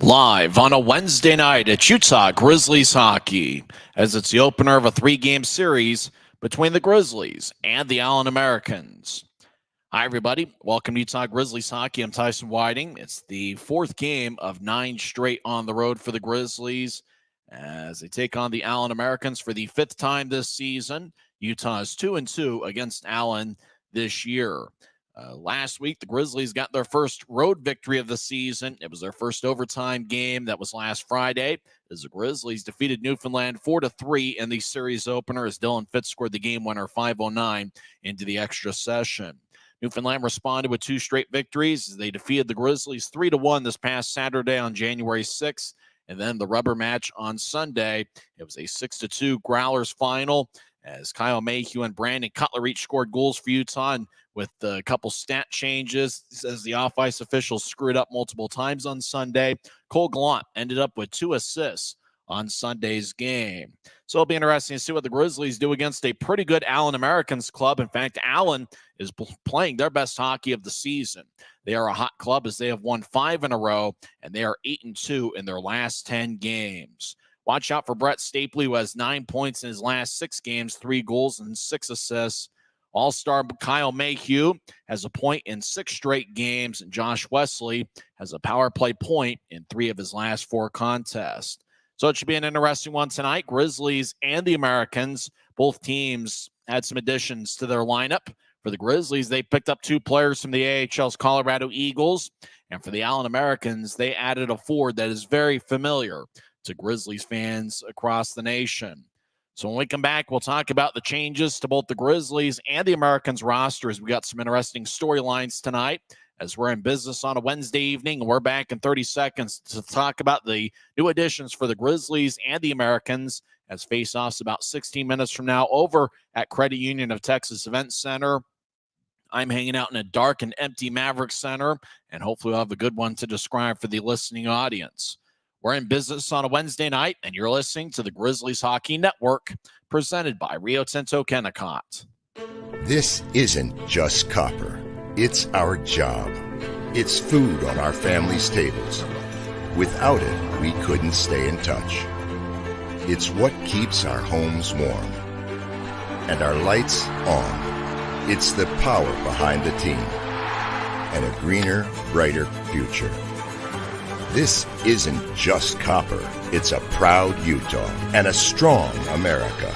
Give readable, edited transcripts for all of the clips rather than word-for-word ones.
Live on a Wednesday night at Utah Grizzlies Hockey, as it's the opener of a three-game series between the Grizzlies and the Allen Americans. Hi, everybody. Welcome to Utah Grizzlies Hockey. I'm Tyson Whiting. It's the fourth game of 9 straight on the road for the Grizzlies as they take on the Allen Americans for the fifth time this season. Utah is 2-2 against Allen this year. Last week, the Grizzlies got their first road victory of the season. It was their first overtime game. That was last Friday, as the Grizzlies defeated Newfoundland 4-3 in the series opener as Dylan Fitz scored the game winner 5:09 into the extra session. Newfoundland responded with 2 straight victories as they defeated the Grizzlies 3-1 this past Saturday on January 6th. And then the rubber match on Sunday, it was a 6-2 Growlers final as Kyle Mayhew and Brandon Cutler each scored goals for Utah. And with a couple stat changes, as the off-ice officials screwed up multiple times on Sunday, Cole Gallant ended up with 2 assists on Sunday's game. So it'll be interesting to see what the Grizzlies do against a pretty good Allen Americans club. In fact, Allen is playing their best hockey of the season. They are a hot club as they have won 5 in a row, and they are 8-2 in their last 10 games. Watch out for Brett Stapley, who has 9 points in his last 6 games, 3 goals and 6 assists. All-star Kyle Mayhew has a point in 6 straight games, and Josh Wesley has a power play point in 3 of his last 4 contests. So it should be an interesting one tonight. Grizzlies and the Americans, both teams had some additions to their lineup. For the Grizzlies, they picked up 2 players from the AHL's Colorado Eagles. And for the Allen Americans, they added a forward that is very familiar to Grizzlies fans across the nation. So when we come back, we'll talk about the changes to both the Grizzlies and the Americans rosters. We got some interesting storylines tonight as we're in business on a Wednesday evening, and we're back in 30 seconds to talk about the new additions for the Grizzlies and the Americans as face-offs about 16 minutes from now over at Credit Union of Texas Event Center. I'm hanging out in a dark and empty Maverick Center, and hopefully we'll have a good one to describe for the listening audience. We're in business on a Wednesday night, and you're listening to the Grizzlies Hockey Network, presented by Rio Tinto Kennecott. This isn't just copper. It's our job. It's food on our families' tables. Without it, we couldn't stay in touch. It's what keeps our homes warm. And our lights on. It's the power behind the team. And a greener, brighter future. This isn't just copper. It's a proud Utah and a strong America.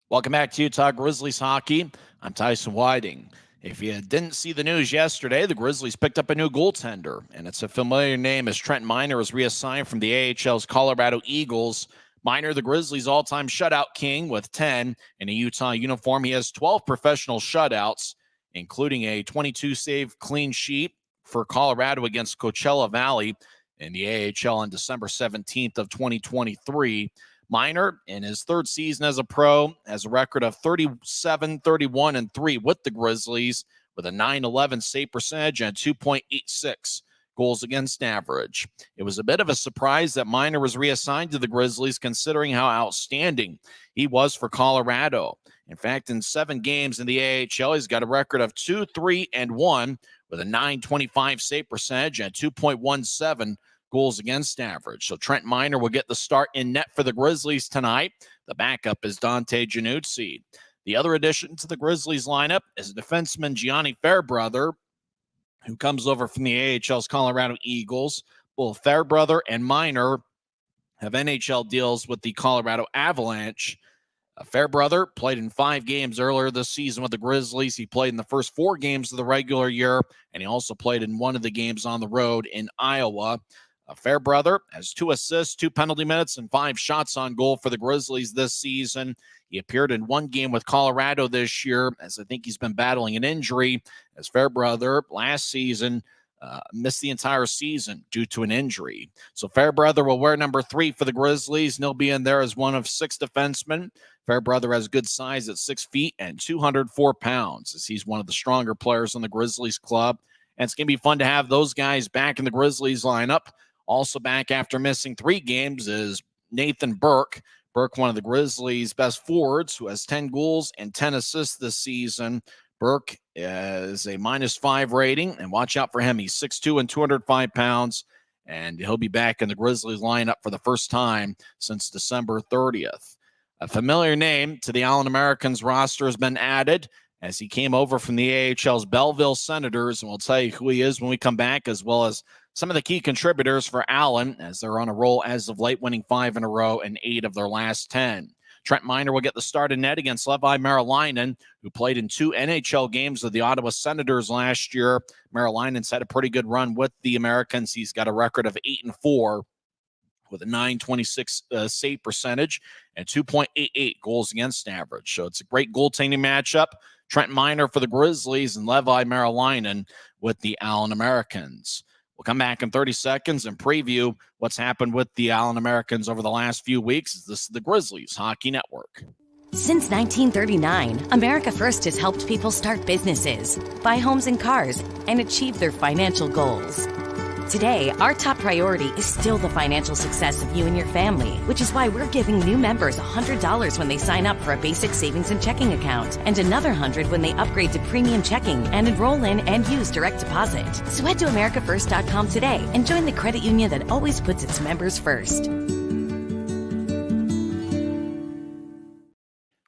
Welcome back to Utah Grizzlies Hockey. I'm Tyson Whiting. If you didn't see the news yesterday, the Grizzlies picked up a new goaltender, and it's a familiar name as Trent Miner is reassigned from the AHL's Colorado Eagles. Miner, the Grizzlies' all-time shutout king with 10 in a Utah uniform. He has 12 professional shutouts, including a 22-save clean sheet for Colorado against Coachella Valley in the AHL on December 17th of 2023. Miner, in his 3rd season as a pro, has a record of 37, 31, and 3 with the Grizzlies with a .911 save percentage and 2.86 goals against average. It was a bit of a surprise that Miner was reassigned to the Grizzlies considering how outstanding he was for Colorado. In fact, in 7 games in the AHL, he's got a record of 2, 3, and 1 with a .925 save percentage and 2.17 goals against average. So Trent Miner will get the start in net for the Grizzlies tonight. The backup is Dante Januzzi. The other addition to the Grizzlies lineup is defenseman Gianni Fairbrother, who comes over from the AHL's Colorado Eagles. Both Fairbrother and Miner have NHL deals with the Colorado Avalanche. Fairbrother played in 5 games earlier this season with the Grizzlies. He played in the first 4 games of the regular year, and he also played in one of the games on the road in Iowa. Fairbrother has 2 assists, 2 penalty minutes, and 5 shots on goal for the Grizzlies this season. He appeared in 1 game with Colorado this year, as I think he's been battling an injury, as Fairbrother last season missed the entire season due to an injury. So Fairbrother will wear number 3 for the Grizzlies, and he'll be in there as one of 6 defensemen. Fairbrother has good size at 6 feet and 204 pounds, as he's one of the stronger players on the Grizzlies club. And it's going to be fun to have those guys back in the Grizzlies lineup. Also back after missing 3 games is Nathan Burke. Burke, one of the Grizzlies' best forwards, who has 10 goals and 10 assists this season. Burke is a -5 rating, and watch out for him. He's 6'2" and 205 pounds, and he'll be back in the Grizzlies lineup for the first time since December 30th. A familiar name to the Allen Americans roster has been added as he came over from the AHL's Belleville Senators, and we'll tell you who he is when we come back, as well as some of the key contributors for Allen as they're on a roll as of late, winning 5 in a row and 8 of their last 10. Trent Miner will get the start in net against Levi Marilainen, who played in 2 NHL games with the Ottawa Senators last year. Marilainen's had a pretty good run with the Americans. He's got a record of 8-4 with a .926 save percentage and 2.88 goals against average. So it's a great goaltending matchup. Trent Miner for the Grizzlies and Levi Marilainen with the Allen Americans. We'll come back in 30 seconds and preview what's happened with the Allen Americans over the last few weeks. This is the Grizzlies Hockey Network. Since 1939, America First has helped people start businesses, buy homes and cars, and achieve their financial goals. Today, our top priority is still the financial success of you and your family, which is why we're giving new members $100 when they sign up for a basic savings and checking account, and another $100 when they upgrade to premium checking and enroll in and use direct deposit. So head to americafirst.com today and join the credit union that always puts its members first.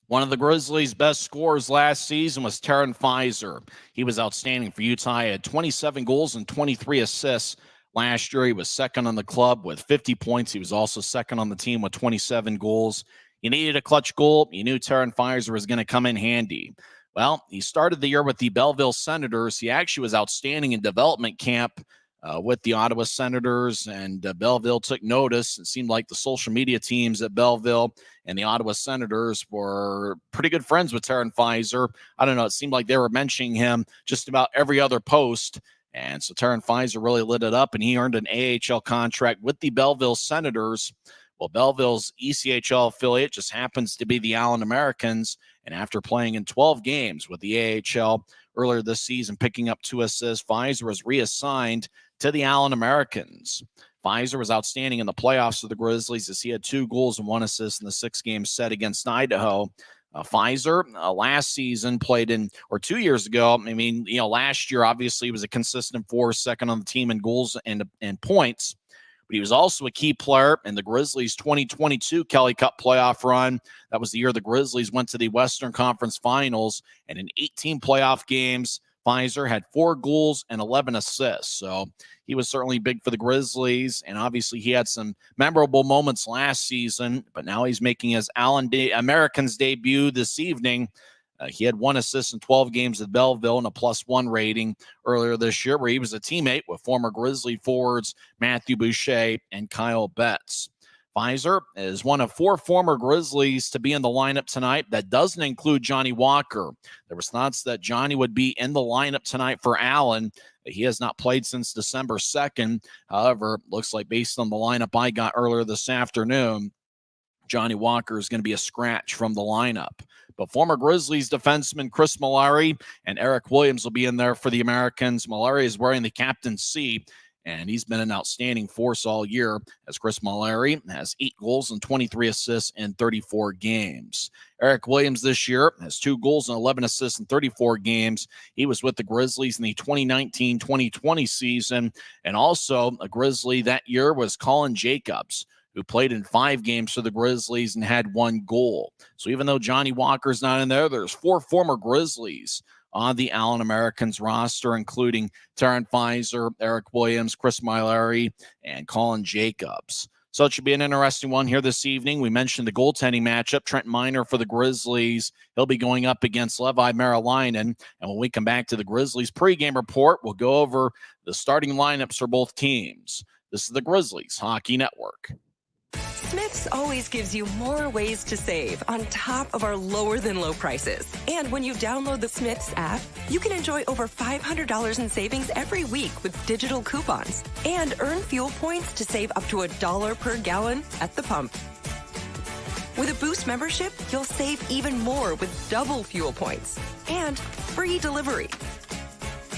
One of the Grizzlies' best scorers last season was Terran Pfizer. He was outstanding for Utah. He had 27 goals and 23 assists. Last year, he was second on the club with 50 points. He was also second on the team with 27 goals. You needed a clutch goal. You knew Terran Pfizer was going to come in handy. Well, he started the year with the Belleville Senators. He actually was outstanding in development camp with the Ottawa Senators, and Belleville took notice. It seemed like the social media teams at Belleville and the Ottawa Senators were pretty good friends with Terran Pfizer. I don't know. It seemed like they were mentioning him just about every other post. And so Terran Pfizer really lit it up, and he earned an AHL contract with the Belleville Senators. Well, Belleville's ECHL affiliate just happens to be the Allen Americans. And after playing in 12 games with the AHL earlier this season, picking up 2 assists, Pfizer was reassigned to the Allen Americans. Pfizer was outstanding in the playoffs for the Grizzlies as he had 2 goals and 1 assist in the 6-game set against Idaho. Pfizer last season played in, or 2 years ago, last year obviously was a consistent force, second on the team in goals and points. But he was also a key player in the Grizzlies' 2022 Kelly Cup playoff run. That was the year the Grizzlies went to the Western Conference Finals. And in 18 playoff games, Pfizer had 4 goals and 11 assists. So he was certainly big for the Grizzlies. And obviously he had some memorable moments last season. But now he's making his Allen Americans debut this evening. He had 1 assist in 12 games at Belleville and a +1 rating earlier this year, where he was a teammate with former Grizzly forwards Matthew Boucher and Kyle Betts. Pfizer is one of 4 former Grizzlies to be in the lineup tonight. That doesn't include Johnny Walker. There was thoughts that Johnny would be in the lineup tonight for Allen. He has not played since December 2nd. However, looks like based on the lineup I got earlier this afternoon, Johnny Walker is going to be a scratch from the lineup. But former Grizzlies defenseman Chris Mallory and Eric Williams will be in there for the Americans. Mallory is wearing the captain's C, and he's been an outstanding force all year, as Chris Mallory has 8 goals and 23 assists in 34 games. Eric Williams this year has 2 goals and 11 assists in 34 games. He was with the Grizzlies in the 2019-2020 season, and also a Grizzly that year was Colin Jacobs, who played in 5 games for the Grizzlies and had 1 goal. So even though Johnny Walker's not in there, there's 4 former Grizzlies on the Allen Americans roster, including Terran Pfizer, Eric Williams, Chris Mallory, and Colin Jacobs. So it should be an interesting one here this evening. We mentioned the goaltending matchup. Trent Miner for the Grizzlies. He'll be going up against Levi Marilainen. And when we come back to the Grizzlies pregame report, we'll go over the starting lineups for both teams. This is the Grizzlies Hockey Network. Smith's always gives you more ways to save on top of our lower-than-low prices. And when you download the Smith's app, you can enjoy over $500 in savings every week with digital coupons and earn fuel points to save up to $1 per gallon at the pump. With a Boost membership, you'll save even more with double fuel points and free delivery.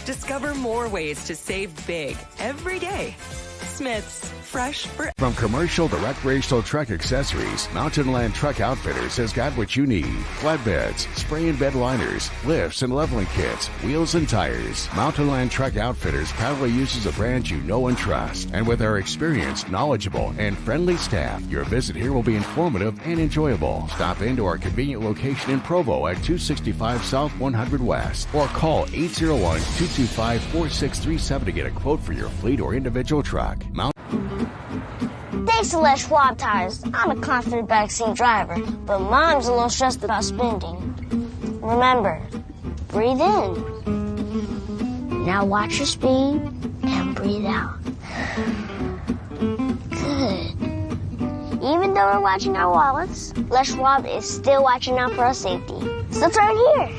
Discover more ways to save big every day. Smith's. fresh for From commercial to recreational truck accessories, Mountain Land Truck Outfitters has got what you need. Flatbeds, spray and bed liners, lifts and leveling kits, wheels and tires. Mountain Land Truck Outfitters proudly uses a brand you know and trust. And with our experienced, knowledgeable, and friendly staff, your visit here will be informative and enjoyable. Stop into our convenient location in Provo at 265 South 100 West or call 801-225-4637 to get a quote for your fleet or individual truck. Thanks to Les Schwab Tires, I'm a confident backseat driver, but Mom's a little stressed about spending. Remember, breathe in. Now watch your speed and breathe out. Good. Even though we're watching our wallets, Les Schwab is still watching out for our safety. So turn here.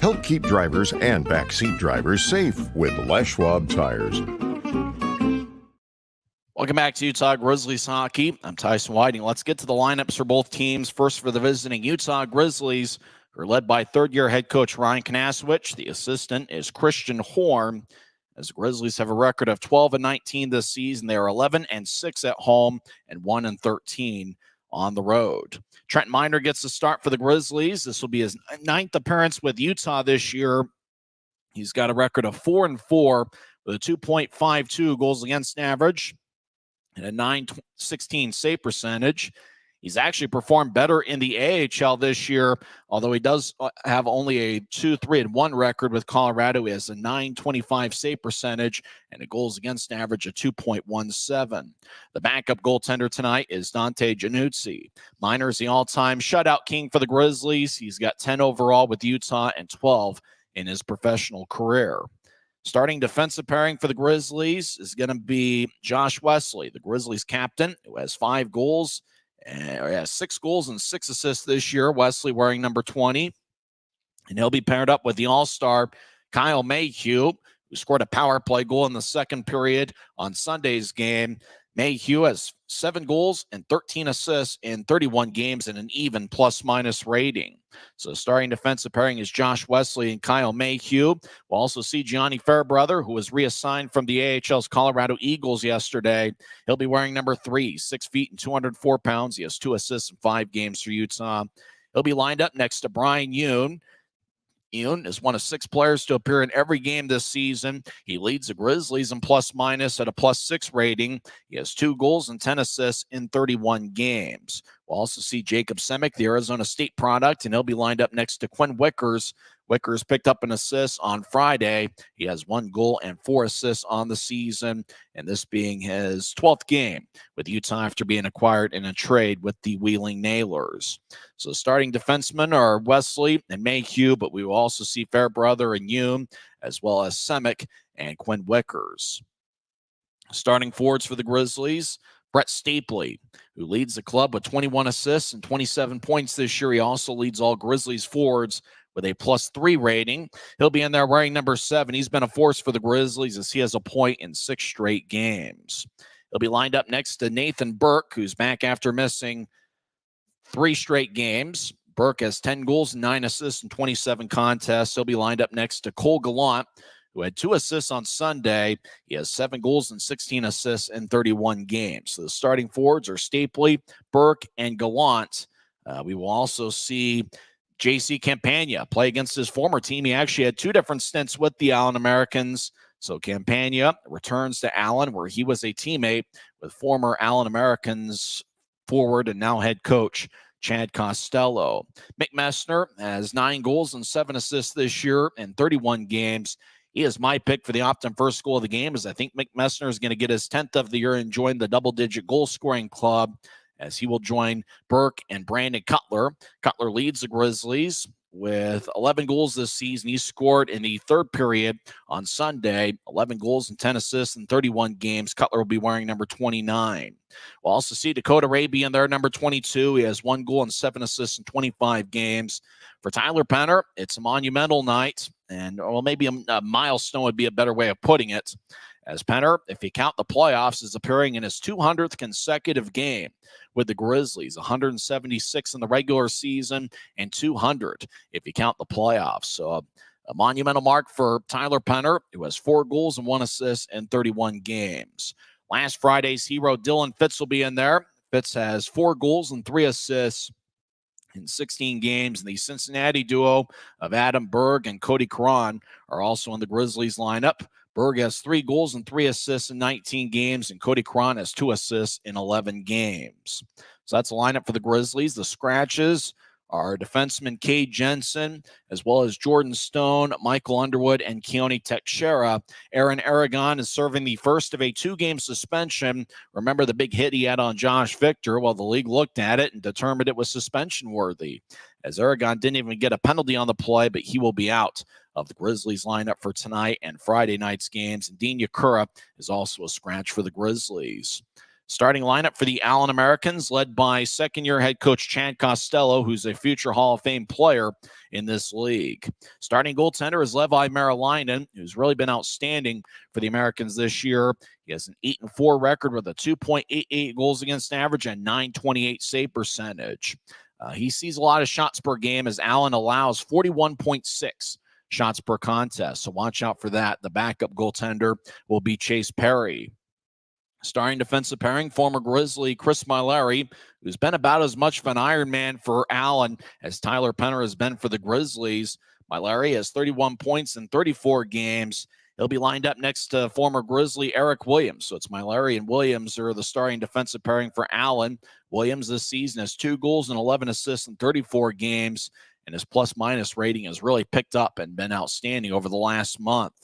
Help keep drivers and backseat drivers safe with Les Schwab Tires. Welcome back to Utah Grizzlies Hockey. I'm Tyson Whiting. Let's get to the lineups for both teams. First, for the visiting Utah Grizzlies, who are led by third-year head coach Ryan Kanasowicz. The assistant is Christian Horn. As the Grizzlies have a record of 12-19 this season, they are 11-6 at home and 1-13 on the road. Trent Miner gets the start for the Grizzlies. This will be his ninth appearance with Utah this year. He's got a record of 4-4 with a 2.52 goals against average and a .916 save percentage. He's actually performed better in the AHL this year, although he does have only a 2-3-1 record with Colorado. He has a .925 save percentage and a goals against average of 2.17. The backup goaltender tonight is Dante Januzzi. Miner is the all-time shutout king for the Grizzlies. He's got 10 overall with Utah and 12 in his professional career. Starting defensive pairing for the Grizzlies is going to be Josh Wesley, the Grizzlies captain, who has 5 goals. And he has 6 goals and 6 assists this year. Wesley wearing number 20. And he'll be paired up with the all-star Kyle Mayhew, who scored a power play goal in the second period on Sunday's game. Mayhew has 7 goals and 13 assists in 31 games and an even plus-minus rating. So starting defensive pairing is Josh Wesley and Kyle Mayhew. We'll also see Gianni Fairbrother, who was reassigned from the AHL's Colorado Eagles yesterday. He'll be wearing number 3, 6 feet and 204 pounds. He has 2 assists in 5 games for Utah. He'll be lined up next to Brian Yoon. Yoon is one of 6 players to appear in every game this season. He leads the Grizzlies in plus-minus at a +6 rating. He has 2 goals and 10 assists in 31 games. We'll also see Jacob Semick, the Arizona State product, and he'll be lined up next to Quinn Wickers. Wickers picked up an assist on Friday. He has 1 goal and 4 assists on the season, and this being his 12th game with Utah after being acquired in a trade with the Wheeling Nailers. So starting defensemen are Wesley and Mayhew, but we will also see Fairbrother and Yoon, as well as Semick and Quinn Wickers. Starting forwards for the Grizzlies, Brett Stapley, who leads the club with 21 assists and 27 points this year. He also leads all Grizzlies forwards with a +3 rating. He'll be in there wearing number 7. He's been a force for the Grizzlies as he has a point in 6 straight games. He'll be lined up next to Nathan Burke, who's back after missing 3 straight games. Burke has 10 goals and 9 assists in 27 contests. He'll be lined up next to Cole Gallant, who had 2 assists on Sunday. He has 7 goals and 16 assists in 31 games. So the starting forwards are Stapley, Burke, and Gallant. We will also see J.C. Campagna play against his former team. He actually had 2 different stints with the Allen Americans. So Campagna returns to Allen, where he was a teammate with former Allen Americans forward and now head coach Chad Costello. Mick Messner has 9 goals and 7 assists this year in 31 games. He is my pick for the Optum first goal of the game, as I think Mick Messner is going to get his 10th of the year and join the double-digit goal-scoring club, as he will join Burke and Brandon Cutler. Cutler leads the Grizzlies with 11 goals this season. He scored in the third period on Sunday, 11 goals and 10 assists in 31 games. Cutler will be wearing number 29. We'll also see Dakota Raby in there, number 22. He has 1 goal and 7 assists in 25 games. For Tyler Penner, it's a monumental night, and well, maybe a milestone would be a better way of putting it, as Penner, if you count the playoffs, is appearing in his 200th consecutive game with the Grizzlies, 176 in the regular season and 200 if you count the playoffs. So a monumental mark for Tyler Penner, who has 4 goals and 1 assist in 31 games. Last Friday's hero, Dylan Fitz, will be in there. Fitz has 4 goals and 3 assists in 16 games. And the Cincinnati duo of Adam Berg and Cody Cron are also in the Grizzlies lineup. Berg has 3 goals and 3 assists in 19 games, and Cody Cron has 2 assists in 11 games. So that's the lineup for the Grizzlies. The scratches are defenseman Cade Jensen, as well as Jordan Stone, Michael Underwood, and Keone Teixeira. Aaron Aragon is serving the first of a 2-game suspension. Remember the big hit he had on Josh Victor? Well, the league looked at it and determined it was suspension worthy, as Aragon didn't even get a penalty on the play, but he will be out of the Grizzlies lineup for tonight and Friday night's games. And Dean Yakura is also a scratch for the Grizzlies. Starting lineup for the Allen Americans, led by second-year head coach Chad Costello, who's a future Hall of Fame player in this league. Starting goaltender is Levi Marilainen, who's really been outstanding for the Americans this year. He has an 8-4 record with a 2.88 goals against average and .928 save percentage. He sees a lot of shots per game, as Allen allows 41.6 shots per contest, so watch out for that. The backup goaltender will be Chase Perry. Starting defensive pairing, former Grizzly Chris Myleri, who's been about as much of an Iron Man for Allen as Tyler Penner has been for the Grizzlies. Myleri has 31 points in 34 games. He'll be lined up next to former Grizzly Eric Williams. So it's Myleri and Williams are the starting defensive pairing for Allen. Williams this season has 2 goals and 11 assists in 34 games, and his plus-minus rating has really picked up and been outstanding over the last month.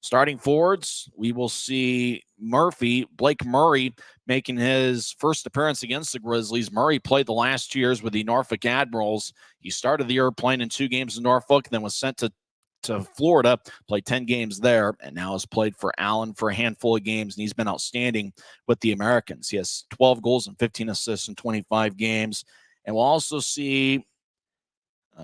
Starting forwards, we will see Blake Murray, making his first appearance against the Grizzlies. Murray played the last 2 years with the Norfolk Admirals. He started the year playing in 2 games in Norfolk, then was sent to Florida, played 10 games there, and now has played for Allen for a handful of games, and he's been outstanding with the Americans. He has 12 goals and 15 assists in 25 games. And we'll also see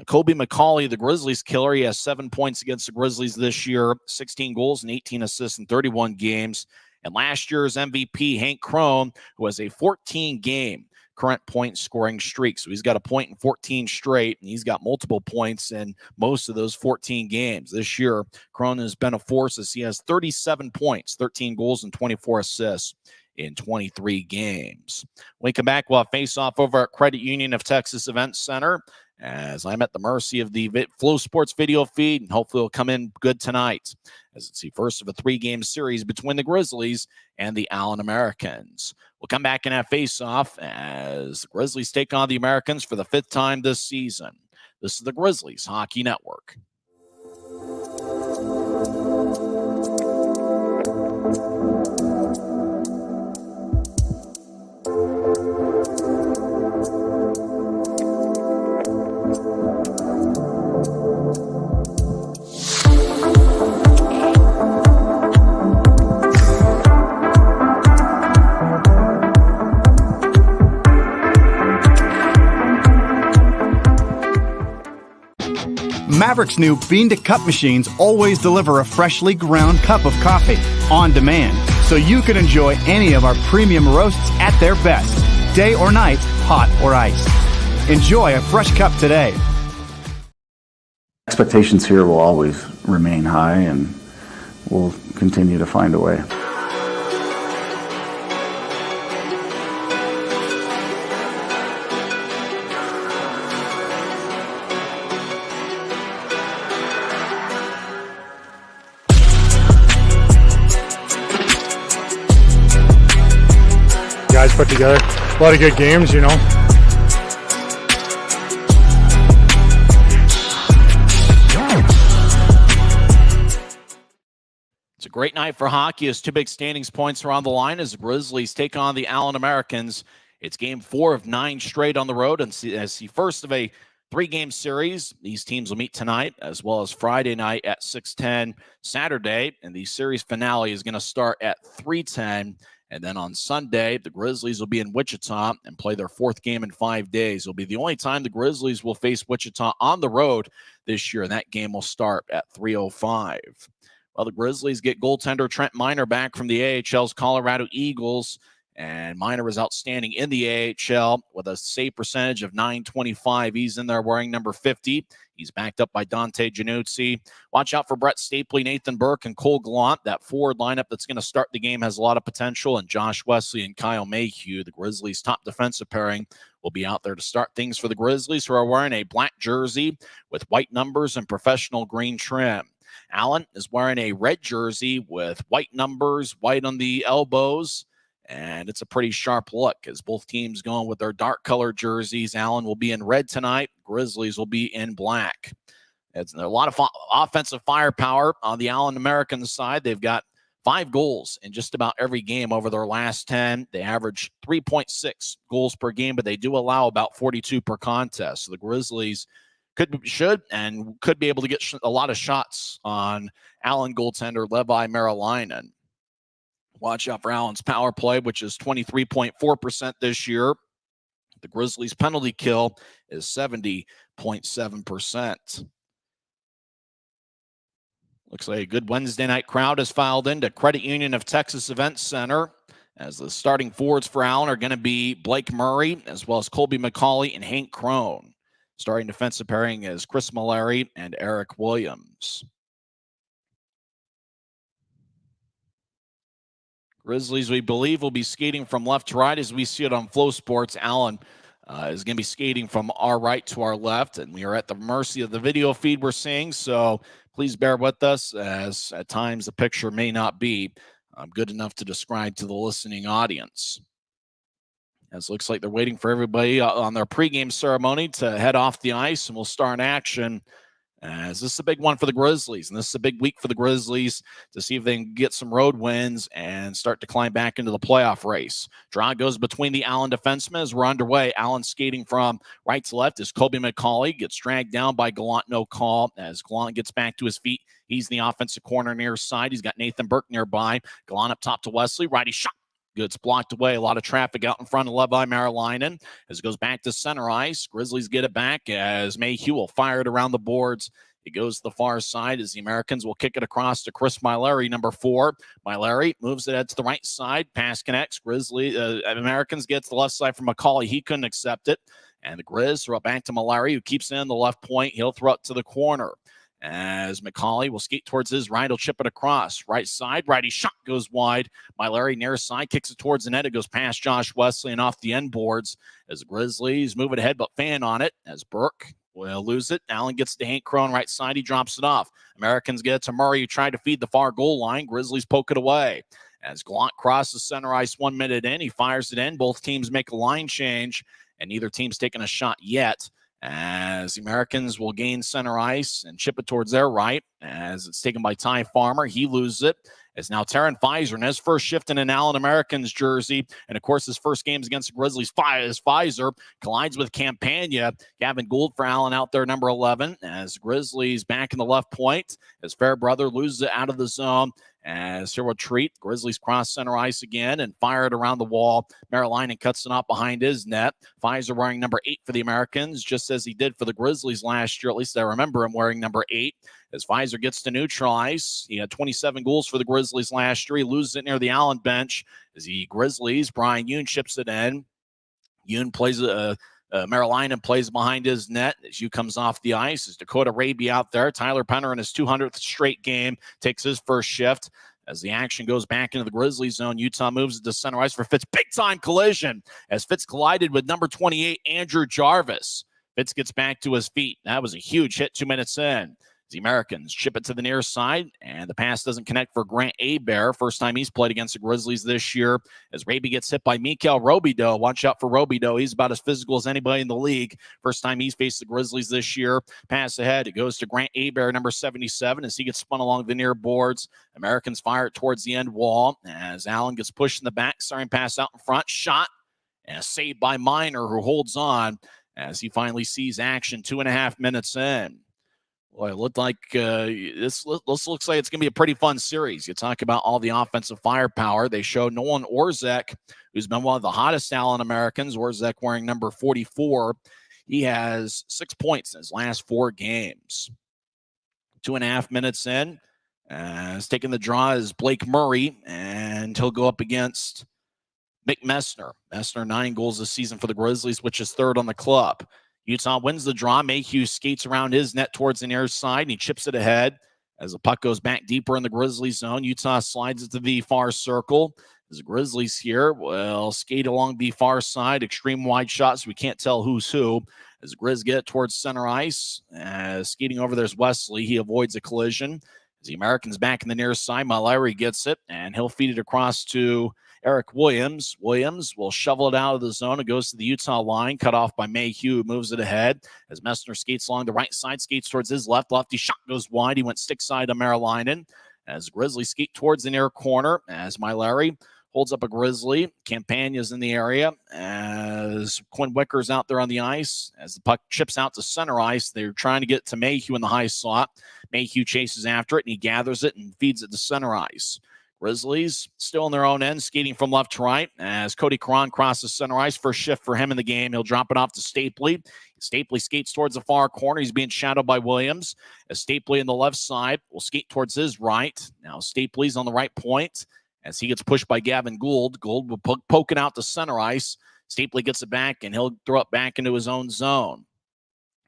Kobe McCauley, the Grizzlies killer. He has 7 points against the Grizzlies this year, 16 goals and 18 assists in 31 games. And last year's MVP, Hank Crone, who has a 14-game current point scoring streak. So he's got a point in 14 straight, and he's got multiple points in most of those 14 games. This year, Crone has been a force, as he has 37 points, 13 goals, and 24 assists in 23 games. When we come back, we'll have face-off over at Credit Union of Texas Event Center, as I'm at the mercy of the Flow Sports video feed, and hopefully it'll come in good tonight, as it's the first of a 3-game series between the Grizzlies and the Allen Americans. We'll come back and have face-off as the Grizzlies take on the Americans for the 5th time this season. This is the Grizzlies Hockey Network. Maverick's new bean-to-cup machines always deliver a freshly ground cup of coffee on demand, so you can enjoy any of our premium roasts at their best, day or night, hot or iced. Enjoy a fresh cup today. Expectations here will always remain high, and we'll continue to find a way. Guys put together a lot of good games, you know. It's a great night for hockey as 2 big standings points are on the line as the Grizzlies take on the Allen Americans. It's game 4 of 9 straight on the road, and as the first of a 3-game series. These teams will meet tonight as well as Friday night at 6:10 Saturday, and the series finale is going to start at 3:10. And then on Sunday, the Grizzlies will be in Wichita and play their 4th game in 5 days. It'll be the only time the Grizzlies will face Wichita on the road this year, and that game will start at 3:05. Well, the Grizzlies get goaltender Trent Miner back from the AHL's Colorado Eagles, And Miner is outstanding in the AHL with a save percentage of .925. He's in there wearing number 50. He's backed up by Dante Januzzi. Watch out for Brett Stapley, Nathan Burke, and Cole Gallant. That forward lineup that's going to start the game has a lot of potential. And Josh Wesley and Kyle Mayhew, the Grizzlies' top defensive pairing, will be out there to start things for the Grizzlies, who are wearing a black jersey with white numbers and professional green trim. Allen is wearing a red jersey with white numbers, white on the elbows, and it's a pretty sharp look as both teams going with their dark colored jerseys. Allen will be in red tonight. Grizzlies will be in black. It's a lot of offensive firepower on the Allen Americans side. They've got 5 goals in just about every game over their last 10. They average 3.6 goals per game, but they do allow about 42 per contest. So the Grizzlies should be able to get a lot of shots on Allen goaltender Levi Marilainen. Watch out for Allen's power play, which is 23.4% this year. The Grizzlies' penalty kill is 70.7%. Looks like a good Wednesday night crowd has filed into Credit Union of Texas Event Center, as the starting forwards for Allen are going to be Blake Murray, as well as Colby McCauley and Hank Crone. Starting defensive pairing is Chris Mallory and Eric Williams. Grizzlies, we believe, will be skating from left to right as we see it on Flow Sports. Allen is going to be skating from our right to our left, and we are at the mercy of the video feed we're seeing, so please bear with us, as at times the picture may not be good enough to describe to the listening audience. As it looks like they're waiting for everybody on their pregame ceremony to head off the ice, and we'll start action. As this is a big one for the Grizzlies, and this is a big week for the Grizzlies to see if they can get some road wins and start to climb back into the playoff race. Draw goes between the Allen defensemen as we're underway. Allen skating from right to left as Colby McCauley gets dragged down by Gallant, no call. As Gallant gets back to his feet, he's in the offensive corner near side. He's got Nathan Burke nearby. Gallant up top to Wesley. Righty shot. Gets blocked away. A lot of traffic out in front of Levi Marilainen as it goes back to center ice. Grizzlies get it back as Mayhew will fire it around the boards. It goes to the far side as the Americans will kick it across to Chris Mallory, number 4. Mallory moves it to the right side. Pass connects. Americans get to the left side from McCauley. He couldn't accept it. And the Grizz throw it back to Mallory, who keeps it in the left point. He'll throw it to the corner. As McCauley will skate towards his right, he'll chip it across. Right side, righty shot goes wide. Mallory near side, kicks it towards the net. It goes past Josh Wesley and off the end boards as the Grizzlies move it ahead, but fan on it as Burke will lose it. Allen gets to Hank Crone right side. He drops it off. Americans get it to Murray, who tried to feed the far goal line. Grizzlies poke it away. As Gallant crosses center ice 1 minute in, he fires it in. Both teams make a line change, and neither team's taken a shot yet. As the Americans will gain center ice and chip it towards their right, as it's taken by Ty Farmer. He loses it. As now Taryn Fizer in his first shift in an Allen Americans jersey, and of course his first games against the Grizzlies, as Fizer collides with Campagna. Gavin Gould for Allen out there, number 11, as Grizzlies back in the left point, as Fairbrother loses it out of the zone. As here will treat, Grizzlies cross center ice again and fire it around the wall. Marilainen cuts it off behind his net. Fizer wearing number 8 for the Americans, just as he did for the Grizzlies last year. At least I remember him wearing number 8. As Fizer gets to neutral ice, he had 27 goals for the Grizzlies last year. He loses it near the Allen bench as the Grizzlies, Brian Yoon chips it in. Yoon plays Marilainen plays behind his net as Yoon comes off the ice. As Dakota Raby out there. Tyler Penner in his 200th straight game takes his first shift. As the action goes back into the Grizzlies zone, Utah moves it to center ice for Fitz. Big-time collision as Fitz collided with number 28, Andrew Jarvis. Fitz gets back to his feet. That was a huge hit 2 minutes in. The Americans chip it to the near side, and the pass doesn't connect for Grant Hebert. First time he's played against the Grizzlies this year, as Raby gets hit by Mikhail Robidoux. Watch out for Robidoux. He's about as physical as anybody in the league. First time he's faced the Grizzlies this year. Pass ahead. It goes to Grant Hebert, number 77, as he gets spun along the near boards. Americans fire it towards the end wall, as Allen gets pushed in the back. Starting pass out in front. Shot, and a save by Miner, who holds on as he finally sees action 2.5 minutes in. Well, it looked like this looks like it's going to be a pretty fun series. You talk about all the offensive firepower. They show Nolan Orzek, who's been one of the hottest Allen Americans. Orzek wearing number 44. He has 6 points in his last 4 games. 2.5 minutes in. He's taking the draw is Blake Murray, and he'll go up against Mick Messner. Messner, 9 goals this season for the Grizzlies, which is 3rd on the club. Utah wins the draw. Mayhew skates around his net towards the near side, and he chips it ahead. As the puck goes back deeper in the Grizzlies zone, Utah slides it to the far circle. As the Grizzlies here will skate along the far side, extreme wide shots. We can't tell who's who. As the Grizz get towards center ice, skating over there's Wesley. He avoids a collision. As the Americans back in the near side, Mallory gets it, and he'll feed it across to Eric Williams. Williams will shovel it out of the zone. It goes to the Utah line, cut off by Mayhew, who moves it ahead. As Messner skates along the right side, skates towards his left. Lefty shot goes wide. He went stick side to Merrilainen. As Grizzlies skate towards the near corner, as Mallory holds up a Grizzly. Campagna's in the area as Quinn Wicker's out there on the ice. As the puck chips out to center ice, they're trying to get to Mayhew in the high slot. Mayhew chases after it, and he gathers it and feeds it to center ice. Grizzlies still in their own end, skating from left to right as Cody Cron crosses center ice. First shift for him in the game. He'll drop it off to Stapley. Stapley skates towards the far corner. He's being shadowed by Williams. As Stapley on the left side will skate towards his right. Now Stapley's on the right point as he gets pushed by Gavin Gould. Gould will poke it out to center ice. Stapley gets it back, and he'll throw it back into his own zone.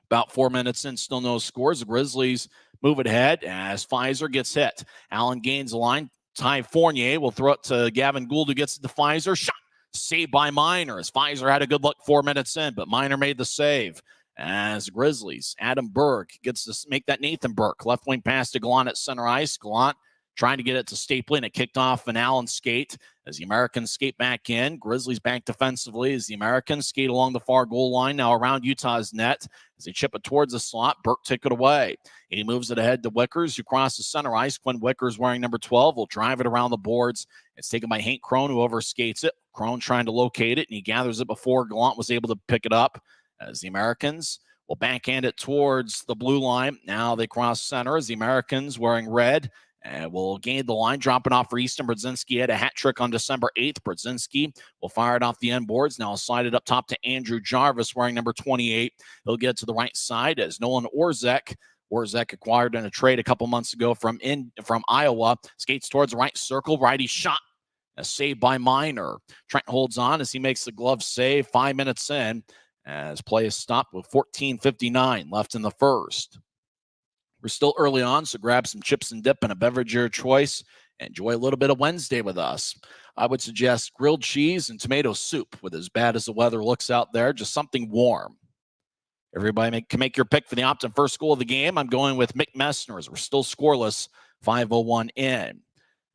About 4 minutes in, still no scores. The Grizzlies move it ahead as Pfizer gets hit. Allen gains the line. Ty Fournier will throw it to Gavin Gould, who gets it to Pfizer. Shot saved by Miner as Pfizer had a good look 4 minutes in, but Miner made the save. As Grizzlies, Adam Burke gets to make that Nathan Burke. Left wing pass to Gallant at center ice. Gallant trying to get it to Stapley, and it kicked off an Allen skate as the Americans skate back in. Grizzlies back defensively as the Americans skate along the far goal line, now around Utah's net. As they chip it towards the slot, Burke took it away. And he moves it ahead to Wickers, who crosses center ice. Quinn Wickers, wearing number 12, will drive it around the boards. It's taken by Hank Crone, who overskates it. Crone trying to locate it, and he gathers it before Gallant was able to pick it up. As the Americans will backhand it towards the blue line. Now they cross center as the Americans, wearing red, and will gain the line, dropping off for Easton. Brodzinski had a hat trick on December 8th. Brodzinski will fire it off the end boards. Now slide it up top to Andrew Jarvis, wearing number 28. He'll get to the right side as Nolan Orzek acquired in a trade a couple months ago from Iowa, skates towards the right circle. Righty shot. A save by Miner. Trent holds on as he makes the glove save 5 minutes in as play is stopped with 14:59 left in the first. We're still early on, so grab some chips and dip and a beverage of your choice. Enjoy a little bit of Wednesday with us. I would suggest grilled cheese and tomato soup. With as bad as the weather looks out there, just something warm. Everybody can make your pick for the Optum first goal of the game. I'm going with Mick Messner as we're still scoreless, 5:01 in.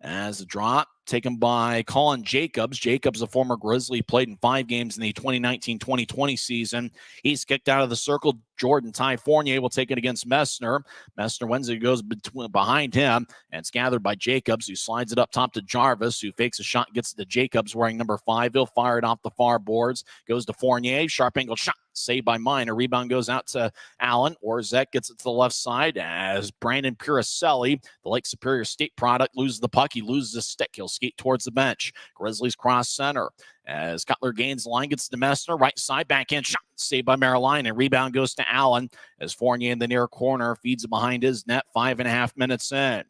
As the drop taken by Colin Jacobs. Jacobs, a former Grizzly, played in 5 games in the 2019-2020 season. He's kicked out of the circle. Jordan Ty Fournier will take it against Messner. Messner wins it, goes behind him, and it's gathered by Jacobs, who slides it up top to Jarvis, who fakes a shot, gets it to Jacobs, wearing number 5. He'll fire it off the far boards. Goes to Fournier, sharp angle shot, saved by Miner. Rebound goes out to Allen. Orzek gets it to the left side as Brandon Puricelli, the Lake Superior State product, loses the puck. He loses his stick. He'll skate towards the bench. Grizzlies cross center. As Cutler gains the line, gets to Messner, right side, backhand shot, saved by Merrilainen, and rebound goes to Allen as Fournier in the near corner feeds it behind his net. 5.5 minutes in.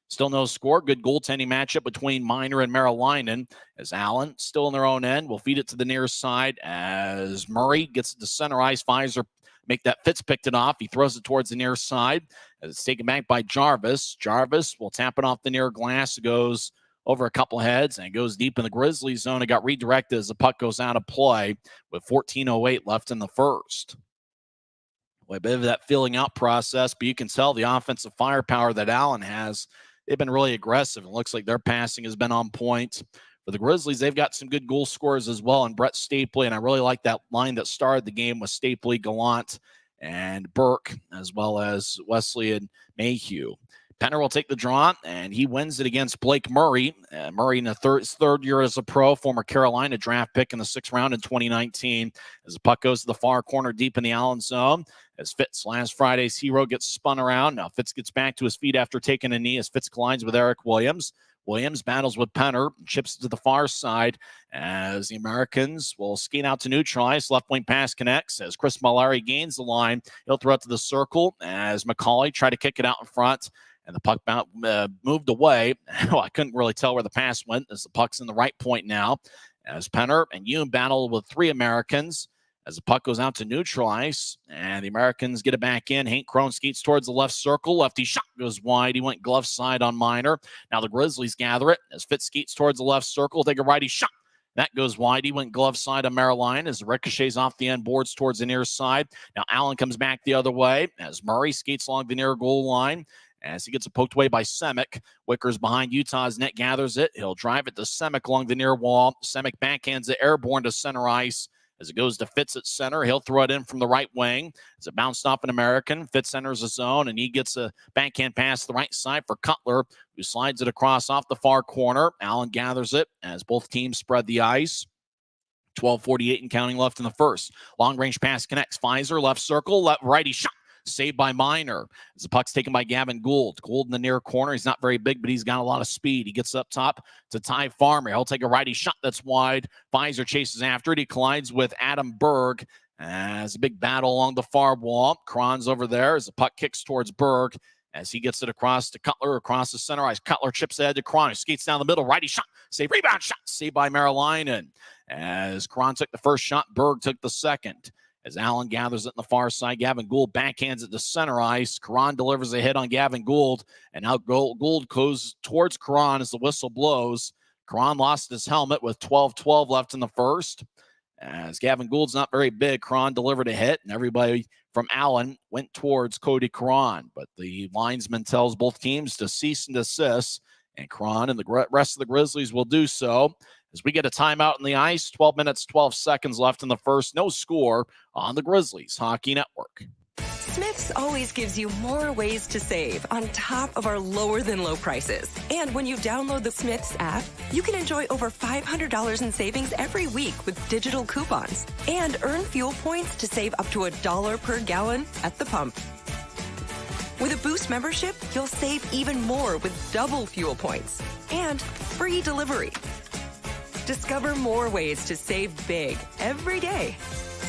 Still no score. Good goaltending matchup between Miner and Merrilainen as Allen, still in their own end, will feed it to the near side as Murray gets it to center ice. Pfizer make that Fitz picked it off. He throws it towards the near side as it's taken back by Jarvis. Jarvis will tap it off the near glass. It goes over a couple heads and goes deep in the Grizzlies zone. It got redirected as the puck goes out of play with 14:08 left in the first. A bit of that filling out process, but you can tell the offensive firepower that Allen has. They've been really aggressive. It looks like their passing has been on point. For the Grizzlies, they've got some good goal scorers as well, and Brett Stapley, and I really like that line that started the game with Stapley, Gallant, and Burke, as well as Wesley and Mayhew. Penner will take the draw, and he wins it against Blake Murray. Murray in the third year as a pro, former Carolina draft pick in the 6th round in 2019. As the puck goes to the far corner deep in the Allen zone, as Fitz, last Friday's hero, gets spun around. Now Fitz gets back to his feet after taking a knee as Fitz collides with Eric Williams. Williams battles with Penner, chips to the far side as the Americans will skate out to neutralize. Left wing pass connects as Chris Mallory gains the line. He'll throw it to the circle as McCauley tried to kick it out in front. And the puck moved away. Well, I couldn't really tell where the pass went as the puck's in the right point now. as Penner and Yoon battle with 3 Americans as the puck goes out to neutral ice, and the Americans get it back in. Hank Crone skates towards the left circle. Lefty shot goes wide. He went glove side on Minor. Now the Grizzlies gather it as Fitz skates towards the left circle. Take a righty shot. That goes wide. He went glove side on Maryline as ricochets off the end boards towards the near side. Now Allen comes back the other way as Murray skates along the near goal line as he gets it poked away by Semick. Wickers behind Utah's net, gathers it. He'll drive it to Semick along the near wall. Semick backhands it airborne to center ice. As it goes to Fitz at center, he'll throw it in from the right wing. As it bounced off an American, Fitz enters the zone, and he gets a backhand pass to the right side for Cutler, who slides it across off the far corner. Allen gathers it as both teams spread the ice. 12:48 and counting left in the first. Long-range pass connects. Pfizer, left circle, left righty shot. Saved by Minor. As the puck's taken by Gavin Gould. Gould in the near corner. He's not very big, but he's got a lot of speed. He gets up top to Ty Farmer. He'll take a righty shot that's wide. Pfizer chases after it. He collides with Adam Berg as a big battle along the far wall. Cron's over there as the puck kicks towards Berg as he gets it across to Cutler, across the center ice. Cutler chips ahead to Cron. He skates down the middle. Righty shot. Save, rebound shot. Saved by Maryline. As Cron took the first shot, Berg took the second. As Allen gathers it in the far side, Gavin Gould backhands it to center ice. Caron delivers a hit on Gavin Gould, and now Gould goes towards Caron as the whistle blows. Caron lost his helmet with 12:12 left in the first. As Gavin Gould's not very big, Caron delivered a hit, and everybody from Allen went towards Cody Caron. But the linesman tells both teams to cease and desist, and Caron and the rest of the Grizzlies will do so. As we get a timeout on the ice, 12 minutes, 12 seconds left in the first. No score on the Grizzlies Hockey Network. Smith's always gives you more ways to save on top of our lower than low prices. And when you download the Smith's app, you can enjoy over $500 in savings every week with digital coupons and earn fuel points to save up to $1 per gallon at the pump. With a Boost membership, you'll save even more with double fuel points and free delivery. Discover more ways to save big every day.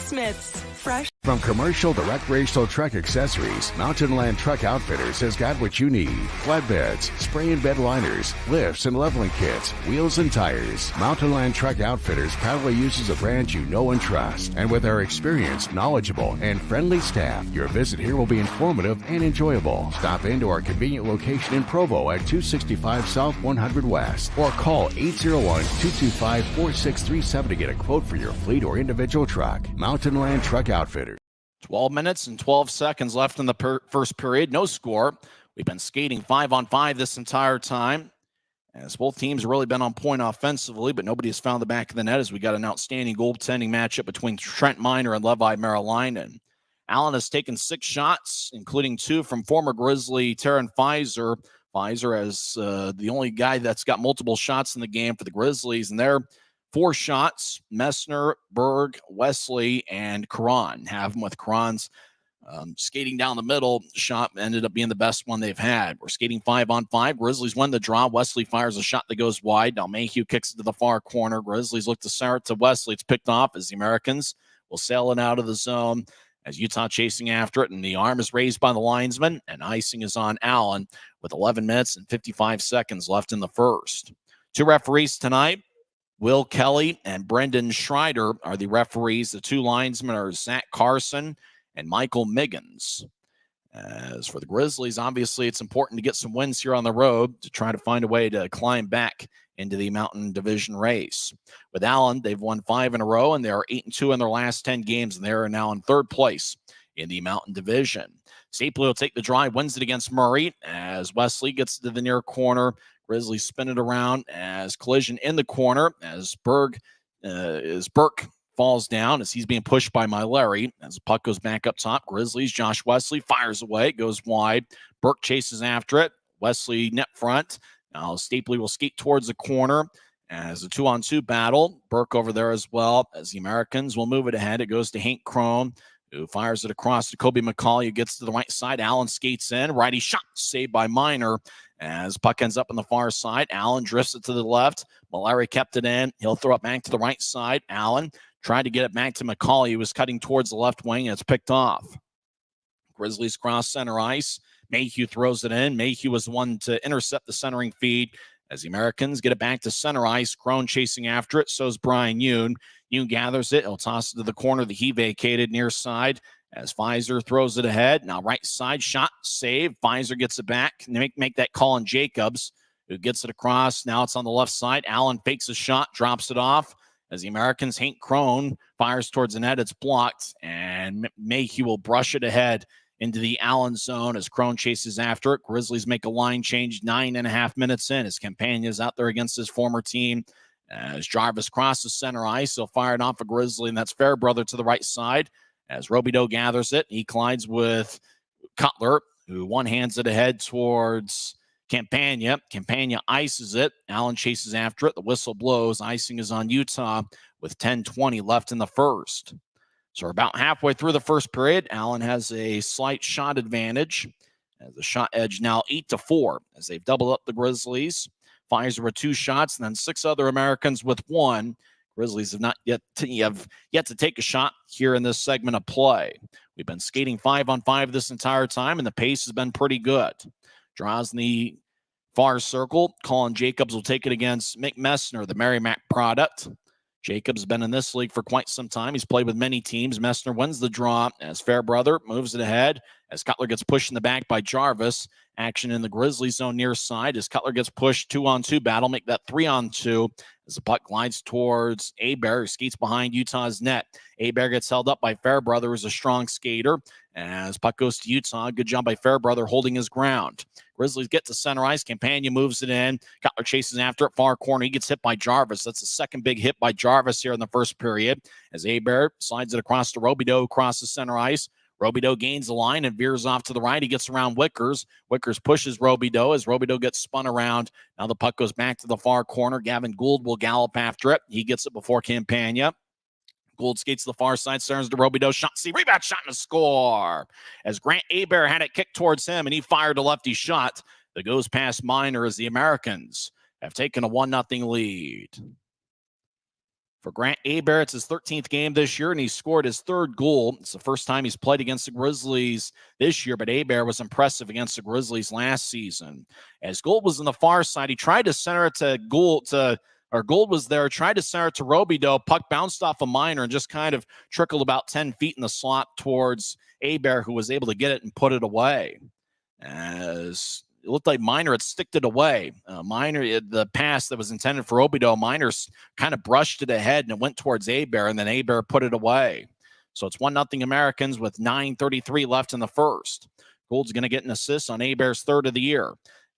Smith's, fresh. From commercial to recreational truck accessories, Mountain Land Truck Outfitters has got what you need. Flatbeds, spray and bed liners, lifts and leveling kits, wheels and tires. Mountain Land Truck Outfitters proudly uses a brand you know and trust. And with our experienced, knowledgeable, and friendly staff, your visit here will be informative and enjoyable. Stop into our convenient location in Provo at 265 South 100 West or call 801-225-4637 to get a quote for your fleet or individual truck. Mountain Land Truck Outfitters. 12 minutes and 12 seconds left in the first period. No score. We've been skating 5-on-5 this entire time, as both teams have really been on point offensively, but nobody has found the back of the net as we got an outstanding goaltending matchup between Trent Minor and Levi Maryline. Allen has taken 6 shots, including 2 from former Grizzly Taryn Pfizer. Pfizer is the only guy that's got multiple shots in the game for the Grizzlies, and they're 4 shots. Messner, Berg, Wesley, and Caron have them, with Caron's skating down the middle shot ended up being the best one they've had. We're skating 5-on-5. Grizzlies win the draw. Wesley fires a shot that goes wide. Now Mayhew kicks it to the far corner. Grizzlies look to center it to Wesley. It's picked off as the Americans will sail it out of the zone as Utah chasing after it, and the arm is raised by the linesman, and icing is on Allen with 11 minutes and 55 seconds left in the first. 2 referees tonight. Will Kelly and Brendan Schreider are the referees. The 2 linesmen are Zach Carson and Michael Miggins. As for the Grizzlies, obviously it's important to get some wins here on the road to try to find a way to climb back into the Mountain Division race. With Allen, they've won 5 in a row, and they are 8-2 in their last 10 games, and they are now in 3rd place in the Mountain Division. Stapley will take the drive, wins it against Murray as Wesley gets to the near corner. Grizzlies spin it around as collision in the corner as Burke falls down as he's being pushed by Larry. As the puck goes back up top, Grizzlies, Josh Wesley fires away, goes wide. Burke chases after it. Wesley net front. Now Stapley will skate towards the corner as a 2-on-2 battle. Burke over there as well as the Americans will move it ahead. It goes to Hank Crone, who fires it across to Kobe McCauley, who gets to the right side. Allen skates in. Righty shot saved by Minor as puck ends up on the far side. Allen drifts it to the left. Mallory kept it in. He'll throw it back to the right side. Allen tried to get it back to McCauley, who was cutting towards the left wing, and it's picked off. Grizzlies cross center ice. Mayhew throws it in. Mayhew was the one to intercept the centering feed As the Americans get it back to center ice, Crone chasing after it. So is Brian Yoon. Yoon gathers it. He'll toss it to the corner that he vacated near side as Pfizer throws it ahead. Now right side shot, save. Pfizer gets it back. Make that call on Jacobs, who gets it across. Now it's on the left side. Allen fakes a shot, drops it off. As the Americans, Hank Crone fires towards the net. It's blocked, and Mayhew will brush it ahead into the Allen zone as Crone chases after it. Grizzlies make a line change 9.5 minutes in as Campagna's out there against his former team. As Jarvis crosses center ice, he'll fire it off a Grizzly, and that's Fairbrother to the right side. As Robidoux gathers it, he collides with Cutler, who one-hands it ahead towards Campagna. Campagna ices it. Allen chases after it. The whistle blows. Icing is on Utah with 10:20 left in the first. So we're about halfway through the first period. Allen has a slight shot advantage. As the shot edge now 8-4 as they've doubled up the Grizzlies. Pfizer with 2 shots and then 6 other Americans with 1. Grizzlies have not yet to take a shot here in this segment of play. We've been skating 5-on-5 this entire time, and the pace has been pretty good. Draws in the far circle. Colin Jacobs will take it against Mick Messner, the Merrimack product. Jacobs has been in this league for quite some time. He's played with many teams. Messner wins the draw as Fairbrother moves it ahead as Cutler gets pushed in the back by Jarvis. Action in the Grizzly zone near side as Cutler gets pushed 2-on-2 battle. Make that 3-on-2 as the puck glides towards Hebert, who skates behind Utah's net. Hebert gets held up by Fairbrother, who's a strong skater. As puck goes to Utah, good job by Fairbrother holding his ground. Grizzlies get to center ice. Campagna moves it in. Cutler chases after it, far corner. He gets hit by Jarvis. That's the second big hit by Jarvis here in the first period. As Hebert slides it across to Robidoux, crosses center ice. Robidoux gains the line and veers off to the right. He gets around Wickers. Wickers pushes Robidoux as Robidoux gets spun around. Now the puck goes back to the far corner. Gavin Gould will gallop after it. He gets it before Campagna. Gould skates to the far side, turns to Robidoux. Shot, see, rebound shot, and a score. As Grant Hebert had it kicked towards him, and he fired a lefty shot that goes past Minor as the Americans have taken a 1-0 lead. For Grant Hebert, it's his 13th game this year, and he scored his 3rd goal. It's the first time he's played against the Grizzlies this year, but Hebert was impressive against the Grizzlies last season. As Gould was on the far side, he tried to center it to Gould was there, tried to center it to Robidoux. Puck bounced off a Minor and just kind of trickled about 10 feet in the slot towards Hebert, who was able to get it and put it away. As it looked like Minor had sticked it away. Minor, the pass that was intended for Robidoux, Minor kind of brushed it ahead and it went towards Hebert, and then Hebert put it away. So it's 1-0 Americans with 9:33 left in the first. Gould's going to get an assist on Hebert's 3rd of the year.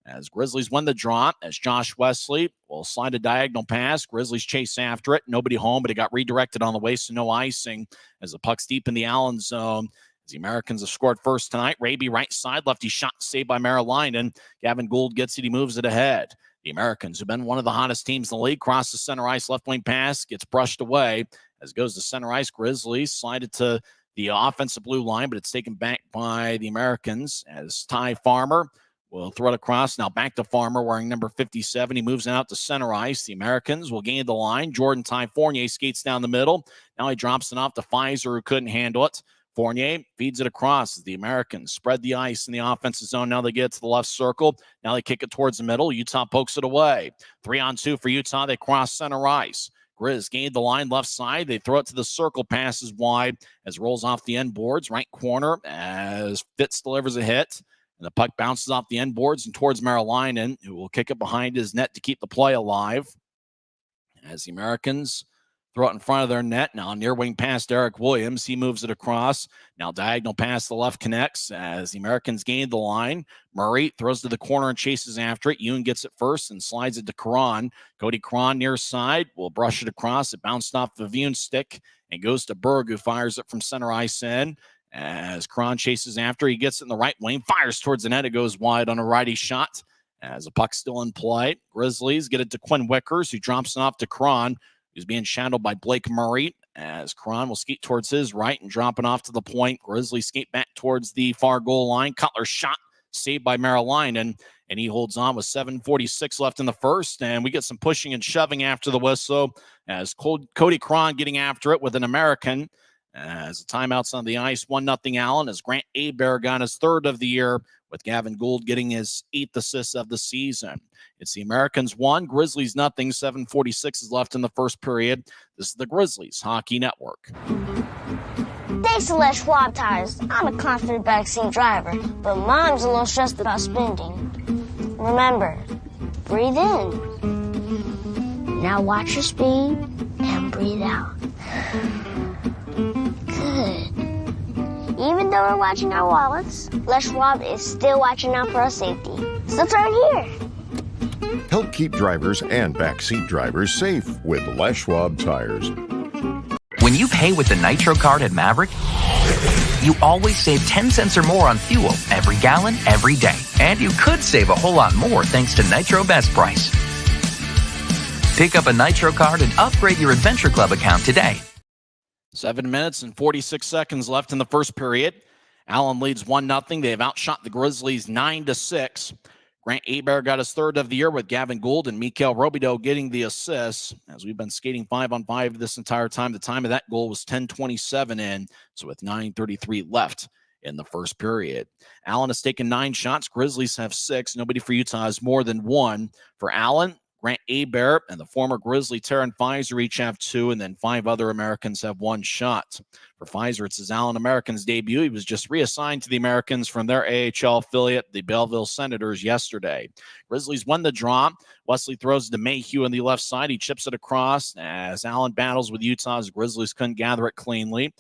As Grizzlies win the draw, as Josh Wesley will slide a diagonal pass. Grizzlies chase after it. Nobody home, but it got redirected on the way, so no icing as the puck's deep in the Allen zone. The Americans have scored first tonight. Raby right side, lefty shot saved by Merrill-Linen. Gavin Gould gets it. He moves it ahead. The Americans, who've been one of the hottest teams in the league, cross the center ice, left wing pass, gets brushed away. As it goes to center ice, Grizzlies slide it to the offensive blue line, but it's taken back by the Americans as Ty Farmer will throw it across. Now back to Farmer wearing number 57. He moves it out to center ice. The Americans will gain the line. Jordan Ty Fournier skates down the middle. Now he drops it off to Pfizer, who couldn't handle it. Fournier feeds it across as the Americans spread the ice in the offensive zone. Now they get to the left circle. Now they kick it towards the middle. Utah pokes it away. 3-on-2 for Utah. They cross center ice. Grizz gained the line left side. They throw it to the circle, passes wide as it rolls off the end boards. Right corner as Fitz delivers a hit. And the puck bounces off the end boards and towards Merrill-Linen, who will kick it behind his net to keep the play alive. As the Americans throw it in front of their net. Now near wing pass Eric Williams. He moves it across. Now diagonal pass to the left connects as the Americans gain the line. Murray throws to the corner and chases after it. Yoon gets it first and slides it to Caron. Cody Caron near side will brush it across. It bounced off the Yoon stick and goes to Berg, who fires it from center ice in. As Caron chases after, he gets it in the right wing, fires towards the net. It goes wide on a righty shot as the puck's still in play. Grizzlies get it to Quinn Wickers, who drops it off to Caron, who's being shadowed by Blake Murray. As Caron will skate towards his right and drop it off to the point. Grizzlies skate back towards the far goal line. Cutler shot saved by Merrill-Linen, and he holds on with 7:46 left in the first. And we get some pushing and shoving after the whistle as Cody Caron getting after it with an American. As the timeout's on the ice, 1-0 Allen as Grant Hebert got his 3rd of the year with Gavin Gould getting his 8th assist of the season. It's the Americans 1, Grizzlies nothing. 7:46 is left in the first period. This is the Grizzlies Hockey Network. Thanks to Les Schwab Tires, I'm a confident backseat driver, but Mom's a little stressed about spending. Remember, breathe in. Now watch your speed and breathe out. Good. Even though we're watching our wallets, Les Schwab is still watching out for our safety. So turn here. Help keep drivers and backseat drivers safe with Les Schwab Tires. When you pay with the Nitro card at Maverick, you always save 10 cents or more on fuel every gallon, every day. And you could save a whole lot more thanks to Nitro Best Price. Pick up a Nitro card and upgrade your Adventure Club account today. 7 minutes and 46 seconds left in the first period. Allen leads 1-0. They have outshot the Grizzlies 9-6. Grant Hebert got his 3rd of the year with Gavin Gould and Mikhail Robidoux getting the assists. As we've been skating 5-on-5 this entire time, the time of that goal was 10:27 in, so with 9:33 left in the first period. Allen has taken 9 shots. Grizzlies have 6. Nobody for Utah has more than 1. For Allen, Grant Hebert and the former Grizzly Taryn Pfizer each have 2, and then 5 other Americans have 1 shot. For Pfizer, it's his Allen Americans debut. He was just reassigned to the Americans from their AHL affiliate, the Belleville Senators, yesterday. Grizzlies won the draw. Wesley throws it to Mayhew on the left side. He chips it across as Allen battles with Utah's Grizzlies couldn't gather it cleanly.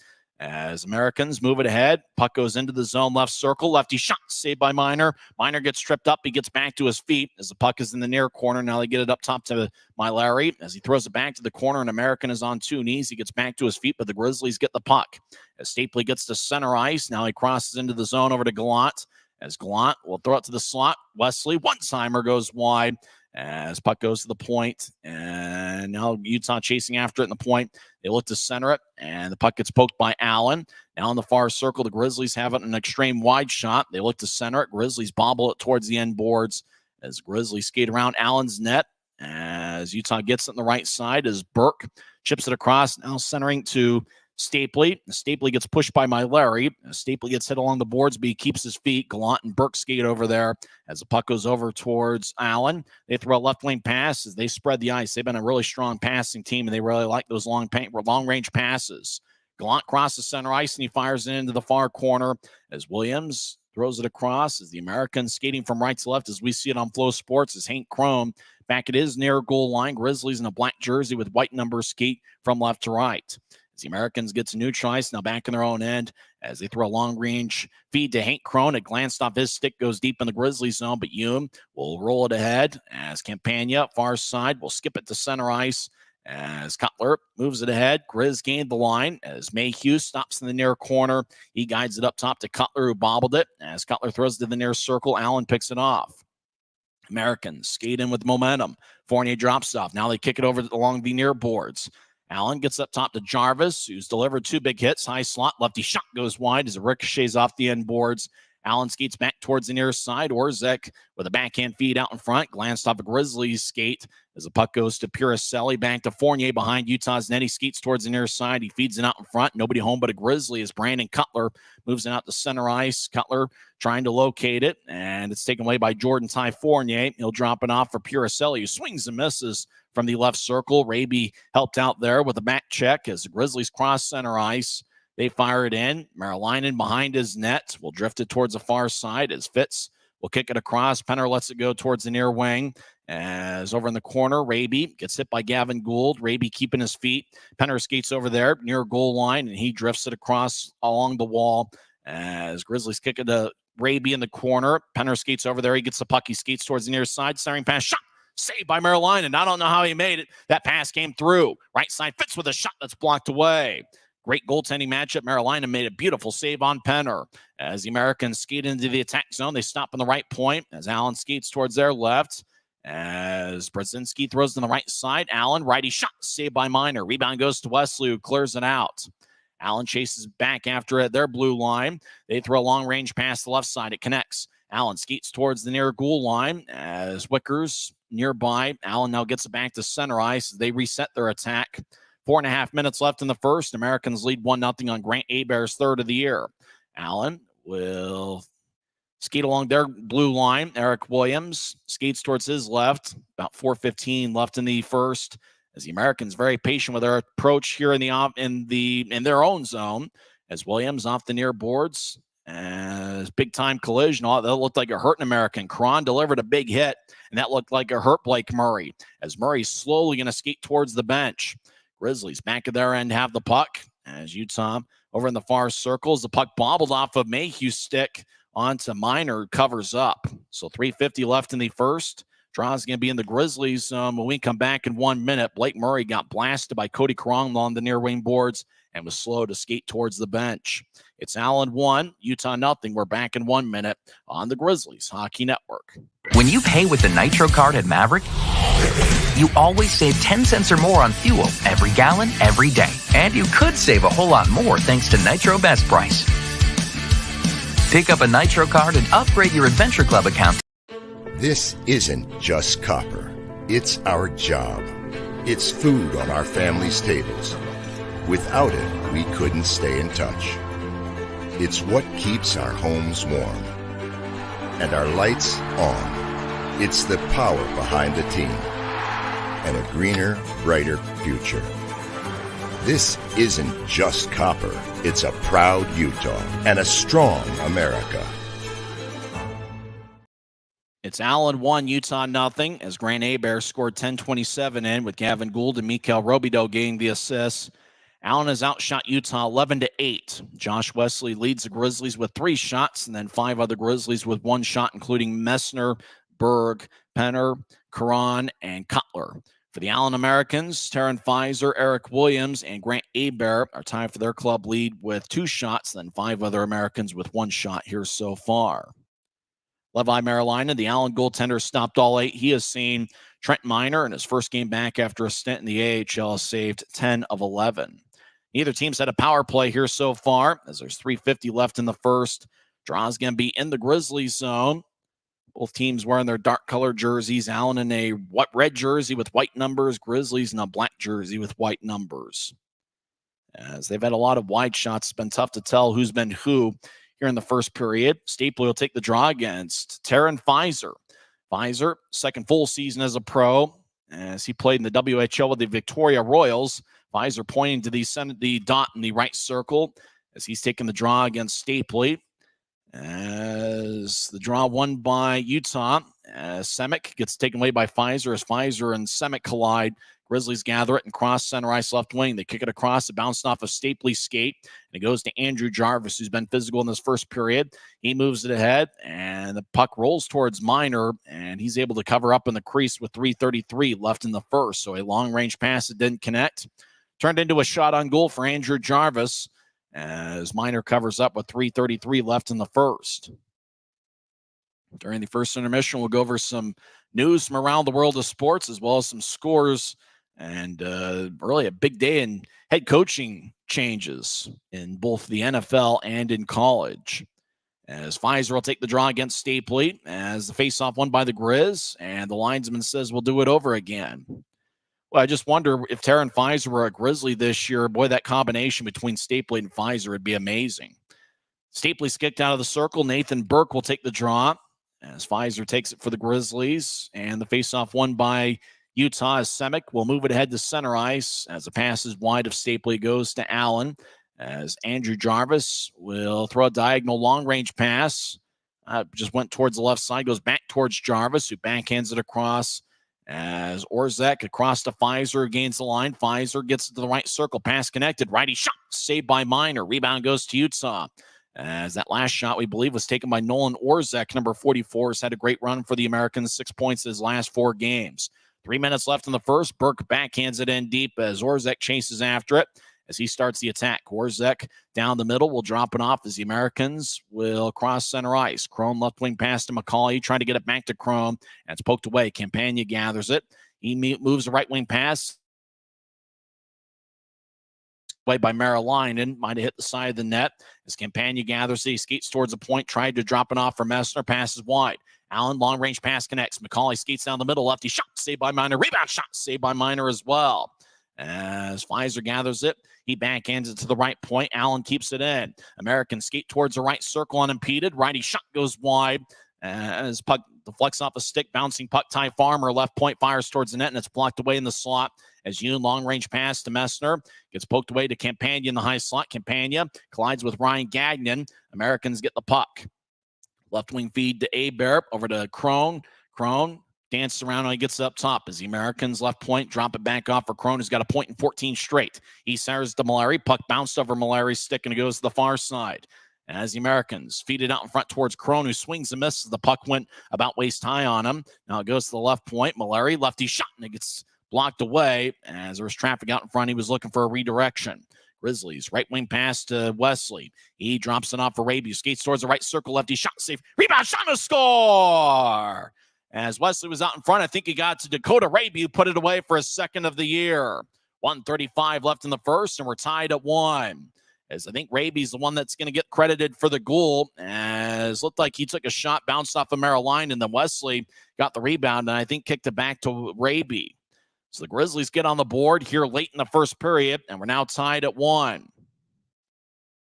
As Americans move it ahead, puck goes into the zone left circle. Lefty shot, saved by Miner. Miner gets tripped up. He gets back to his feet as the puck is in the near corner. Now they get it up top to Larry as he throws it back to the corner. An American is on 2 knees. He gets back to his feet, but the Grizzlies get the puck. As Stapley gets to center ice, now he crosses into the zone over to Gallant. As Gallant will throw it to the slot. Wesley, one-timer goes wide. As puck goes to the point, and now Utah chasing after it in the point. They look to center it, and the puck gets poked by Allen. Now in the far circle, the Grizzlies have it an extreme wide shot. They look to center it. Grizzlies bobble it towards the end boards as Grizzlies skate around Allen's net. As Utah gets it on the right side, as Burke chips it across, now centering to Stapley. Stapley gets pushed by Larry. Stapley gets hit along the boards, but he keeps his feet. Gallant and Burke skate over there as the puck goes over towards Allen. They throw a left lane pass as they spread the ice. They've been a really strong passing team, and they really like those long-range passes. Gallant crosses center ice, and he fires it into the far corner as Williams throws it across as the Americans skating from right to left as we see it on Flow Sports as Hank Crone back at his near goal line. Grizzlies in a black jersey with white numbers skate from left to right. The Americans get to neutral ice, now back in their own end as they throw a long-range feed to Hank Crone. It glanced off his stick, goes deep in the Grizzlies zone, but Hume will roll it ahead as Campagna, far side, will skip it to center ice as Cutler moves it ahead. Grizz gained the line as Mayhew stops in the near corner. He guides it up top to Cutler, who bobbled it. As Cutler throws it to the near circle, Allen picks it off. Americans skate in with momentum. Fournier drops off. Now they kick it over along the near boards. Allen gets up top to Jarvis, who's delivered 2 big hits. High slot, lefty shot goes wide as it ricochets off the end boards. Allen skates back towards the near side. Orzek with a backhand feed out in front. Glanced off a Grizzlies skate as the puck goes to Puricelli. Back to Fournier behind Utah's net. He skates towards the near side. He feeds it out in front. Nobody home but a Grizzly as Brandon Cutler moves it out to center ice. Cutler trying to locate it, and it's taken away by Jordan Ty Fournier. He'll drop it off for Puricelli, who swings and misses from the left circle. Raby helped out there with a back check as the Grizzlies cross center ice. They fire it in. Marilainen behind his net will drift it towards the far side as Fitz will kick it across. Penner lets it go towards the near wing. As over in the corner, Raby gets hit by Gavin Gould. Raby keeping his feet. Penner skates over there near goal line, and he drifts it across along the wall as Grizzlies kick it to Raby in the corner. Penner skates over there. He gets the puck. He skates towards the near side. Centering pass. Shot. Saved by Marilainen. I don't know how he made it. That pass came through. Right side Fitz with a shot that's blocked away. Great goaltending matchup. Marilainen made a beautiful save on Penner. As the Americans skate into the attack zone, they stop on the right point as Allen skates towards their left. As Brzezinski throws to the right side, Allen, righty shot, saved by Miner. Rebound goes to Wesley, who clears it out. Allen chases back after it, their blue line. They throw a long-range pass to the left side. It connects. Allen skates towards the near goal line as Wickers nearby. Allen now gets it back to center ice as they reset their attack. 4.5 minutes left in the first. Americans lead 1-0 on Grant Hebert's 3rd of the year. Allen will skate along their blue line. Eric Williams skates towards his left. About 4:15 left in the first. As the Americans very patient with their approach here in their own zone. As Williams off the near boards. As big time collision. That looked like a hurt American. Cron delivered a big hit, and that looked like a hurt Blake Murray. As Murray's slowly going to skate towards the bench. Grizzlies back at their end have the puck. As Utah over in the far circles, the puck bobbled off of Mayhew's stick onto Minor, covers up. So 3:50 left in the first. Draw's going to be in the Grizzlies when we come back in 1 minute. Blake Murray got blasted by Cody Cron on the near wing boards and was slow to skate towards the bench. It's Allen 1, Utah nothing. We're back in 1 minute on the Grizzlies Hockey Network. When you pay with the Nitro card at Maverick, you always save 10 cents or more on fuel every gallon, every day. And you could save a whole lot more thanks to Nitro Best Price. Pick up a Nitro card and upgrade your Adventure Club account. This isn't just copper. It's our job. It's food on our family's tables. Without it, we couldn't stay in touch. It's what keeps our homes warm and our lights on. It's the power behind the team and a greener, brighter future. This isn't just copper. It's a proud Utah and a strong America. It's Allen 1, Utah nothing, as Grant Hebert scored 10:27 in with Gavin Gould and Mikael Robidoux getting the assists. Allen has outshot Utah 11-8. Josh Wesley leads the Grizzlies with 3 shots, and then 5 other Grizzlies with 1 shot, including Messner, Berg, Penner, Caron, and Cutler. For the Allen Americans, Taryn Fizer, Eric Williams, and Grant Hebert are tied for their club lead with 2 shots, then 5 other Americans with 1 shot here so far. Levi Marilina, the Allen goaltender, stopped all 8. He has seen Trent Miner in his first game back after a stint in the AHL saved 10 of 11. Neither team's had a power play here so far, as there's 3:50 left in the first. Draw's going to be in the Grizzlies zone. Both teams wearing their dark-colored jerseys. Allen in a red jersey with white numbers. Grizzlies in a black jersey with white numbers. As they've had a lot of wide shots, it's been tough to tell who's been who here in the first period. Stapley will take the draw against Taryn Fizer. Fizer, second full season as a pro, as he played in the WHL with the Victoria Royals. Fizer pointing to the dot in the right circle as he's taking the draw against Stapley. As the draw won by Utah, Semick gets taken away by Fizer as Fizer and Semick collide. Grizzlies gather it and cross center ice left wing. They kick it across. It bounced off of Stapley's skate, and it goes to Andrew Jarvis, who's been physical in this first period. He moves it ahead, and the puck rolls towards Minor, and he's able to cover up in the crease with 3:33 left in the first. So a long-range pass that didn't connect. Turned into a shot on goal for Andrew Jarvis, as Minor covers up with 3:33 left in the first. During the first intermission, we'll go over some news from around the world of sports, as well as some scores. And really a big day in head coaching changes in both the NFL and in college. As Fizer will take the draw against Stapley, as the faceoff won by the Grizz, and the linesman says we'll do it over again. Well, I just wonder if Taryn Fizer were a Grizzly this year, boy, that combination between Stapley and Fizer would be amazing. Stapley's kicked out of the circle. Nathan Burke will take the draw, as Fizer takes it for the Grizzlies, and the faceoff won by Utah as Semick will move it ahead to center ice as the pass is wide of Stapley goes to Allen, as Andrew Jarvis will throw a diagonal long-range pass. Just went towards the left side, goes back towards Jarvis, who backhands it across as Orzek across to Fizer against the line. Fizer gets to the right circle, pass connected, righty shot, saved by Minor. Rebound goes to Utah. As that last shot, we believe, was taken by Nolan Orzek, number 44, has had a great run for the Americans, 6 points in his last 4 games. 3 minutes left in the first. Burke backhands it in deep as Orzek chases after it as he starts the attack. Orzek down the middle will drop it off as the Americans will cross center ice. Crone left wing pass to McCauley, trying to get it back to Crone, and it's poked away. Campagna gathers it. He moves the right wing pass away by Marilinen, might have hit the side of the net as Campagna gathers it. He skates towards the point, tried to drop it off for Messner, passes wide. Allen, long-range pass connects. McCauley skates down the middle, lefty shot, saved by Minor. Rebound shot, saved by Minor as well. As Pfizer gathers it, he backhands it to the right point. Allen keeps it in. Americans skate towards the right circle unimpeded. Righty shot goes wide as puck deflects off a stick. Bouncing puck. Ty Farmer, left point, fires towards the net, and it's blocked away in the slot. As Yoon, long-range pass to Messner. Gets poked away to Campagna in the high slot. Campagna collides with Ryan Gagnon. Americans get the puck. Left wing feed to Hebert. Over to Crone. Crone dances around when he gets up top as the Americans left point drop it back off for Crone, who's got a point in 14 straight. He fires to Mallory. Puck bounced over Mallory's stick and it goes to the far side. As the Americans feed it out in front towards Crone, who swings and misses. The puck went about waist high on him. Now it goes to the left point. Mallory, lefty shot, and it gets blocked away. As there was traffic out in front, he was looking for a redirection. Grizzlies, right wing pass to Wesley. He drops it off for Raby, skates towards the right circle, lefty shot, safe. Rebound, shot, and a score! As Wesley was out in front, I think he got to Dakota Raby, who put it away for his second of the year. 1:35 left in the first, and we're tied at 1. As I think Raby's the one that's going to get credited for the goal, as looked like he took a shot, bounced off of Maryline, and then Wesley got the rebound, and I think kicked it back to Raby. So the Grizzlies get on the board here late in the first period, and we're now tied at 1.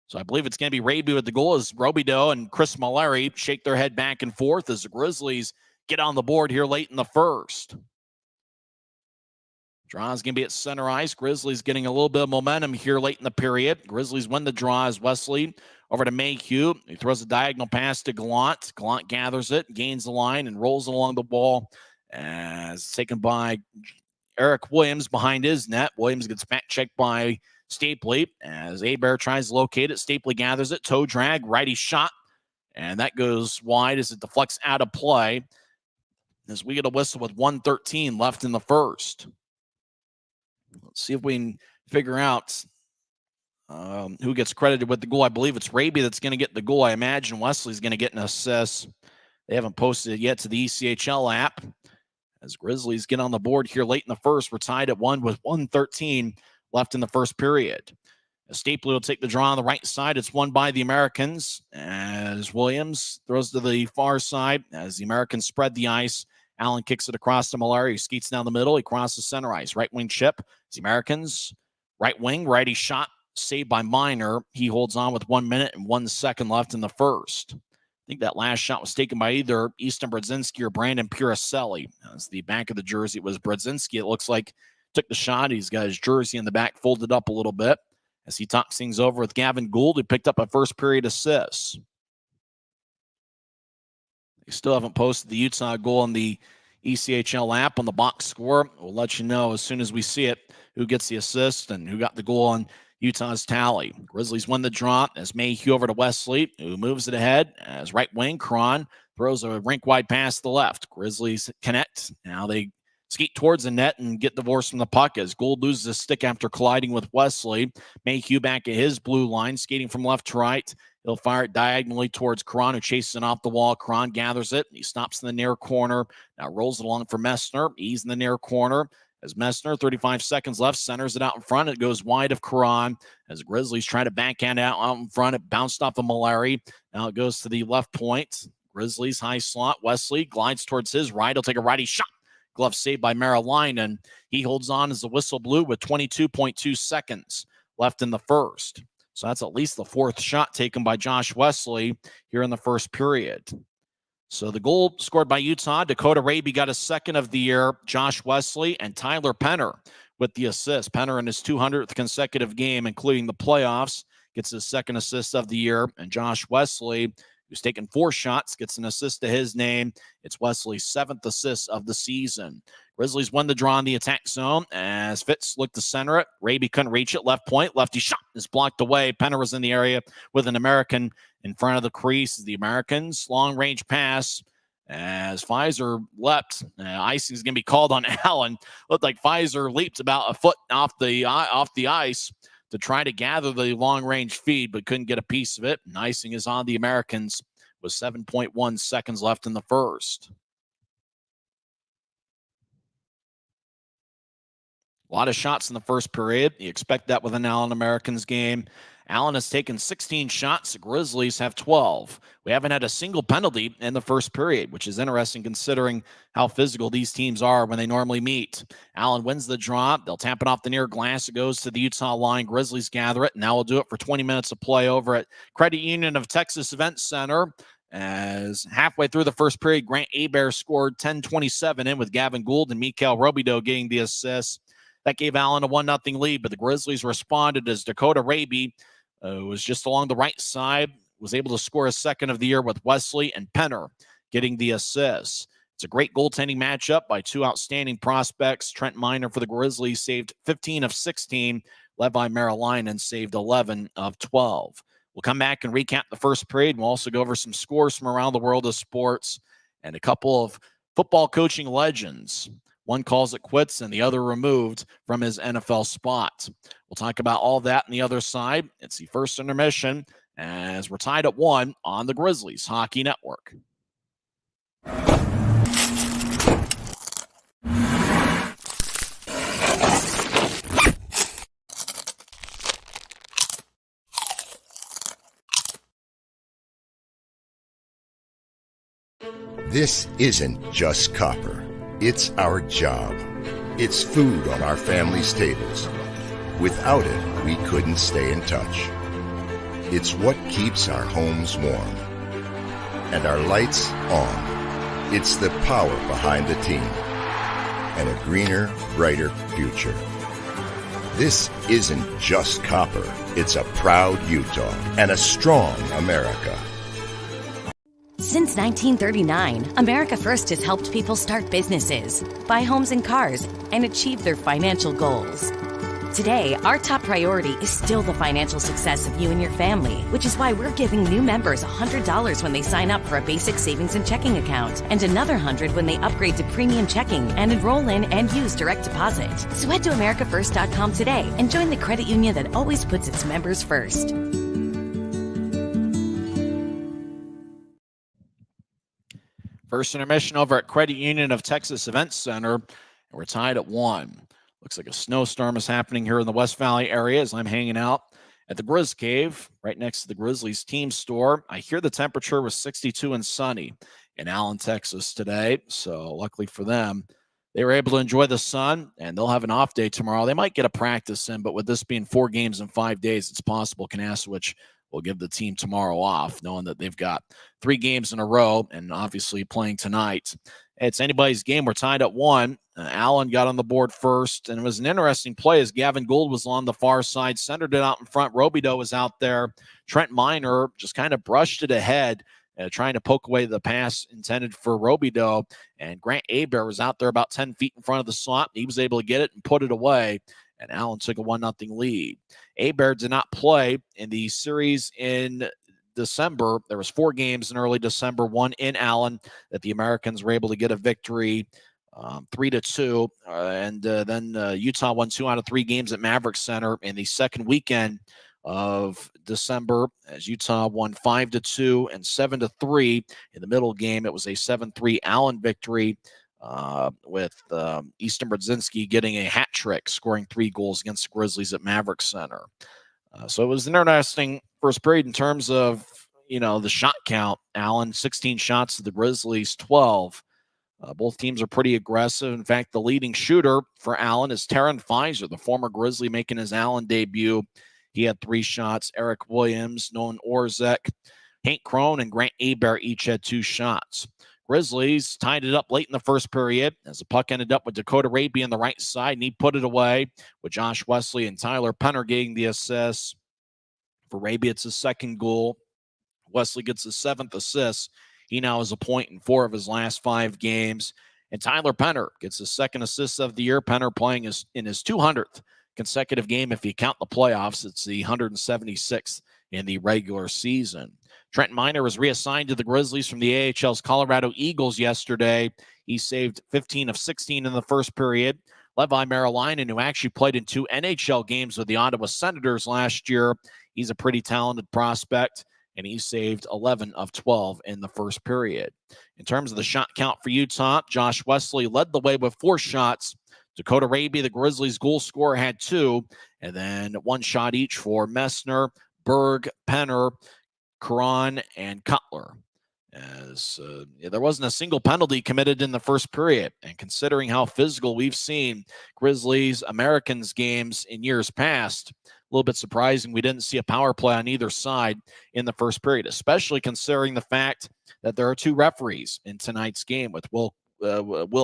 So I believe it's going to be Raby with the goal as Robidoux and Chris Mallory shake their head back and forth as the Grizzlies get on the board here late in the first. Draw's going to be at center ice. Grizzlies getting a little bit of momentum here late in the period. Grizzlies win the draw as Wesley over to Mayhew. He throws a diagonal pass to Gallant. Gallant gathers it, gains the line, and rolls it along the wall as taken by Eric Williams behind his net. Williams gets back checked by Stapley as Hebert tries to locate it. Stapley gathers it. Toe drag, righty shot, and that goes wide as it deflects out of play. As we get a whistle with 1:13 left in the first. Let's see if we can figure out who gets credited with the goal. I believe it's Raby that's going to get the goal. I imagine Wesley's going to get an assist. They haven't posted it yet to the ECHL app. As Grizzlies get on the board here late in the first, we're tied at 1 with 1:13 left in the first period. Stapley will take the draw on the right side. It's won by the Americans as Williams throws to the far side as the Americans spread the ice. Allen kicks it across to Mallory. He skates down the middle. He crosses center ice. Right wing chip. It's the Americans. Right wing. Righty shot. Saved by Minor. He holds on with 1 minute and 1 second left in the first. I think that last shot was taken by either Easton Brodzinski or Brandon Puricelli. As the back of the jersey, it was Brodzinski. It looks like took the shot. He's got his jersey in the back folded up a little bit as he talks things over with Gavin Gould, who picked up a first period assist. They still haven't posted the Utah goal on the ECHL app on the box score. We'll let you know as soon as we see it who gets the assist and who got the goal on Utah's tally. Grizzlies win the draw as Mayhew over to Wesley, who moves it ahead as right wing. Cron throws a rink-wide pass to the left. Grizzlies connect. Now they skate towards the net and get divorced from the puck as Gould loses a stick after colliding with Wesley. Mayhew back at his blue line, skating from left to right. He'll fire it diagonally towards Cron, who chases it off the wall. Cron gathers it. He stops in the near corner. Now rolls it along for Messner. He's in the near corner. As Messner, 35 seconds left, centers it out in front. It goes wide of Cron. As Grizzlies try to backhand out in front, it bounced off of Mallory. Now it goes to the left point. Grizzlies high slot. Wesley glides towards his right. He'll take a righty shot. Glove saved by Maryline, and he holds on as the whistle blew with 22.2 seconds left in the first. So that's at least the fourth shot taken by Josh Wesley here in the first period. So the goal scored by Utah, Dakota Raby got a second of the year, Josh Wesley, and Tyler Penner with the assist. Penner in his 200th consecutive game, including the playoffs, gets his second assist of the year. And Josh Wesley, who's taken 4 shots, gets an assist to his name. It's Wesley's 7th assist of the season. Grizzlies won the draw in the attack zone as Fitz looked to center it. Raby couldn't reach it. Left point. Lefty shot is blocked away. Penner was in the area with an American in front of the crease. The Americans, long-range pass as Pfizer leapt. Icing is going to be called on Allen. Looked like Pfizer leaped about a foot off the ice to try to gather the long-range feed, but couldn't get a piece of it. And icing is on the Americans with 7.1 seconds left in the first. A lot of shots in the first period. You expect that with an Allen Americans game. Allen has taken 16 shots. The Grizzlies have 12. We haven't had a single penalty in the first period, which is interesting considering how physical these teams are when they normally meet. Allen wins the draw. They'll tap it off the near glass. It goes to the Utah line. Grizzlies gather it. Now we'll do it for 20 minutes of play over at Credit Union of Texas Event Center. As halfway through the first period, Grant Hebert scored 10-27 in with Gavin Gould and Mikhail Robidoux getting the assist. That gave Allen a 1-0 lead, but the Grizzlies responded as Dakota Raby was just along the right side, was able to score a second of the year with Wesley and Penner getting the assists. It's a great goaltending matchup by two outstanding prospects. Trent Miner for the Grizzlies saved 15 of 16. Levi Marilainen saved 11 of 12. We'll come back and recap the first period. We'll also go over some scores from around the world of sports and a couple of football coaching legends. One calls it quits and the other removed from his NFL spot. We'll talk about all that on the other side. It's the first intermission as we're tied at 1 on the Grizzlies Hockey Network. This isn't just copper. It's our job. It's food on our family's tables. Without it, we couldn't stay in touch. It's what keeps our homes warm. And our lights on. It's the power behind the team. And a greener, brighter future. This isn't just copper. It's a proud Utah and a strong America. Since 1939, America First has helped people start businesses, buy homes and cars, and achieve their financial goals. Today, our top priority is still the financial success of you and your family, which is why we're giving new members $100 when they sign up for a basic savings and checking account, and another $100 when they upgrade to premium checking and enroll in and use direct deposit. So head to AmericaFirst.com today and join the credit union that always puts its members first. First intermission over at Credit Union of Texas Event Center, and we're tied at 1. Looks like a snowstorm is happening here in the West Valley area as I'm hanging out at the Grizz Cave right next to the Grizzlies team store. I hear the temperature was 62 and sunny in Allen, Texas today, so luckily for them, they were able to enjoy the sun, and they'll have an off day tomorrow. They might get a practice in, but with this being 4 games in 5 days, it's possible Kanasowicz will give the team tomorrow off, knowing that they've got 3 games in a row and obviously playing tonight. It's anybody's game. We're tied at 1. Allen got on the board first, and it was an interesting play as Gavin Gould was on the far side, centered it out in front. Robidoux was out there. Trent Miner just kind of brushed it ahead, trying to poke away the pass intended for Robidoux, and Grant Hebert was out there about 10 feet in front of the slot. He was able to get it and put it away, and Allen took a 1-0 lead. Hebert did not play in the series in December. There was 4 games in early December, 1 in Allen, that the Americans were able to get a victory 3-2. Then Utah won 2 out of 3 games at Maverick Center in the second weekend of December, as Utah won 5-2 and 7-3. In the middle game, it was a 7-3 Allen victory, with Easton Brodzinski getting a hat trick, scoring 3 goals against the Grizzlies at Maverick Center. So it was an interesting first period in terms of, the shot count. Allen, 16 shots to the Grizzlies, 12. Both teams are pretty aggressive. In fact, the leading shooter for Allen is Taryn Fizer, the former Grizzly, making his Allen debut. He had 3 shots. Eric Williams, Nolan Orzek, Hank Crone, and Grant Hebert each had 2 shots. Grizzlies tied it up late in the first period as the puck ended up with Dakota Raby on the right side, and he put it away with Josh Wesley and Tyler Penner getting the assists. For Raby, it's his second goal. Wesley gets his 7th assist. He now has a point in 4 of his last 5 games. And Tyler Penner gets his 2nd assist of the year. Penner playing in his 200th consecutive game. If you count the playoffs, it's the 176th in the regular season. Trent Miner was reassigned to the Grizzlies from the AHL's Colorado Eagles yesterday. He saved 15 of 16 in the first period. Levi Marilainen, who actually played in 2 NHL games with the Ottawa Senators last year, he's a pretty talented prospect, and he saved 11 of 12 in the first period. In terms of the shot count for Utah, Josh Wesley led the way with 4 shots Dakota Raby, the Grizzlies goal scorer, had 2, and then 1 shot each for Messner, Berg, Penner, Caron, and Cutler. As there wasn't a single penalty committed in the first period, and considering how physical we've seen Grizzlies Americans games in years past, a little bit surprising we didn't see a power play on either side in the first period, especially considering the fact that there are 2 referees in tonight's game with Will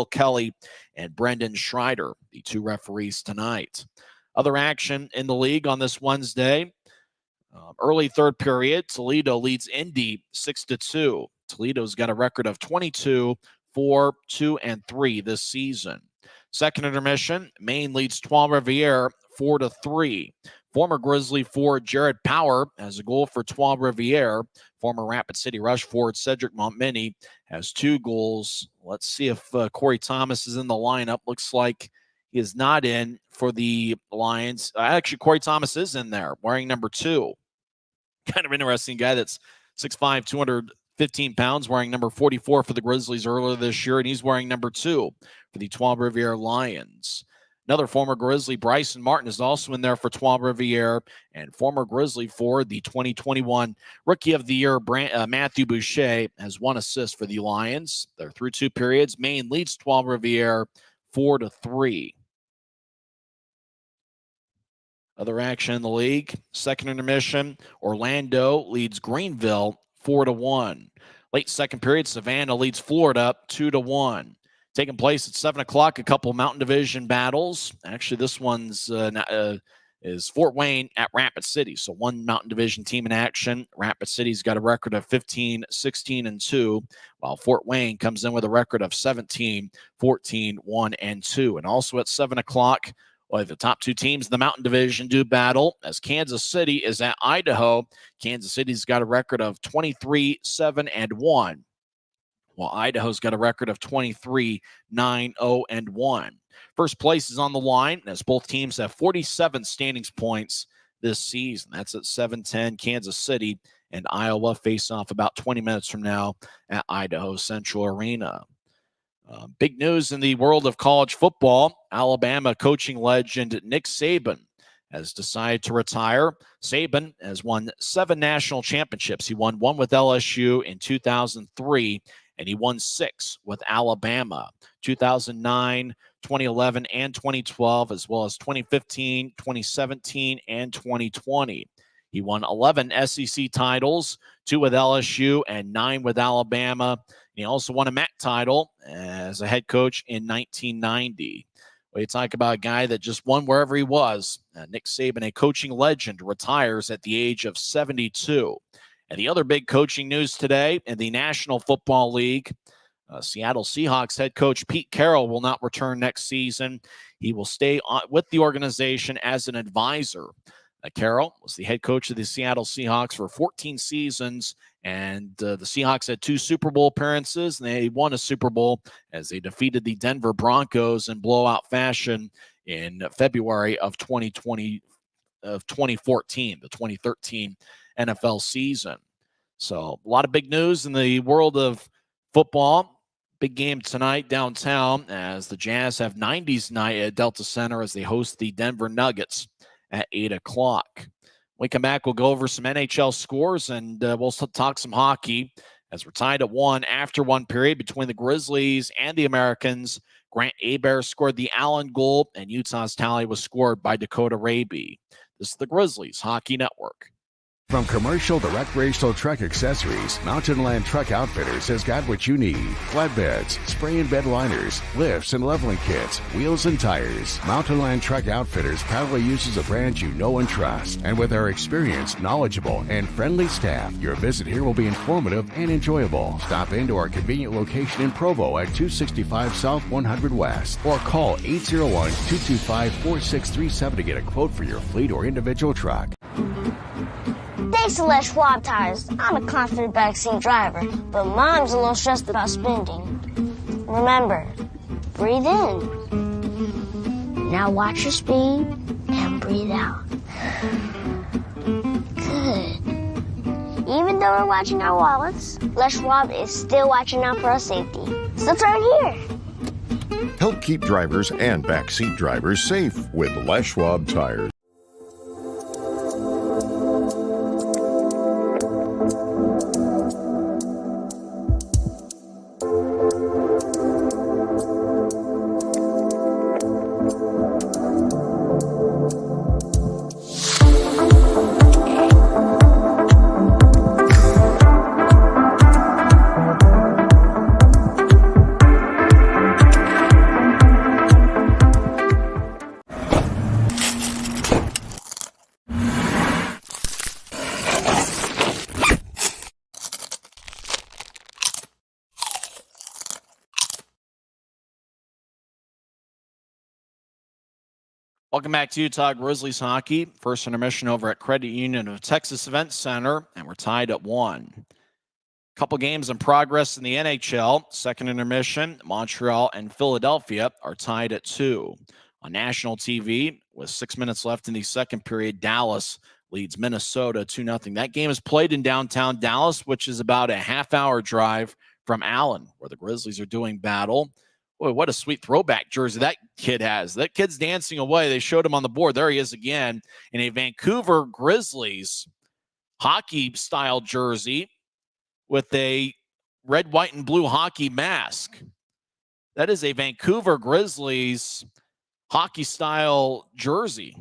Kelly and Brendan Schreider, the 2 referees tonight. Other action in the league on this Wednesday. Early third period, Toledo leads Indy 6-2. Toledo's got a record of 22, 4, 2, and 3 this season. Second intermission, Maine leads Trois-Rivières 4-3. Former Grizzly forward Jared Power has a goal for Trois-Rivières. Former Rapid City Rush forward Cedric Montminy has 2 goals. Let's see if Corey Thomas is in the lineup. Looks like he is not in for the Lions. Actually, Corey Thomas is in there, wearing number 2. Kind of interesting guy that's 6'5", 215 pounds, wearing number 44 for the Grizzlies earlier this year, and he's wearing number 2 for the Trois-Rivières Lions. Another former Grizzly, Bryson Martin, is also in there for Trois-Rivières, and former Grizzly forward, the 2021 Rookie of the Year, Matthew Boucher, has 1 assist for the Lions. They're through 2 periods. Maine leads Trois-Rivières 4-3. Other action in the league. Second intermission, Orlando leads Greenville 4-1. Late second period, Savannah leads Florida 2-1. Taking place at 7 o'clock, a couple Mountain Division battles. Actually, this one's is Fort Wayne at Rapid City. So 1 Mountain Division team in action. Rapid City's got a record of 15, 16, and 2, while Fort Wayne comes in with a record of 17, 14, 1, and 2. And also at 7 o'clock, the top 2 teams in the Mountain Division do battle as Kansas City is at Idaho. Kansas City's got a record of 23, 7, and 1, while Idaho's got a record of 23, 9, 0, and 1. First place is on the line as both teams have 47 standings points this season. That's at 7-10. Kansas City and Iowa face off about 20 minutes from now at Idaho Central Arena. Big news in the world of college football. Alabama coaching legend Nick Saban has decided to retire. Saban has won 7 national championships. He won 1 with LSU in 2003, and he won 6 with Alabama, 2009, 2011, and 2012, as well as 2015, 2017, and 2020. He won 11 SEC titles, 2 with LSU and 9 with Alabama. He also won a MAC title as a head coach in 1990. Well, you talk about a guy that just won wherever he was. Nick Saban, a coaching legend, retires at the age of 72. And the other big coaching news today in the National Football League, Seattle Seahawks head coach Pete Carroll will not return next season. He will stay with the organization as an advisor. Carroll was the head coach of the Seattle Seahawks for 14 seasons, and the Seahawks had 2 Super Bowl appearances, and they won a Super Bowl as they defeated the Denver Broncos in blowout fashion in February of 2014, the 2013 NFL season. So a lot of big news in the world of football. Big game tonight downtown as the Jazz have 90s night at Delta Center as they host the Denver Nuggets at 8 o'clock. When we come back, we'll go over some NHL scores, and we'll talk some hockey as we're tied at 1 after 1 period between the Grizzlies and the Americans. Grant Hebert scored the Allen goal, and Utah's tally was scored by Dakota Raby. This is the Grizzlies Hockey Network. From commercial to recreational truck accessories, Mountain Land Truck Outfitters has got what you need. Flatbeds, spray and bed liners, lifts and leveling kits, wheels and tires. Mountain Land Truck Outfitters proudly uses a brand you know and trust. And with our experienced, knowledgeable, and friendly staff, your visit here will be informative and enjoyable. Stop into our convenient location in Provo at 265 South 100 West or call 801-225-4637 to get a quote for your fleet or individual truck. Thanks to Les Schwab Tires, I'm a confident backseat driver, but Mom's a little stressed about spending. Remember, breathe in. Now watch your speed and breathe out. Good. Even though we're watching our wallets, Les Schwab is still watching out for our safety. So turn here. Help keep drivers and backseat drivers safe with Les Schwab tires. Welcome back to Utah Grizzlies Hockey. First intermission over at Credit Union of Texas Event Center, and we're tied at 1. Couple games in progress in the NHL. Second intermission, Montreal and Philadelphia are tied at 2. On national TV, with 6 minutes left in the second period, Dallas leads Minnesota 2-0. That game is played in downtown Dallas, which is about a half-hour drive from Allen, where the Grizzlies are doing battle. Boy, what a sweet throwback jersey that kid has. That kid's dancing away. They showed him on the board. There he is again in a Vancouver Grizzlies hockey-style jersey with a red, white, and blue hockey mask. That is a Vancouver Grizzlies hockey-style jersey.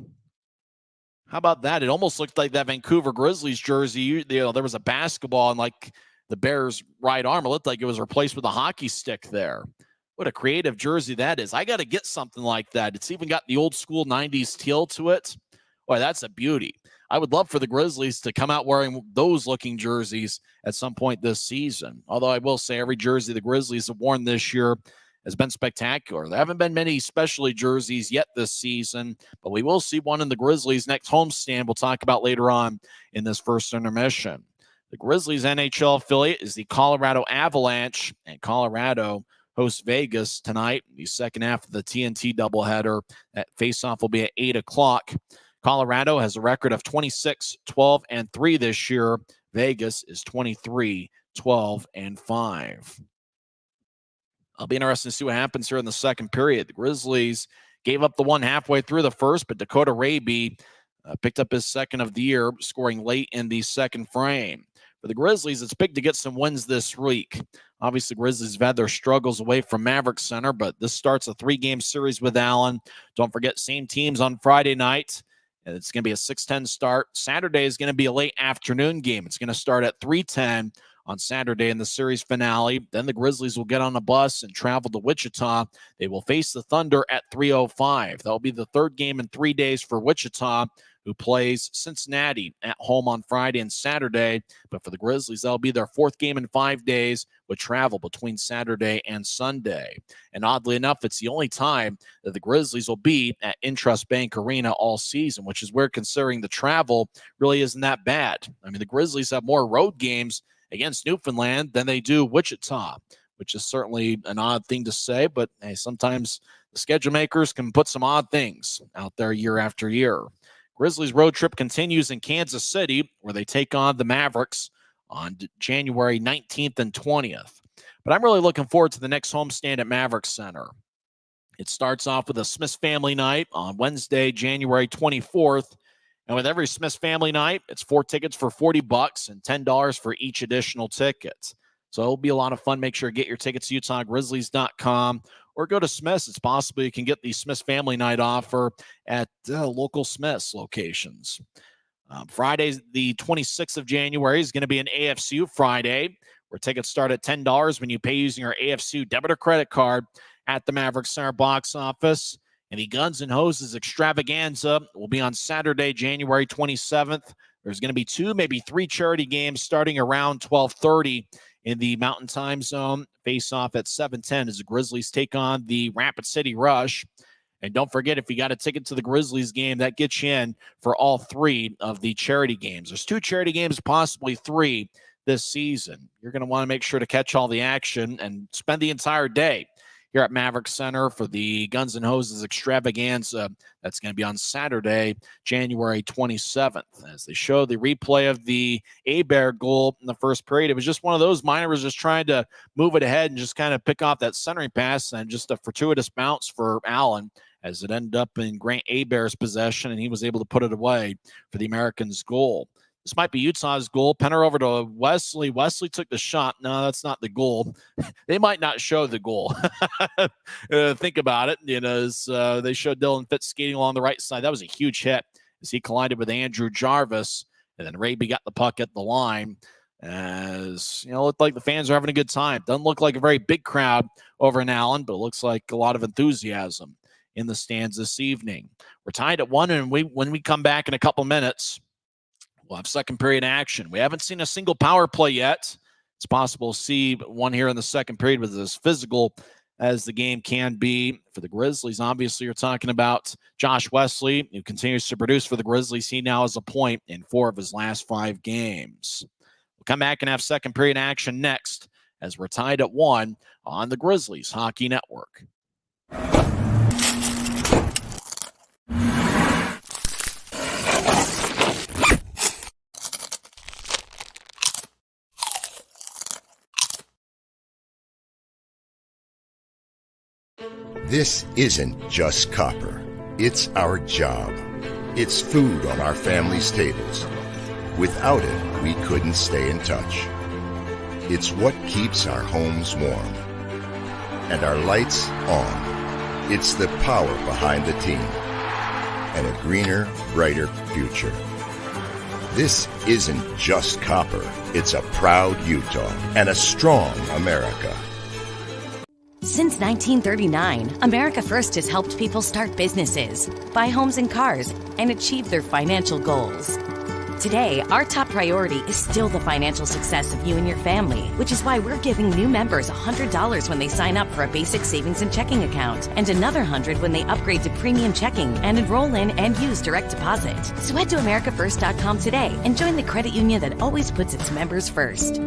How about that? It almost looked like that Vancouver Grizzlies jersey. There was a basketball on like the Bears' right arm. It looked like it was replaced with a hockey stick there. What a creative jersey that is. I got to get something like that. It's even got the old school 90s teal to it. Boy, that's a beauty. I would love for the Grizzlies to come out wearing those looking jerseys at some point this season. Although I will say every jersey the Grizzlies have worn this year has been spectacular. There haven't been many specialty jerseys yet this season, but we will see one in the Grizzlies' next homestand we'll talk about later on in this first intermission. The Grizzlies' NHL affiliate is the Colorado Avalanche, and Colorado hosts Vegas tonight. The second half of the TNT doubleheader. That faceoff will be at 8 o'clock. Colorado has a record of 26-12-3 this year. Vegas is 23-12-5. It'll be interesting to see what happens here in the second period. The Grizzlies gave up the one halfway through the first, but Dakota Raby picked up his second of the year, scoring late in the second frame. For the Grizzlies, it's big to get some wins this week. Obviously, Grizzlies have had their struggles away from Maverick Center, but this starts a 3-game series with Allen. Don't forget, same teams on Friday night. And it's going to be a 6:10 start. Saturday is going to be a late afternoon game. It's going to start at 3:10 on Saturday in the series finale. Then the Grizzlies will get on a bus and travel to Wichita. They will face the Thunder at 3:05. That'll be the third game in 3 days for Wichita, who plays Cincinnati at home on Friday and Saturday. But for the Grizzlies, that'll be their fourth game in 5 days with travel between Saturday and Sunday. And oddly enough, it's the only time that the Grizzlies will be at Intrust Bank Arena all season, which is weird considering the travel really isn't that bad. I mean, the Grizzlies have more road games against Newfoundland than they do Wichita, which is certainly an odd thing to say, but hey, sometimes the schedule makers can put some odd things out there year after year. Grizzlies road trip continues in Kansas City, where they take on the Mavericks on January 19th and 20th. But I'm really looking forward to the next homestand at Maverick Center. It starts off with a Smiths family night on Wednesday, January 24th. And with every Smiths family night, it's 4 tickets for $40 and $10 for each additional ticket. So it'll be a lot of fun. Make sure to get your tickets to UtahGrizzlies.com or go to Smiths. It's possible you can get the Smiths family night offer at local Smiths locations. Friday, the 26th of January, is going to be an AFCU Friday, where tickets start at $10 when you pay using your AFCU debit or credit card at the Maverick Center box office. And the Guns and Hoses Extravaganza will be on Saturday, January 27th. There's going to be 2, maybe 3 charity games starting around 12:30 in the Mountain Time Zone. Face off at 7:10 as the Grizzlies take on the Rapid City Rush. And don't forget, if you got a ticket to the Grizzlies game, that gets you in for all 3 of the charity games. There's 2 charity games, possibly 3 this season. You're going to want to make sure to catch all the action and spend the entire day here at Maverick Center for the Guns and Hoses extravaganza. That's going to be on Saturday, January 27th. As they show the replay of the Hebert goal in the first period, it was just one of those. Miner was just trying to move it ahead and just kind of pick off that centering pass, and just a fortuitous bounce for Allen as it ended up in Grant Hebert's possession, and he was able to put it away for the Americans' goal. This might be Utah's goal. Penner over to Wesley. Wesley took the shot. No, that's not the goal. They might not show the goal. Think about it. As they showed Dylan Fitz skating along the right side. That was a huge hit as he collided with Andrew Jarvis. And then Raby got the puck at the line. As, it looked like the fans are having a good time. Doesn't look like a very big crowd over in Allen, but it looks like a lot of enthusiasm in the stands this evening. We're tied at 1, and when we come back in a couple minutes, we'll have second period action. We haven't seen a single power play yet. It's possible to see one here in the second period with as physical as the game can be for the Grizzlies. Obviously, you're talking about Josh Wesley, who continues to produce for the Grizzlies. He now has a point in 4 of his last 5 games. We'll come back and have second period action next as we're tied at 1 on the Grizzlies Hockey Network. This isn't just copper. It's our job. It's food on our family's tables. Without it, we couldn't stay in touch. It's what keeps our homes warm and our lights on. It's the power behind the team and a greener, brighter future. This isn't just copper. It's a proud Utah and a strong America. Since 1939, America First has helped people start businesses, buy homes and cars, and achieve their financial goals. Today, our top priority is still the financial success of you and your family, which is why we're giving new members $100 when they sign up for a basic savings and checking account, and another $100 when they upgrade to premium checking and enroll in and use direct deposit. So head to AmericaFirst.com today and join the credit union that always puts its members first.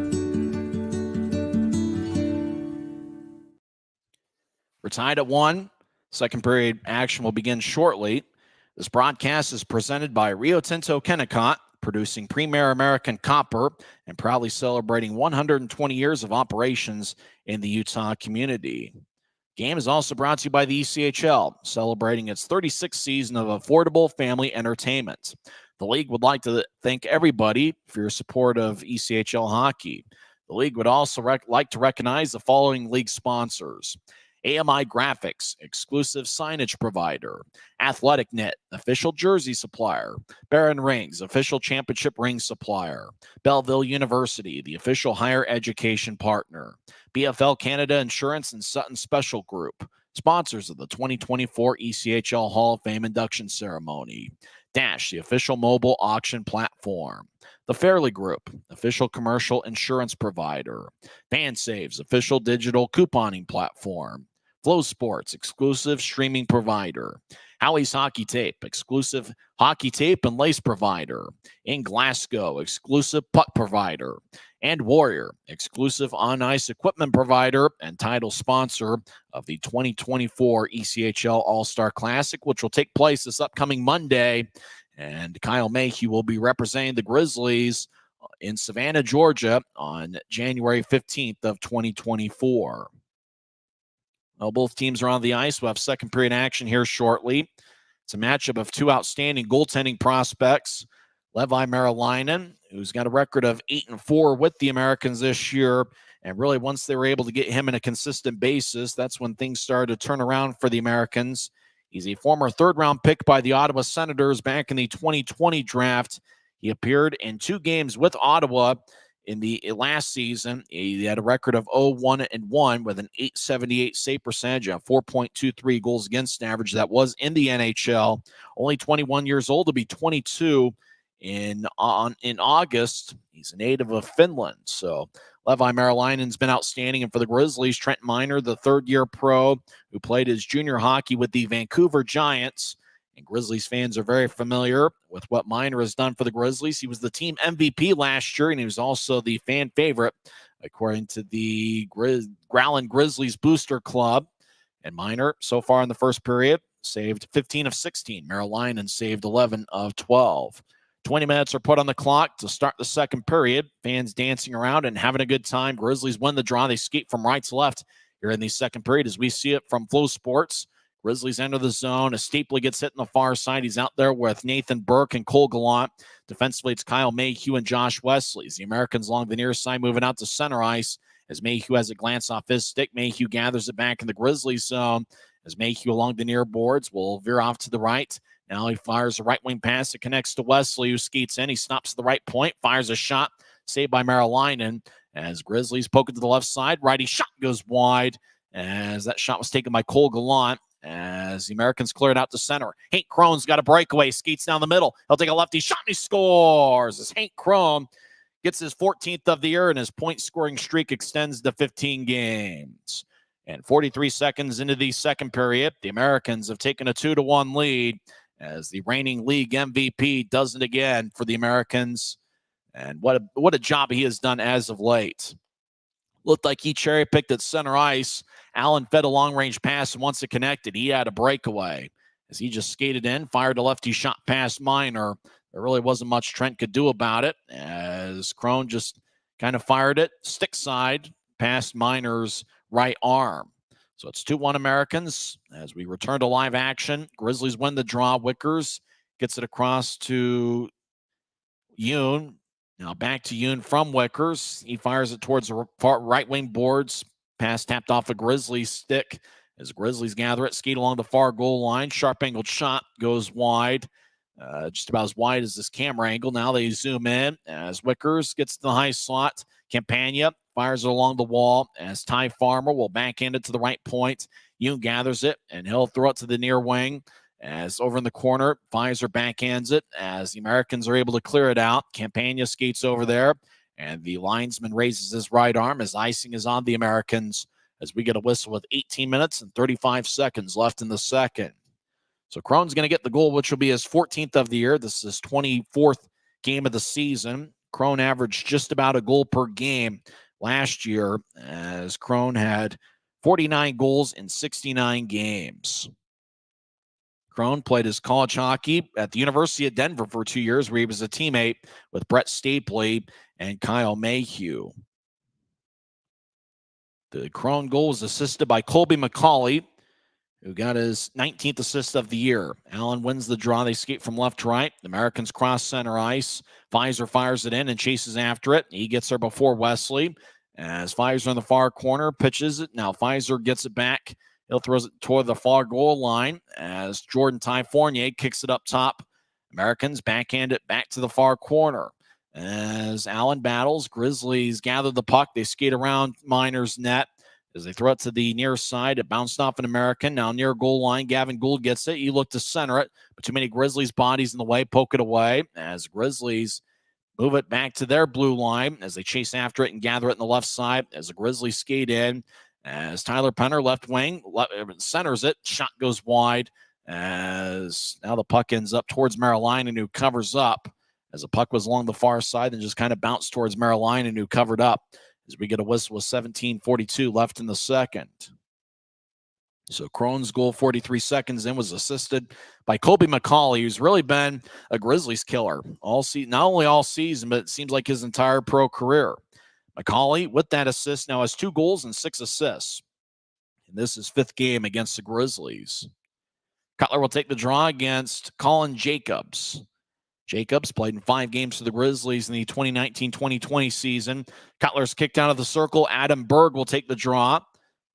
We're tied at 1. Second period action will begin shortly. This broadcast is presented by Rio Tinto Kennecott, producing premier American copper and proudly celebrating 120 years of operations in the Utah community. Game is also brought to you by the ECHL, celebrating its 36th season of affordable family entertainment. The league would like to thank everybody for your support of ECHL hockey. The league would also like to recognize the following league sponsors: AMI Graphics, exclusive signage provider; Athletic Knit, official jersey supplier; Barron Rings, official championship ring supplier; Belleville University, the official higher education partner; BFL Canada Insurance and Sutton Special Group, sponsors of the 2024 ECHL Hall of Fame induction ceremony; Dash, the official mobile auction platform; The Fairley Group, official commercial insurance provider; FanSaves, official digital couponing platform; Flow Sports, exclusive streaming provider; Howie's Hockey Tape, exclusive hockey tape and lace provider; In Glasgow, exclusive puck provider; and Warrior, exclusive on-ice equipment provider and title sponsor of the 2024 ECHL All-Star Classic, which will take place this upcoming Monday. And Kyle Mayhew will be representing the Grizzlies in Savannah, Georgia on January 15th of 2024. Well, both teams are on the ice. We'll have second period action here shortly. It's a matchup of 2 outstanding goaltending prospects. Levi Marilainen, who's got a record of 8-4 with the Americans this year. And really, once they were able to get him on a consistent basis, that's when things started to turn around for the Americans. He's a former third-round pick by the Ottawa Senators back in the 2020 draft. He appeared in 2 games with Ottawa in the last season. He had a record of 0-1-1 with an .878 save percentage, a 4.23 goals against average. That was in the NHL. Only 21 years old, to be 22 in August. He's a native of Finland. So Levi Marilainen's been outstanding. And for the Grizzlies, Trent Miner, the third-year pro who played his junior hockey with the Vancouver Giants. And Grizzlies fans are very familiar with what Miner has done for the Grizzlies. He was the team MVP last year, and he was also the fan favorite, according to the Growlin Grizzlies Booster Club. And Minor, so far in the first period, saved 15 of 16. Merrill saved 11 of 12. 20 minutes are put on the clock to start the second period. Fans dancing around and having a good time. Grizzlies win the draw. They skate from right to left here in the second period as we see it from Flow Sports. Grizzlies enter the zone. A Stapley gets hit in the far side. He's out there with Nathan Burke and Cole Gallant. Defensively, it's Kyle Mayhew and Josh Wesley. The Americans along the near side moving out to center ice as Mayhew has a glance off his stick. Mayhew gathers it back in the Grizzlies zone as Mayhew along the near boards will veer off to the right. Now he fires a right wing pass. It connects to Wesley, who skates in. He stops at the right point, fires a shot, saved by Merrill as Grizzlies poke it to the left side. Righty shot goes wide as that shot was taken by Cole Gallant. As the Americans clear it out to center. Hank Crone's got a breakaway, skates down the middle. He'll take a lefty shot and he scores as Hank Crone gets his 14th of the year and his point-scoring streak extends to 15 games. And 43 seconds into the second period, the Americans have taken a 2-1 lead as the reigning league MVP does it again for the Americans. And what a job he has done as of late. Looked like he cherry-picked at center ice. Allen fed a long-range pass, and once it connected, he had a breakaway. As he just skated in, fired a lefty shot past Minor. There really wasn't much Trent could do about it, as Crone just kind of fired it stick side past Minor's right arm. So it's 2-1 Americans. As we return to live action, Grizzlies win the draw. Wickers gets it across to Yoon. Now back to Yoon from Wickers. He fires it towards the far right wing boards. Pass tapped off a Grizzlies stick as Grizzlies gather it. Skate along the far goal line. Sharp angled shot goes wide. Just about as wide as this camera angle. Now they zoom in as Wickers gets to the high slot. Campagna fires it along the wall as Ty Farmer will backhand it to the right point. Yoon gathers it and he'll throw it to the near wing. As over in the corner, Pfizer backhands it as the Americans are able to clear it out. Campagna skates over there, and the linesman raises his right arm as icing is on the Americans as we get a whistle with 18 minutes and 35 seconds left in the second. So Crone's going to get the goal, which will be his 14th of the year. This is his 24th game of the season. Crone averaged just about a goal per game last year as Crone had 49 goals in 69 games. Crone played his college hockey at the University of Denver for 2 years, where he was a teammate with Brett Stapley and Kyle Mayhew. The Crone goal was assisted by Colby McCauley, who got his 19th assist of the year. Allen wins the draw. They skate from left to right. The Americans cross center ice. Pfizer fires it in and chases after it. He gets there before Wesley. As Pfizer in the far corner pitches it. Now Pfizer gets it back. He'll throw it toward the far goal line as Jordan Ty Fournier kicks it up top. Americans backhand it back to the far corner. As Allen battles, Grizzlies gather the puck. They skate around Minor's net. As they throw it to the near side, it bounced off an American. Now near goal line, Gavin Gould gets it. He looked to center it, but too many Grizzlies bodies in the way. Poke it away as Grizzlies move it back to their blue line as they chase after it and gather it in the left side as the Grizzlies skate in. As Tyler Penner, left wing, centers it. Shot goes wide as now the puck ends up towards Merrill, who covers up as the puck was along the far side and just kind of bounced towards Merrill, who covered up as we get a whistle with 17:42 left in the second. So Crone's goal 43 seconds in was assisted by Colby McCauley, who's really been a Grizzlies killer all season, not only all season, but it seems like his entire pro career. McCauley, with that assist, now has 2 goals and 6 assists. And this is 5th game against the Grizzlies. Cutler will take the draw against Colin Jacobs. Jacobs played in 5 games for the Grizzlies in the 2019-2020 season. Cutler's kicked out of the circle. Adam Berg will take the draw.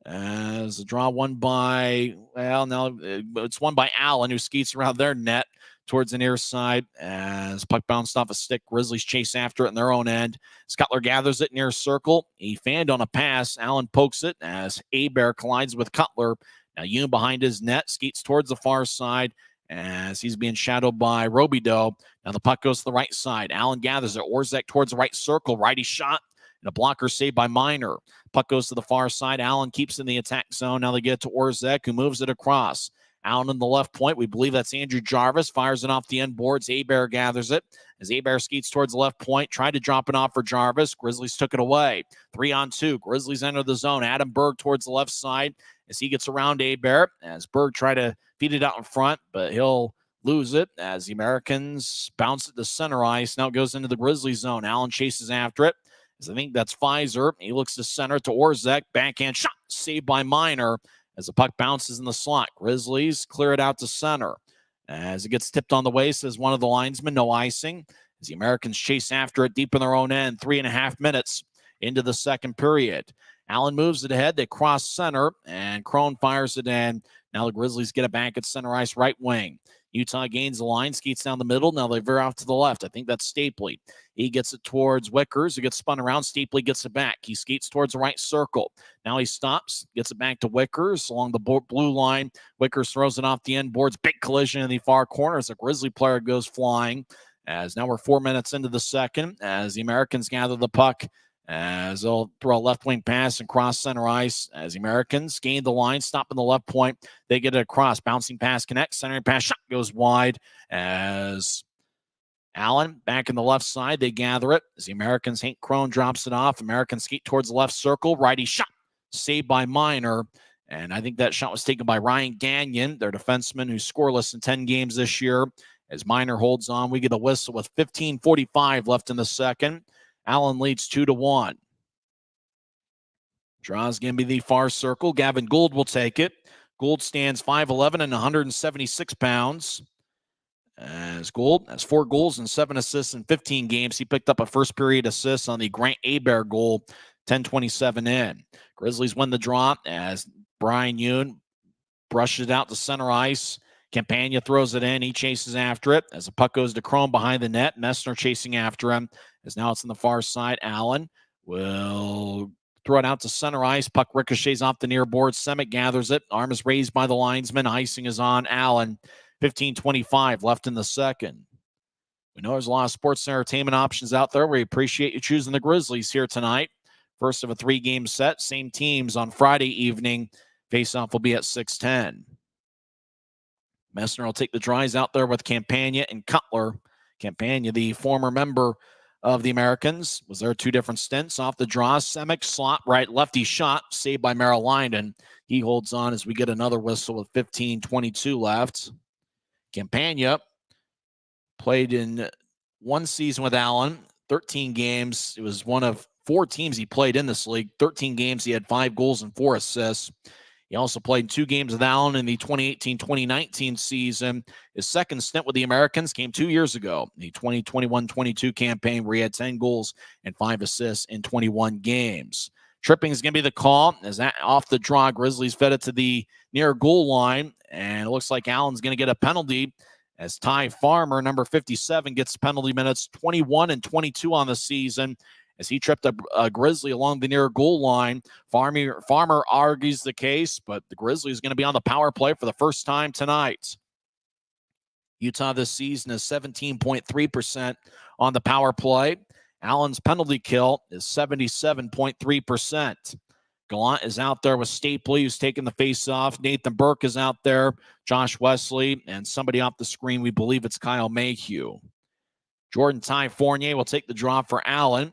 As the draw won by, well, now it's won by Allen, who skates around their net towards the near side as puck bounced off a stick. Grizzlies chase after it in their own end. Cutler gathers it near circle. He fanned on a pass. Allen pokes it as Abear collides with Cutler. Now Yoon behind his net skates towards the far side as he's being shadowed by Robidoux. Now the puck goes to the right side. Allen gathers it. Orzek towards the right circle. Righty shot. And a blocker saved by Minor. Puck goes to the far side. Allen keeps in the attack zone. Now they get to Orzek, who moves it across. Out on the left point, we believe that's Andrew Jarvis. Fires it off the end boards. Hebert gathers it. As Hebert skates towards the left point, tried to drop it off for Jarvis. Grizzlies took it away. 3-on-2. Grizzlies enter the zone. Adam Berg towards the left side as he gets around Hebert. As Berg tried to feed it out in front, but he'll lose it as the Americans bounce it to center ice. Now it goes into the Grizzlies zone. Allen chases after it. As I think that's Pfizer. He looks to center to Orzek. Backhand shot. Saved by Minor as the puck bounces in the slot. Grizzlies clear it out to center. As it gets tipped on the waist as one of the linesmen. No icing. As the Americans chase after it deep in their own end. 3.5 minutes into the second period. Allen moves it ahead. They cross center. And Crone fires it in. Now the Grizzlies get it back at center ice right wing. Utah gains the line, skates down the middle. Now they veer off to the left. I think that's Stapley. He gets it towards Wickers. He gets spun around. Stapley gets it back. He skates towards the right circle. Now he stops, gets it back to Wickers along the blue line. Wickers throws it off the end boards. Big collision in the far corner as a Grizzly player goes flying. As now we're 4 minutes into the second as the Americans gather the puck. As they'll throw a left wing pass and cross center ice as the Americans gain the line, stop in the left point. They get it across. Bouncing pass connects. Centering pass shot goes wide as Allen back in the left side. They gather it as the Americans. Hank Crone drops it off. Americans skate towards the left circle. Righty shot saved by Minor. And I think that shot was taken by Ryan Gagnon, their defenseman who's scoreless in 10 games this year. As Minor holds on, we get a whistle with 15:45 left in the second. Allen leads 2-1. Draws going to be the far circle. Gavin Gould will take it. Gould stands 5'11" and 176 pounds. As Gould has 4 goals and 7 assists in 15 games. He picked up a first period assist on the Grant Hebert goal, 10:27 in. Grizzlies win the draw as Brian Yoon brushes it out to center ice. Campagna throws it in. He chases after it as the puck goes to Crone behind the net. Messner chasing after him as now it's on the far side. Allen will throw it out to center ice. Puck ricochets off the near board. Semick gathers it. Arm is raised by the linesman. Icing is on Allen. 15:25 left in the second. We know there's a lot of sports and entertainment options out there. We appreciate you choosing the Grizzlies here tonight. First of a 3-game set. Same teams on Friday evening. Face-off will be at 6:10. Messner will take the tries out there with Campagna and Cutler. Campagna, the former member of the Americans, was there 2 different stints off the draw. Semick slot right, lefty shot, saved by Merrill Linden. He holds on as we get another whistle with 15:22 left. Campagna played in 1 season with Allen, 13 games. It was one of 4 teams he played in this league. 13 games, he had 5 goals and 4 assists. He also played 2 games with Allen in the 2018-2019 season. His second stint with the Americans came 2 years ago, the 2021-22 campaign where he had 10 goals and 5 assists in 21 games. Tripping is going to be the call as that off the draw. Grizzlies fed it to the near goal line, and it looks like Allen's going to get a penalty as Ty Farmer, number 57, gets penalty minutes 21 and 22 on the season. As he tripped a Grizzly along the near goal line. Farmer argues the case, but the Grizzlies are going to be on the power play for the first time tonight. Utah this season is 17.3% on the power play. Allen's penalty kill is 77.3%. Gallant is out there with Stapley, who's taking the face-off. Nathan Burke is out there. Josh Wesley, and somebody off the screen, we believe it's Kyle Mayhew. Jordan Ty Fournier will take the draw for Allen.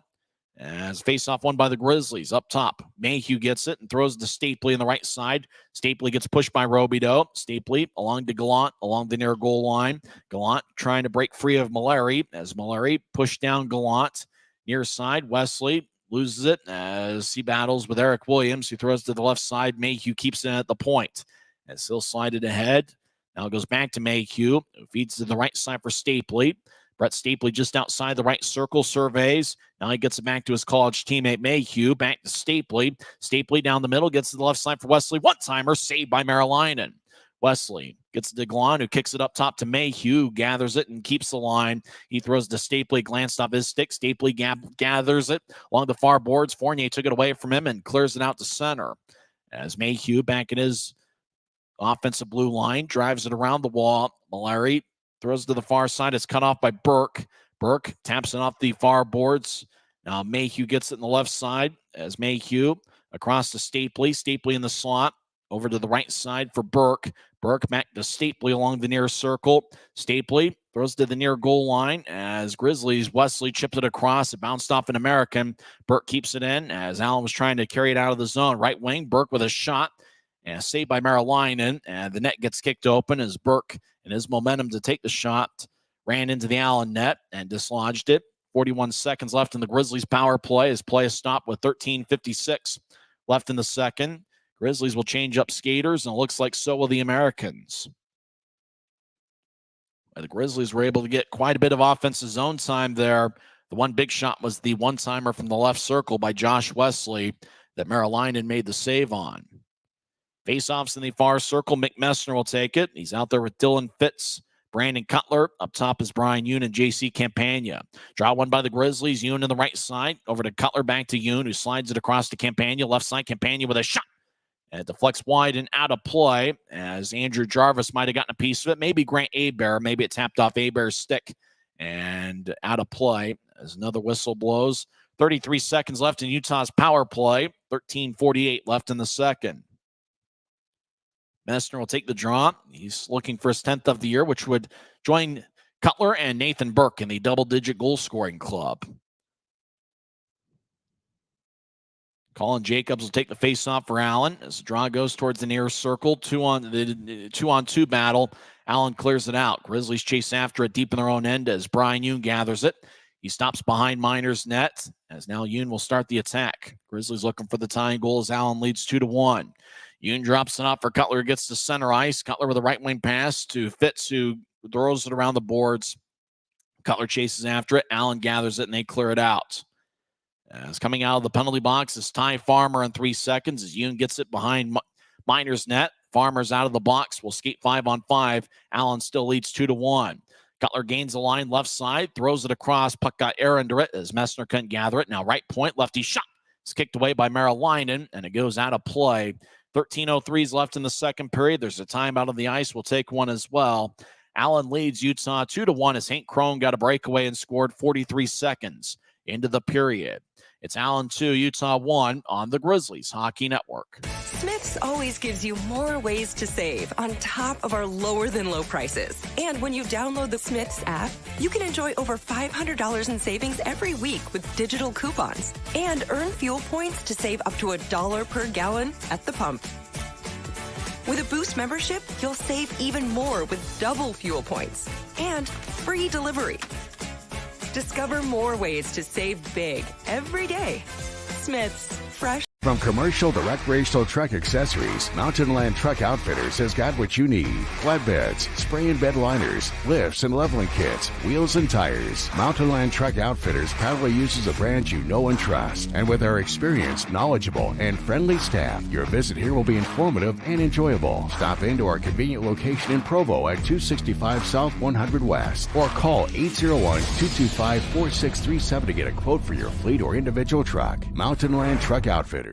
As face-off won by the Grizzlies. Up top, Mayhew gets it and throws to Stapley on the right side. Stapley gets pushed by Robidoux. Stapley along to Gallant along the near goal line. Gallant trying to break free of Mallory as Mallory pushed down Gallant. Near side, Wesley loses it as he battles with Eric Williams, who throws to the left side. Mayhew keeps it at the point as he'll slide it ahead. Now it goes back to Mayhew, who feeds to the right side for Stapley. Brett Stapley just outside the right circle, surveys. Now he gets it back to his college teammate Mayhew. Back to Stapley. Stapley down the middle, gets to the left side for Wesley. One-timer saved by Merrill-Linen. Wesley gets to DeGlon, who kicks it up top to Mayhew, gathers it and keeps the line. He throws to Stapley, glanced off his stick. Stapley gathers it along the far boards. Fournier took it away from him and clears it out to center. As Mayhew back in his offensive blue line, drives it around the wall. Mallory throws to the far side. It's cut off by Burke. Burke taps it off the far boards. Now Mayhew gets it in the left side as Mayhew across to Stapley. Stapley in the slot. Over to the right side for Burke. Burke back to Stapley along the near circle. Stapley throws to the near goal line as Grizzlies Wesley chips it across. It bounced off an American. Burke keeps it in as Allen was trying to carry it out of the zone. Right wing, Burke with a shot. And saved by Merrilainen. And the net gets kicked open as Burke, in his momentum to take the shot, ran into the Allen net and dislodged it. 41 seconds left in the Grizzlies power play as play is stopped with 13:56 left in the second. Grizzlies will change up skaters, and it looks like so will the Americans. The Grizzlies were able to get quite a bit of offensive zone time there. The one big shot was the one-timer from the left circle by Josh Wesley that Merrilainen made the save on. Faceoffs in the far circle. Mick Messner will take it. He's out there with Dylan Fitz, Brandon Cutler. Up top is Brian Yoon and J.C. Campagna. Draw one by the Grizzlies. Yoon on the right side. Over to Cutler, back to Yoon, who slides it across to Campagna. Left side, Campagna with a shot. And it deflects wide and out of play as Andrew Jarvis might have gotten a piece of it. Maybe Grant Hebert. Maybe it tapped off Hebert's stick and out of play as another whistle blows. 33 seconds left in Utah's power play. 13:48 left in the second. Messner will take the draw. He's looking for his 10th of the year, which would join Cutler and Nathan Burke in the double-digit goal-scoring club. Colin Jacobs will take the face-off for Allen as the draw goes towards the near circle. Two-on-two battle. Allen clears it out. Grizzlies chase after it deep in their own end as Brian Yoon gathers it. He stops behind Miner's net as now Yoon will start the attack. Grizzlies looking for the tying goal as Allen leads 2-1. Yoon drops it off for Cutler, gets to center ice. Cutler with a right wing pass to Fitz, who throws it around the boards. Cutler chases after it. Allen gathers it, and they clear it out. As coming out of the penalty box is Ty Farmer in 3 seconds as Yoon gets it behind Miner's net. Farmer's out of the box. Will skate 5-on-5. Allen still leads 2-1. Cutler gains the line left side, throws it across. Puck got air under it as Messner couldn't gather it. Now right point, lefty shot. It's kicked away by Merrilainen, and it goes out of play. 13:03 is left in the second period. There's a timeout on the ice. We'll take one as well. Allen leads Utah 2-1 as Hank Crone got a breakaway and scored 43 seconds into the period. It's Allen 2, Utah 1 on the Grizzlies Hockey Network. Smith's always gives you more ways to save on top of our lower than low prices. And when you download the Smith's app, you can enjoy over $500 in savings every week with digital coupons and earn fuel points to save up to $1 per gallon at the pump. With a Boost membership, you'll save even more with double fuel points and free delivery. Discover more ways to save big every day. Smith's, fresh. From commercial to recreational truck accessories, Mountain Land Truck Outfitters has got what you need. Flatbeds, spray and bed liners, lifts and leveling kits, wheels and tires. Mountain Land Truck Outfitters proudly uses a brand you know and trust. And with our experienced, knowledgeable, and friendly staff, your visit here will be informative and enjoyable. Stop into our convenient location in Provo at 265 South 100 West or call 801-225-4637 to get a quote for your fleet or individual truck. Mountain Land Truck Outfitters.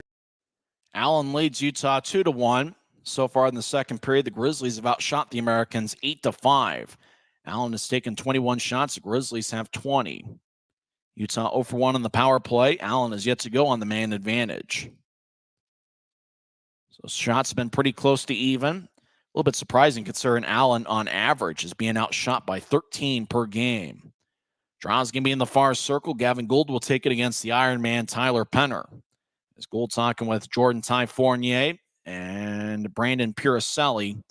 Allen leads Utah 2-1. So far in the second period, the Grizzlies have outshot the Americans 8-5. Allen has taken 21 shots. The Grizzlies have 20. Utah 0-for-1 on the power play. Allen is yet to go on the man advantage. So shots have been pretty close to even. A little bit surprising considering Allen on average is being outshot by 13 per game. Draw's going to be in the far circle. Gavin Gould will take it against the Iron Man, Tyler Penner. As Gould talking with Jordan Ty Fournier and Brandon Puricelli.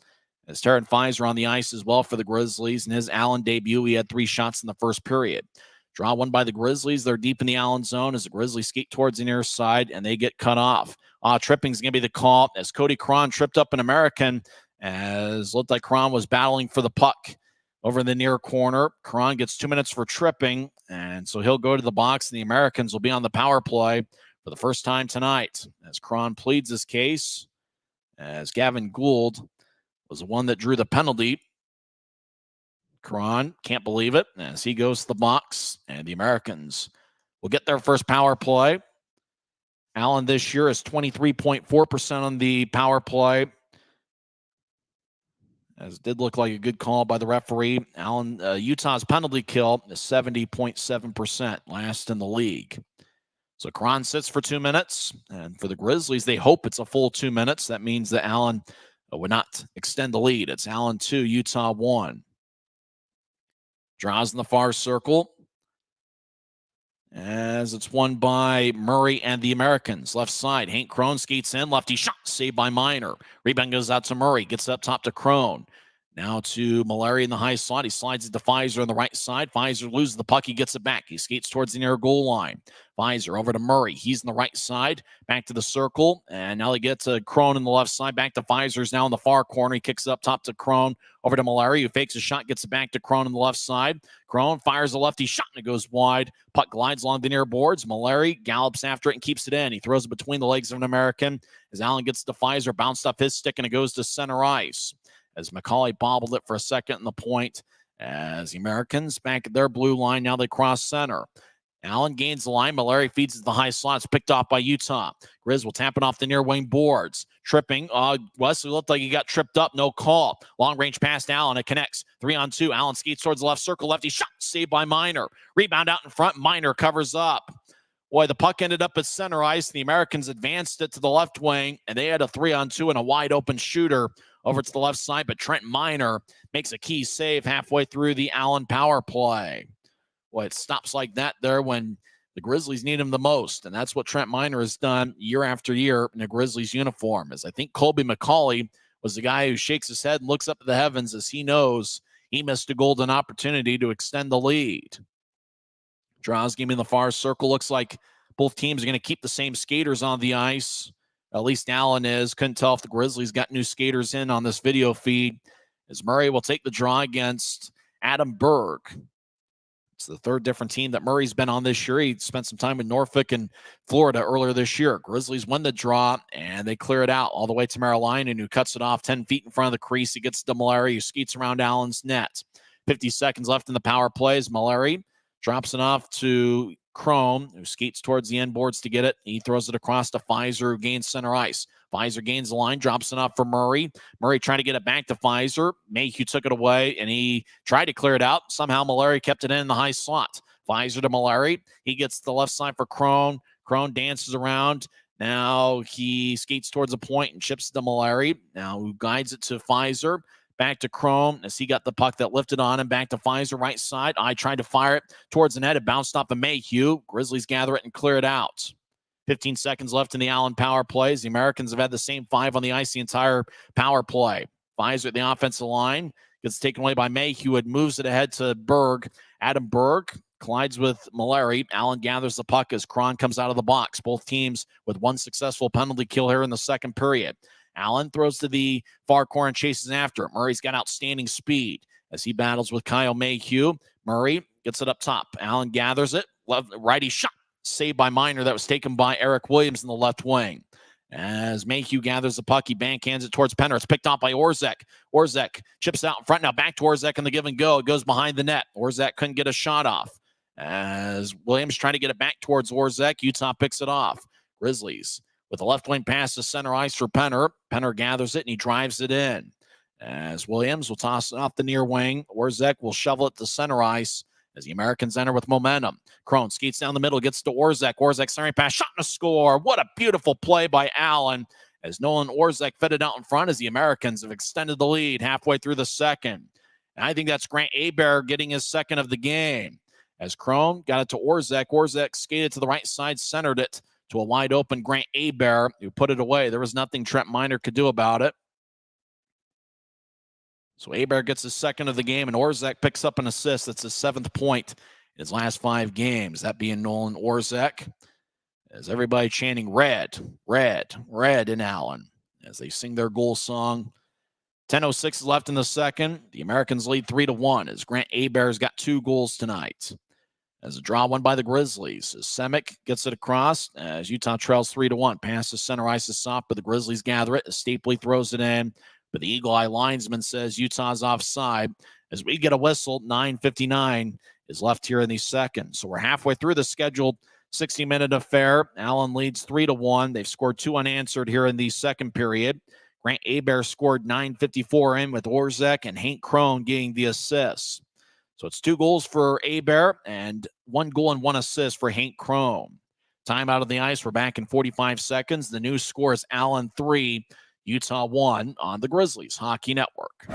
As Taryn Pfizer on the ice as well for the Grizzlies. In his Allen debut, he had 3 shots in the first period. Draw one by the Grizzlies. They're deep in the Allen zone as the Grizzlies skate towards the near side, and they get cut off. Tripping's going to be the call as Cody Cron tripped up an American as looked like Cron was battling for the puck over in the near corner. Cron gets 2 minutes for tripping, and so he'll go to the box, and the Americans will be on the power play for the first time tonight as Cron pleads his case, as Gavin Gould was the one that drew the penalty. Cron can't believe it as he goes to the box, and the Americans will get their first power play. Allen this year is 23.4% on the power play, as it did look like a good call by the referee. Allen, Utah's penalty kill is 70.7%, last in the league. So Cron sits for 2 minutes, and for the Grizzlies, they hope it's a full 2 minutes. That means that Allen but would not extend the lead. It's Allen 2, Utah 1. Draws in the far circle as it's won by Murray and the Americans. Left side, Hank Crone skates in. Lefty shot, saved by Minor. Rebound goes out to Murray. Gets up top to Crone. Now to Mallory in the high slot. He slides it to Pfizer on the right side. Pfizer loses the puck. He gets it back. He skates towards the near goal line. Pfizer over to Murray. He's in the right side. Back to the circle. And now they get to Crone on the left side. Back to Pfizer's now in the far corner. He kicks it up top to Crone. Over to Mallory, who fakes a shot. Gets it back to Crone on the left side. Crone fires a lefty shot and it goes wide. Puck glides along the near boards. Mallory gallops after it and keeps it in. He throws it between the legs of an American. As Allen gets to Pfizer, bounced off his stick and it goes to center ice. As McCauley bobbled it for a second in the point. As the Americans back at their blue line, now they cross center. Allen gains the line. Mallory feeds it to the high slots, picked off by Utah. Grizz will tap it off the near wing boards. Tripping. Wesley looked like he got tripped up. No call. Long range pass to Allen. It connects. 3-on-2. Allen skates towards the left circle. Lefty shot. Saved by Minor. Rebound out in front. Minor covers up. Boy, the puck ended up at center ice. The Americans advanced it to the left wing, and they had a 3-on-2 and a wide open shooter over to the left side, but Trent Minor makes a key save halfway through the Allen power play. Well, it stops like that there when the Grizzlies need him the most, and that's what Trent Minor has done year after year in a Grizzlies uniform. As I think Colby McCauley was the guy who shakes his head and looks up at the heavens as he knows he missed a golden opportunity to extend the lead. Draws game in the far circle. Looks like both teams are going to keep the same skaters on the ice. At least Allen is. Couldn't tell if the Grizzlies got new skaters in on this video feed. As Murray will take the draw against Adam Berg. It's the third different team that Murray's been on this year. He spent some time in Norfolk and Florida earlier this year. Grizzlies win the draw, and they clear it out all the way to Maryline, who cuts it off 10 feet in front of the crease. He gets to Mallory, who skates around Allen's net. 50 seconds left in the power play as Mallory drops it off to Crone, who skates towards the end boards to get it. He throws it across to Pfizer, who gains center ice. Pfizer gains the line, drops it off for Murray. Murray trying to get it back to Pfizer. Mayhew took it away, and he tried to clear it out. Somehow Mallory kept it in the high slot. Pfizer to Mallory. He gets the left side for Crone. Crone dances around. Now he skates towards a point and chips it to Mallory. Now who guides it to Pfizer. Back to Crone as he got the puck that lifted on him. Back to Pfizer, right side. I tried to fire it towards the net. It bounced off of Mayhew. Grizzlies gather it and clear it out. 15 seconds left in the Allen power plays. The Americans have had the same 5 on the ice the entire power play. Pfizer at the offensive line gets taken away by Mayhew. It moves it ahead to Berg. Adam Berg collides with Mallory. Allen gathers the puck as Cron comes out of the box. Both teams with one successful penalty kill here in the second period. Allen throws to the far corner and chases after it. Murray's got outstanding speed as he battles with Kyle Mayhew. Murray gets it up top. Allen gathers it. Righty shot. Saved by Minor. That was taken by Eric Williams in the left wing. As Mayhew gathers the puck, he backhands it towards Penner. It's picked off by Orzek. Orzek chips out in front. Now back to Orzek in the give and go. It goes behind the net. Orzek couldn't get a shot off. As Williams trying to get it back towards Orzek, Utah picks it off. Grizzlies with a left wing pass to center ice for Penner. Penner gathers it and he drives it in. As Williams will toss it off the near wing. Orzek will shovel it to center ice as the Americans enter with momentum. Crone skates down the middle, gets to Orzek. Orzek centering pass, shot and a score. What a beautiful play by Allen as Nolan Orzek fed it out in front as the Americans have extended the lead halfway through the second. And I think that's Grant Hebert getting his second of the game. As Crone got it to Orzek. Orzek skated to the right side, centered it to a wide open Grant Hebert, who put it away. There was nothing Trent Minor could do about it. So Hebert gets his second of the game, and Orzek picks up an assist. That's his 7th point in his last 5 games. That being Nolan Orzek. As everybody chanting red, red, red in Allen as they sing their goal song. 10:06 is left in the second. The Americans lead 3-1 as Grant Hebert's got 2 goals tonight. As a draw won by the Grizzlies. As Semick gets it across as Utah trails 3-1. Pass to center ice is soft, but the Grizzlies gather it. As Stapley throws it in. But the Eagle Eye linesman says Utah's offside. As we get a whistle, 9:59 is left here in the second. So we're halfway through the scheduled 60-minute affair. Allen leads 3-1. They've scored 2 unanswered here in the second period. Grant Hebert scored 9:54 in with Orzek and Hank Crone getting the assists. So it's 2 goals for Hebert and 1 goal and 1 assist for Hank Crone. Time out of the ice. We're back in 45 seconds. The new score is Allen 3, Utah 1 on the Grizzlies Hockey Network.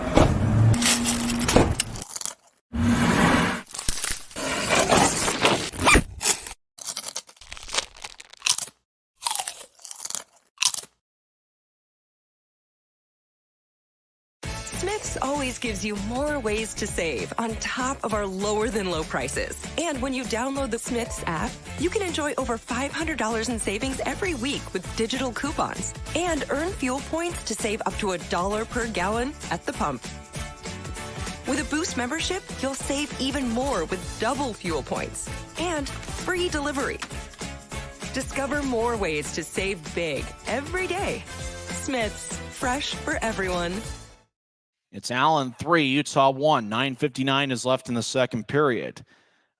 Smith's always gives you more ways to save on top of our lower than low prices. And when you download the Smith's app, you can enjoy over $500 in savings every week with digital coupons and earn fuel points to save up to $1 per gallon at the pump. With a Boost membership, you'll save even more with double fuel points and free delivery. Discover more ways to save big every day. Smith's, fresh for everyone. It's Allen 3, Utah 1. 9:59 is left in the second period.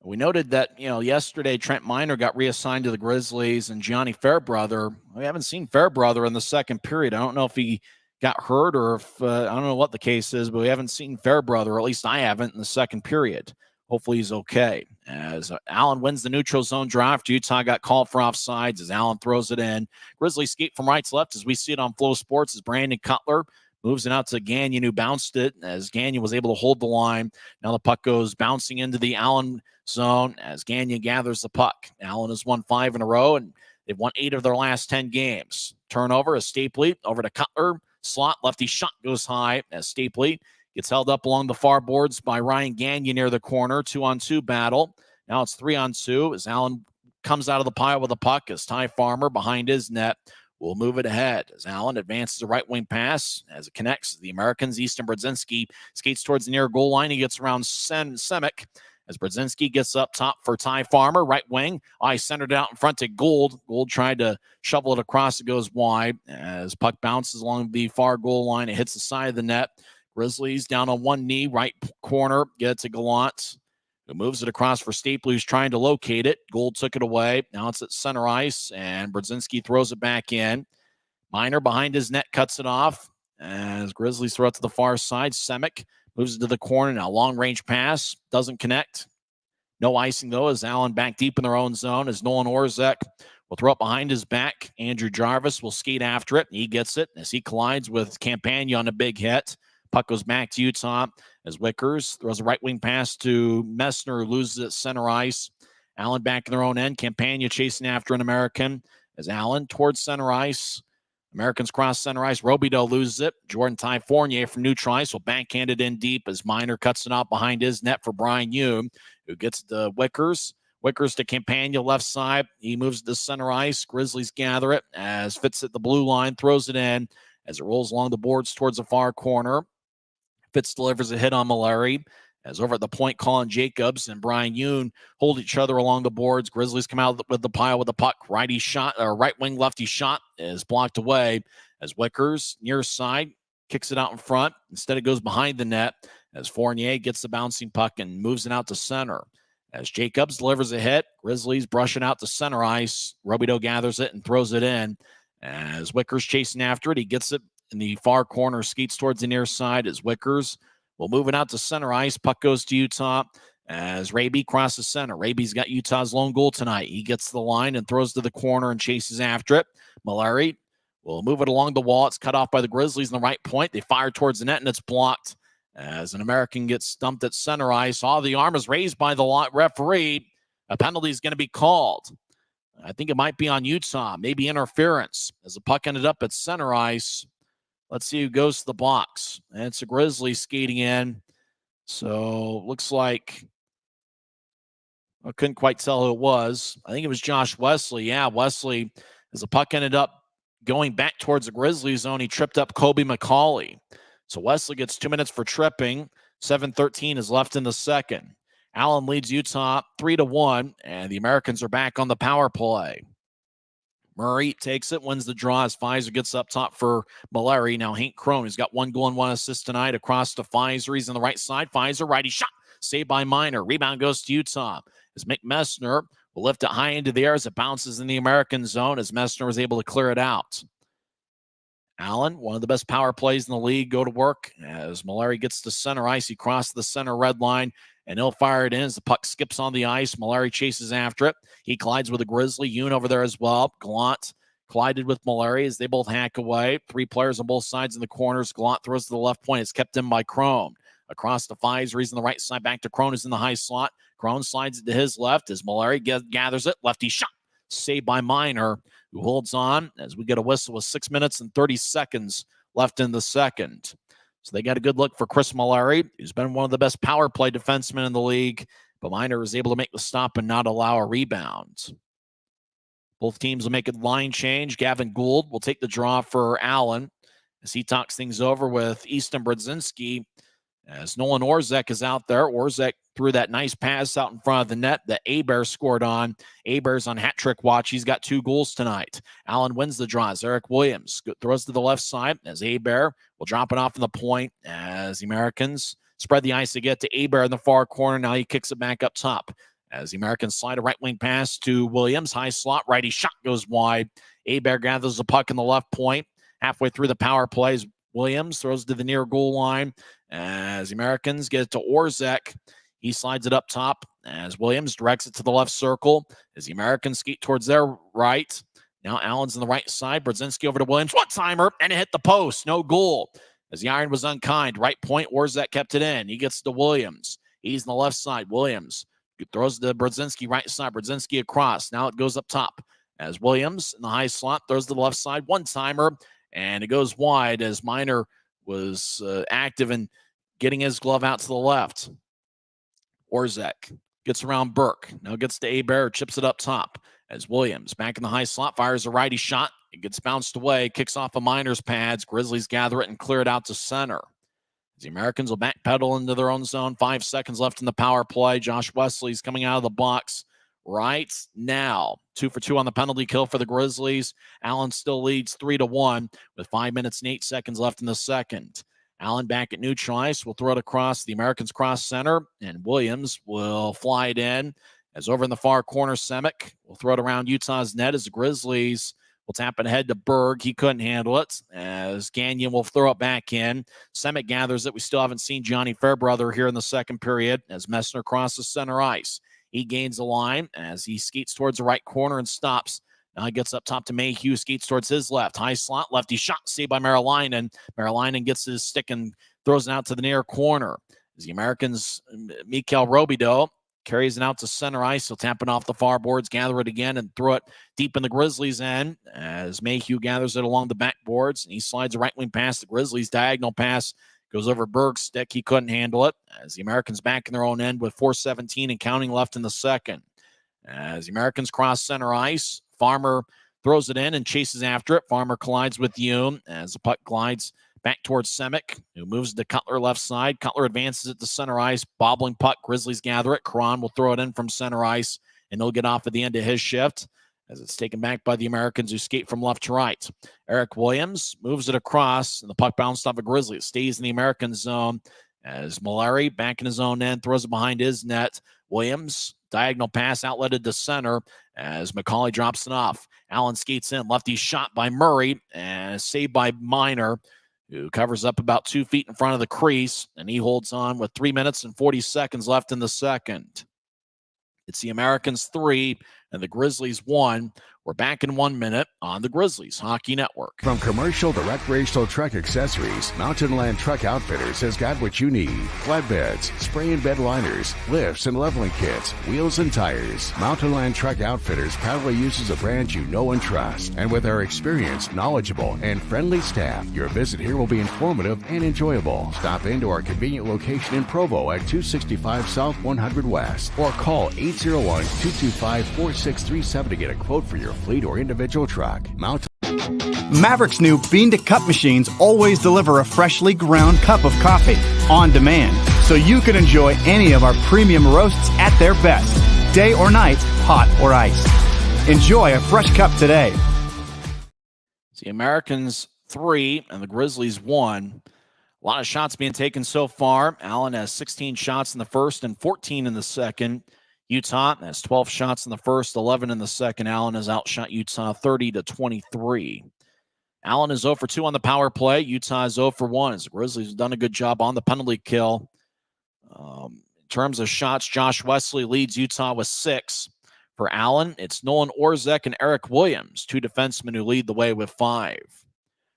We noted that, yesterday Trent Miner got reassigned to the Grizzlies and Gianni Fairbrother. We haven't seen Fairbrother in the second period. I don't know if he got hurt or if, I don't know what the case is, but we haven't seen Fairbrother, or at least I haven't, in the second period. Hopefully he's okay. As Allen wins the neutral zone draft, Utah got called for offsides as Allen throws it in. Grizzlies skate from right to left as we see it on Flow Sports as Brandon Cutler moves it out to Gagnon, who bounced it as Gagnon was able to hold the line. Now the puck goes bouncing into the Allen zone as Gagnon gathers the puck. Allen has won 5 in a row, and they've won 8 of their last 10 games. Turnover is Stapley over to Cutler. Slot, lefty shot goes high as Stapley gets held up along the far boards by Ryan Gagnon near the corner. 2-on-2 battle. Now it's 3-on-2 as Allen comes out of the pile with a puck as Ty Farmer behind his net will move it ahead as Allen advances a right wing pass as it connects the Americans. Easton Brodzinski skates towards the near goal line. He gets around Semick as Brodzinski gets up top for Ty Farmer, right wing. Centered out in front to Gould. Gould tried to shovel it across. It goes wide as puck bounces along the far goal line. It hits the side of the net. Grizzlies down on one knee, right corner. Get it to Gallant, who moves it across for Stapley, who's trying to locate it. Gould took it away. Now it's at center ice, and Brodzinski throws it back in. Miner behind his net cuts it off as Grizzlies throw it to the far side. Semick moves it to the corner. Now long-range pass. Doesn't connect. No icing, though, as Allen back deep in their own zone as Nolan Orzek will throw it behind his back. Andrew Jarvis will skate after it. He gets it as he collides with Campagna on a big hit. Puck goes back to Utah as Wickers throws a right wing pass to Messner, who loses at center ice. Allen back in their own end. Campagna chasing after an American as Allen towards center ice. Americans cross center ice. Robidoux loses it. Jordan Ty Fournier from neutral ice will backhand it in deep as Miner cuts it out behind his net for Brian Hume, who gets the Wickers. Wickers to Campagna left side. He moves to center ice. Grizzlies gather it as Fitz at the blue line throws it in as it rolls along the boards towards the far corner. Fitz delivers a hit on Mallory as over at the point, Colin Jacobs and Brian Yoon hold each other along the boards. Grizzlies come out with the pile with the puck. Righty shot, or right wing lefty shot is blocked away as Wickers near side kicks it out in front. Instead, it goes behind the net as Fournier gets the bouncing puck and moves it out to center. As Jacobs delivers a hit, Grizzlies brush it out to center ice. Robidoux gathers it and throws it in. As Wickers chasing after it, he gets it in the far corner, skates towards the near side as Wickers will move it out to center ice. Puck goes to Utah as Raby crosses center. Raby's got Utah's lone goal tonight. He gets the line and throws to the corner and chases after it. Mallory will move it along the wall. It's cut off by the Grizzlies in the right point. They fire towards the net and it's blocked as an American gets stumped at center ice. All the arm is raised by the referee. A penalty is going to be called. I think it might be on Utah, maybe interference as the puck ended up at center ice. Let's see who goes to the box. And it's a Grizzly skating in. So looks like I couldn't quite tell who it was. I think it was Josh Wesley. Yeah, Wesley, as the puck ended up going back towards the Grizzly zone, he tripped up Kobe McCauley. So Wesley gets 2 minutes for tripping. 7:13 is left in the second. Allen leads Utah 3-1, and the Americans are back on the power play. Murray takes it, wins the draw as Pfizer gets up top for Mallory. Now Hank Crone, who's got 1 goal and 1 assist tonight, across to Pfizer. He's on the right side. Pfizer, righty shot, saved by Miner. Rebound goes to Utah as Mick Messner will lift it high into the air as it bounces in the American zone as Messner was able to clear it out. Allen, one of the best power plays in the league, go to work as Mallory gets to center ice. He crosses the center red line, and he'll fire it in as the puck skips on the ice. Mallory chases after it. He collides with a Grizzly. Yoon over there as well. Gallant collided with Mallory as they both hack away. 3 players on both sides in the corners. Gallant throws to the left point. It's kept in by Crone. Across to Fizer, on the right side. Back to Crone, who's in the high slot. Crone slides it to his left as Mallory gathers it. Lefty shot. Saved by Minor, who holds on as we get a whistle with 6 minutes and 30 seconds left in the second. So they got a good look for Chris Mallory, who's been one of the best power play defensemen in the league. But Minor is able to make the stop and not allow a rebound. Both teams will make a line change. Gavin Gould will take the draw for Allen as he talks things over with Easton Brodzinski. As Nolan Orzek is out there. Orzek threw that nice pass out in front of the net that Hebert scored on. Hebert's on hat trick watch. He's got 2 goals tonight. Allen wins the draws. Eric Williams throws to the left side as Hebert will drop it off in the point as the Americans spread the ice to get to Hebert in the far corner. Now he kicks it back up top as the Americans slide a right wing pass to Williams. High slot, righty shot goes wide. Hebert gathers the puck in the left point. Halfway through the power plays, Williams throws to the near goal line as the Americans get it to Orzek. He slides it up top as Williams directs it to the left circle as the Americans skate towards their right. Now Allen's on the right side. Brodzinski over to Williams. One-timer, and it hit the post. No goal as the iron was unkind. Right point, Orzek kept it in. He gets to Williams. He's on the left side. Williams throws to Brodzinski right side. Brodzinski across. Now it goes up top as Williams in the high slot throws to the left side. One-timer, and it goes wide as Minor was active in getting his glove out to the left. Orzek gets around Burke. Now gets to Hebert, chips it up top as Williams back in the high slot, fires a righty shot. It gets bounced away, kicks off of Minor's pads. Grizzlies gather it and clear it out to center. The Americans will backpedal into their own zone. 5 seconds left in the power play. Josh Wesley's coming out of the box right now. 2 for 2 on the penalty kill for the Grizzlies. Allen still leads 3-1 with 5 minutes and 8 seconds left in the second. Allen back at neutral ice will throw it across. The Americans cross center, and Williams will fly it in. As over in the far corner, Semick will throw it around Utah's net as the Grizzlies will tap it ahead to Berg. He couldn't handle it as Gagnon will throw it back in. Semick gathers it. We still haven't seen Johnny Fairbrother here in the second period as Messner crosses center ice. He gains the line as he skates towards the right corner and stops. Now he gets up top to Mayhew, skates towards his left. High slot, lefty shot, saved by Marilainen. Marilainen gets his stick and throws it out to the near corner. As the Americans, Mikhail Robidoux carries it out to center ice. He'll tap it off the far boards, gather it again, and throw it deep in the Grizzlies' end as Mayhew gathers it along the backboards. And he slides a right wing pass. The Grizzlies' diagonal pass goes over Berg's stick. He couldn't handle it as the Americans back in their own end with 4:17 and counting left in the second. As the Americans cross center ice, Farmer throws it in and chases after it. Farmer collides with Yoon as the puck glides back towards Semick, who moves to Cutler left side. Cutler advances it to center ice. Bobbling puck. Grizzlies gather it. Karan will throw it in from center ice, and they'll get off at the end of his shift as it's taken back by the Americans who skate from left to right. Eric Williams moves it across, and the puck bounced off a Grizzly. It stays in the American zone as Mallory back in his own end throws it behind his net. Williams, diagonal pass outletted to center as McCauley drops it off. Allen skates in. Lefty shot by Murray and saved by Minor, who covers up about 2 feet in front of the crease, and he holds on with 3 minutes and 40 seconds left in the second. It's the Americans 3 and the Grizzlies 1. We're back in 1 minute on the Grizzlies Hockey Network. From commercial to recreational truck accessories, Mountain Land Truck Outfitters has got what you need. Flatbeds, spray and bed liners, lifts and leveling kits, wheels and tires. Mountain Land Truck Outfitters proudly uses a brand you know and trust. And with our experienced, knowledgeable, and friendly staff, your visit here will be informative and enjoyable. Stop into our convenient location in Provo at 265 South 100 West or call 801-225-4637 to get a quote for your fleet or individual truck. Maverick's new Bean to Cup machines always deliver a freshly ground cup of coffee on demand, so you can enjoy any of our premium roasts at their best, day or night, hot or iced. Enjoy a fresh cup today. It's the Americans 3 and the Grizzlies 1. A lot of shots being taken so far. Allen has 16 shots in the first and 14 in the second. Utah has 12 shots in the first, 11 in the second. Allen has outshot Utah 30-23. Allen is 0 for 2 on the power play. Utah is 0 for 1. As the Grizzlies have done a good job on the penalty kill. In terms of shots, Josh Wesley leads Utah with 6. For Allen, it's Nolan Orzek and Eric Williams, two defensemen who lead the way with 5.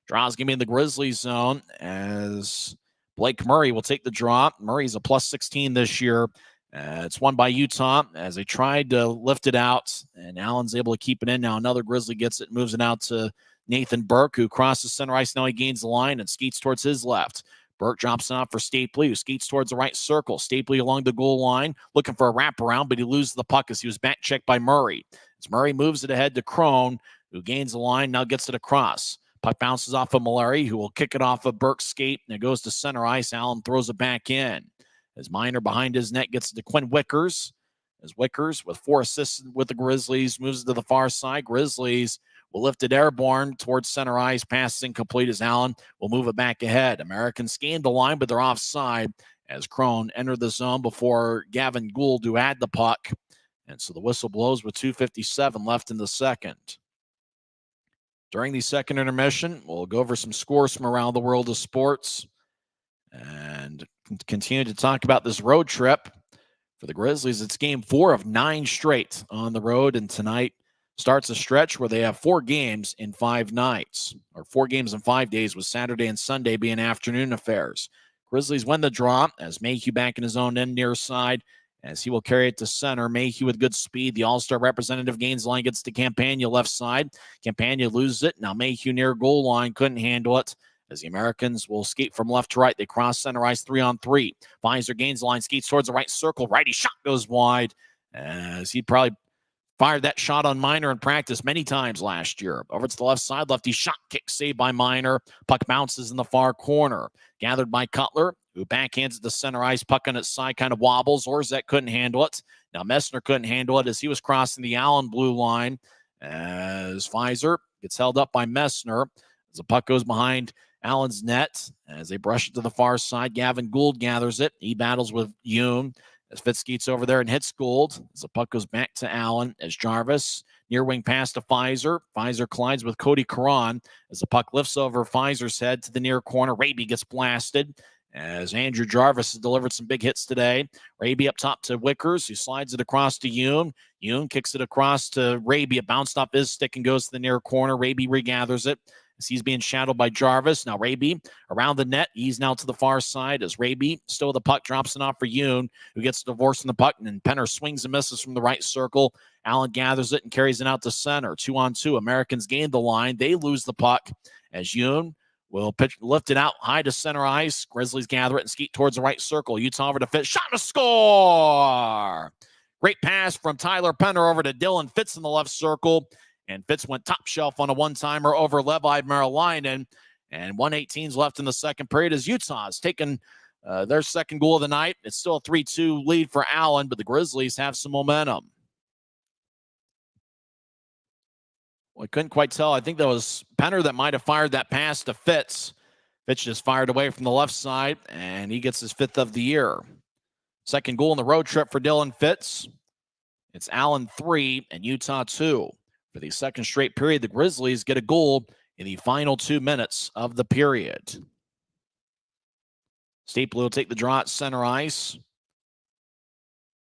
Draw's going to be in the Grizzlies zone as Blake Murray will take the draw. Murray's a plus 16 this year. It's won by Utah as they tried to lift it out, and Allen's able to keep it in. Now another Grizzly gets it, moves it out to Nathan Burke, who crosses center ice. Now he gains the line and skates towards his left. Burke drops it off for Stapley, who skates towards the right circle. Stapley along the goal line, looking for a wraparound, but he loses the puck as he was back checked by Murray. As Murray moves it ahead to Crone, who gains the line, now gets it across. Puck bounces off of Mallory, who will kick it off of Burke's skate, and it goes to center ice. Allen throws it back in. As Miner behind his net gets it to Quinn Wickers. As Wickers, with 4 assists with the Grizzlies, moves it to the far side. Grizzlies will lift it airborne towards center ice. Pass is incomplete as Allen will move it back ahead. Americans gained the line, but they're offside as Crone entered the zone before Gavin Gould, who had the puck. And so the whistle blows with 2:57 left in the second. During the second intermission, we'll go over some scores from around the world of sports and continue to talk about this road trip. For the Grizzlies, it's game 4 of 9 straight on the road, and tonight starts a stretch where they have 4 games in 5 nights, or 4 games in 5 days, with Saturday and Sunday being afternoon affairs. Grizzlies win the draw as Mayhew back in his own end near side as he will carry it to center. Mayhew with good speed. The all-star representative gains the line, gets to Campagna left side. Campagna loses it. Now Mayhew near goal line, couldn't handle it. As the Americans will skate from left to right, they cross center ice 3-on-3. Visor gains the line, skates towards the right circle. Righty shot goes wide as he probably fired that shot on Miner in practice many times last year. Over to the left side, lefty shot kick saved by Miner. Puck bounces in the far corner. Gathered by Cutler, who backhands it to center ice. Puck on its side kind of wobbles. Orzek couldn't handle it. Now Messner couldn't handle it as he was crossing the Allen blue line. As Visor gets held up by Messner. As the puck goes behind Allen's net, as they brush it to the far side, Gavin Gould gathers it. He battles with Yoon as Fitz skates over there and hits Gould. As the puck goes back to Allen, as Jarvis near wing pass to Fizer. Fizer collides with Cody Caron as the puck lifts over Fizer's head to the near corner. Raby gets blasted as Andrew Jarvis has delivered some big hits today. Raby up top to Wickers, who slides it across to Yoon. Yoon kicks it across to Raby. It bounced off his stick and goes to the near corner. Raby regathers it as he's being shadowed by Jarvis. Now Raby around the net. He's now to the far side as Raby still with the puck, drops it off for Yoon, who gets divorced in the puck, and then Penner swings and misses from the right circle. Allen gathers it and carries it out to center. 2-on-2. Americans gain the line. They lose the puck as Yoon will lift it out high to center ice. Grizzlies gather it and skate towards the right circle. Utah over to Fitz. Shot to score! Great pass from Tyler Penner over to Dylan Fitz in the left circle. And Fitz went top shelf on a one-timer over Levi Marilainen. And 1:18 left in the second period as Utah has taken their second goal of the night. It's still a 3-2 lead for Allen, but the Grizzlies have some momentum. Well, I couldn't quite tell. I think that was Penner that might have fired that pass to Fitz. Fitz just fired away from the left side, and he gets his 5th of the year. Second goal in the road trip for Dylan Fitz. It's Allen 3 and Utah 2. For the second straight period, the Grizzlies get a goal in the final 2 minutes of the period. Stapley will take the draw at center ice.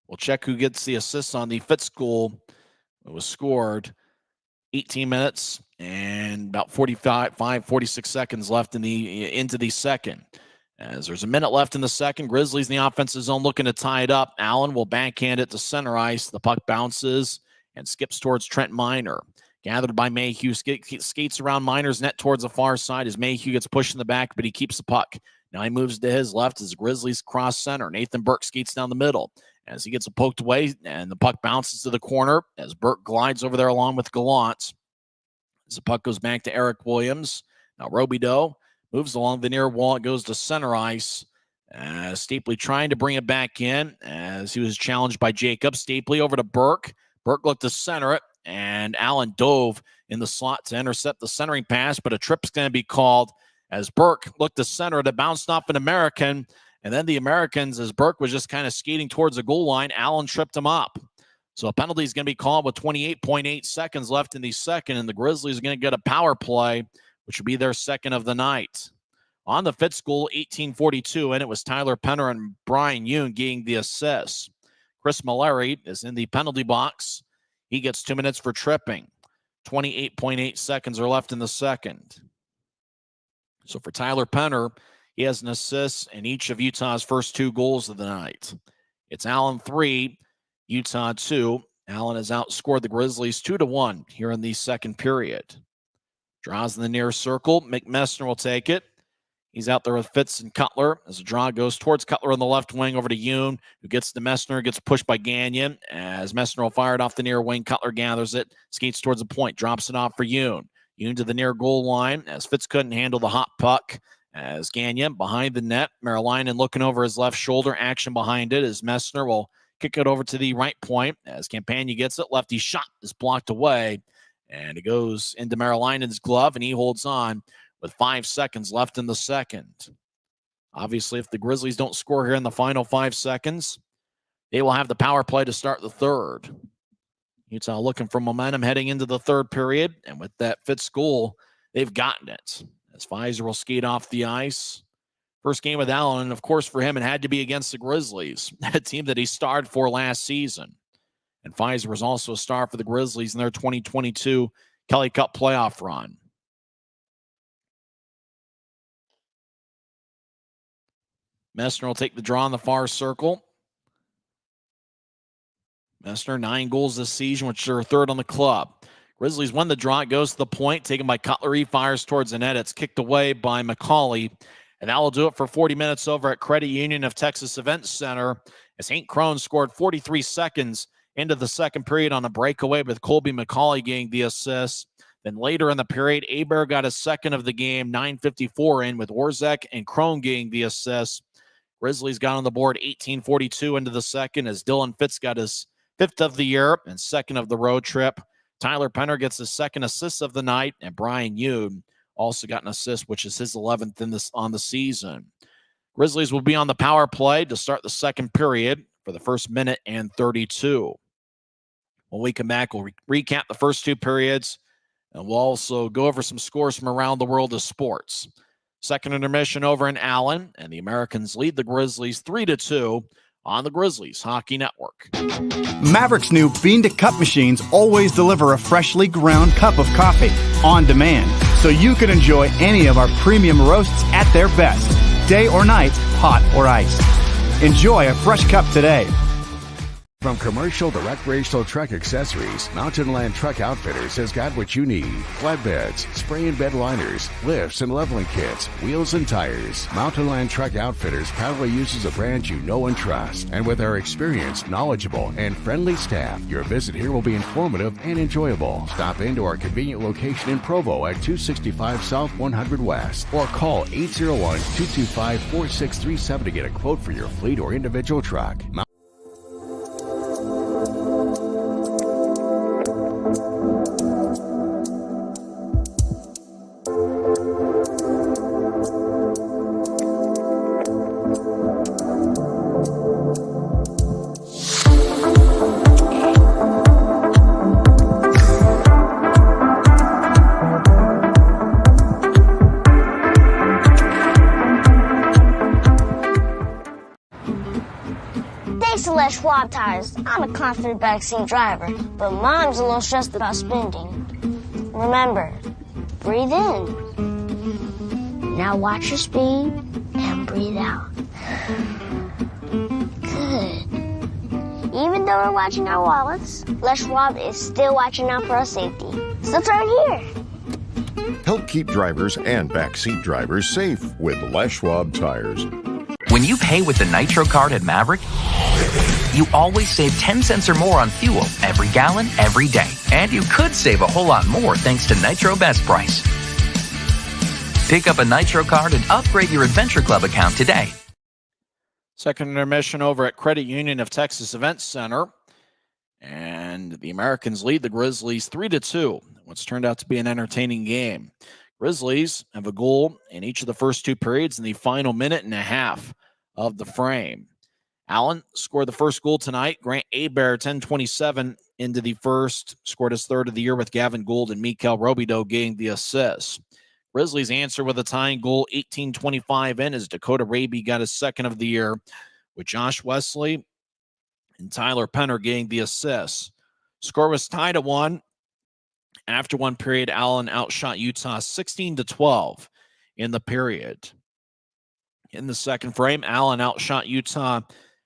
We'll check who gets the assist on the Fitz goal. It was scored 18 minutes and about 46 seconds left into the second. As there's a minute left in the second, Grizzlies in the offensive zone looking to tie it up. Allen will backhand it to center ice. The puck bounces and skips towards Trent Miner. Gathered by Mayhew, skates around Miner's net towards the far side as Mayhew gets pushed in the back, but he keeps the puck. Now he moves to his left as Grizzlies cross center. Nathan Burke skates down the middle as he gets poked away, and the puck bounces to the corner as Burke glides over there along with Gallant. As the puck goes back to Eric Williams. Now Robidoux moves along the near wall. It goes to center ice. Stapley trying to bring it back in as he was challenged by Jacob. Stapley over to Burke. Burke looked to center it, and Allen dove in the slot to intercept the centering pass, but a trip's going to be called as Burke looked to center it. It bounced off an American, and then the Americans, as Burke was just kind of skating towards the goal line, Allen tripped him up. So a penalty is going to be called with 28.8 seconds left in the second, and the Grizzlies are going to get a power play, which will be their second of the night. On the Fitz goal, 18:42, and it was Tyler Penner and Brian Yoon getting the assists. Chris Mallory is in the penalty box. He gets 2 minutes for tripping. 28.8 seconds are left in the second. So for Tyler Penner, he has an assist in each of Utah's first 2 goals of the night. It's Allen 3, Utah 2. Allen has outscored the Grizzlies 2-1 here in the second period. Draws in the near circle. McMessner will take it. He's out there with Fitz and Cutler as the draw goes towards Cutler on the left wing over to Yoon, who gets to Messner, gets pushed by Gagnon. As Messner will fire it off the near wing, Cutler gathers it, skates towards the point, drops it off for Yoon. Yoon to the near goal line as Fitz couldn't handle the hot puck. As Gagnon behind the net, Marilainen looking over his left shoulder, action behind it as Messner will kick it over to the right point. As Campagna gets it, lefty shot is blocked away, and it goes into Marilainen's glove, and he holds on with 5 seconds left in the second. Obviously, if the Grizzlies don't score here in the final 5 seconds, they will have the power play to start the third. Utah looking for momentum heading into the third period, and with that Fitz goal, they've gotten it. As Fizer will skate off the ice. First game with Allen, and of course for him, it had to be against the Grizzlies, a team that he starred for last season. And Fizer was also a star for the Grizzlies in their 2022 Kelly Cup playoff run. Messner will take the draw in the far circle. Messner, 9 goals this season, which are third on the club. Grizzlies win the draw. It goes to the point, taken by Cutler. He fires towards the net. It's kicked away by McCauley. And that will do it for 40 minutes over at Credit Union of Texas Events Center, as Hank Crone scored 43 seconds into the second period on a breakaway, with Colby McCauley getting the assist. Then later in the period, Hebert got his second of the game, 9:54 in, with Orzek and Crone getting the assist. Grizzlies got on the board 18:42 into the second, as Dylan Fitz got his 5th of the year and 2nd of the road trip. Tyler Penner gets his 2nd assist of the night, and Brian Yoon also got an assist, which is his 11th on the season. Grizzlies will be on the power play to start the second period for the first minute and 32. When we come back, we'll recap the first 2 periods, and we'll also go over some scores from around the world of sports. Second intermission over in Allen, and the Americans lead the Grizzlies 3-2 on the Grizzlies Hockey Network. Maverick's new bean-to-cup machines always deliver a freshly ground cup of coffee on demand, so you can enjoy any of our premium roasts at their best, day or night, hot or iced. Enjoy a fresh cup today. From commercial to recreational truck accessories, Mountain Land Truck Outfitters has got what you need. Flatbeds, spray and bed liners, lifts and leveling kits, wheels and tires. Mountain Land Truck Outfitters proudly uses a brand you know and trust. And with our experienced, knowledgeable, and friendly staff, your visit here will be informative and enjoyable. Stop into our convenient location in Provo at 265 South 100 West, or call 801-225-4637 to get a quote for your fleet or individual truck. Schwab tires. I'm a confident backseat driver, but Mom's a little stressed about spending. Remember, breathe in. Now watch your speed and breathe out. Good. Even though we're watching our wallets, Les Schwab is still watching out for our safety. So turn here. Help keep drivers and backseat drivers safe with Les Schwab tires. When you pay with the Nitro card at Maverick, you always save 10 cents or more on fuel every gallon, every day. And you could save a whole lot more thanks to Nitro Best Price. Pick up a Nitro card and upgrade your Adventure Club account today. Second intermission over at Credit Union of Texas Events Center. And the Americans lead the Grizzlies 3-2. What's turned out to be an entertaining game. Grizzlies have a goal in each of the first 2 periods in the final minute and a half of the frame. Allen scored the first goal tonight. Grant Hebert, 10:27 into the first, scored his 3rd of the year with Gavin Gould and Mikel Robideau getting the assist. Grizzlies answer with a tying goal, 18:25 in, as Dakota Raby got his 2nd of the year with Josh Wesley and Tyler Penner getting the assists. Score was tied at 1. After one period, Allen outshot Utah 16-12 in the period. In the second frame, Allen outshot Utah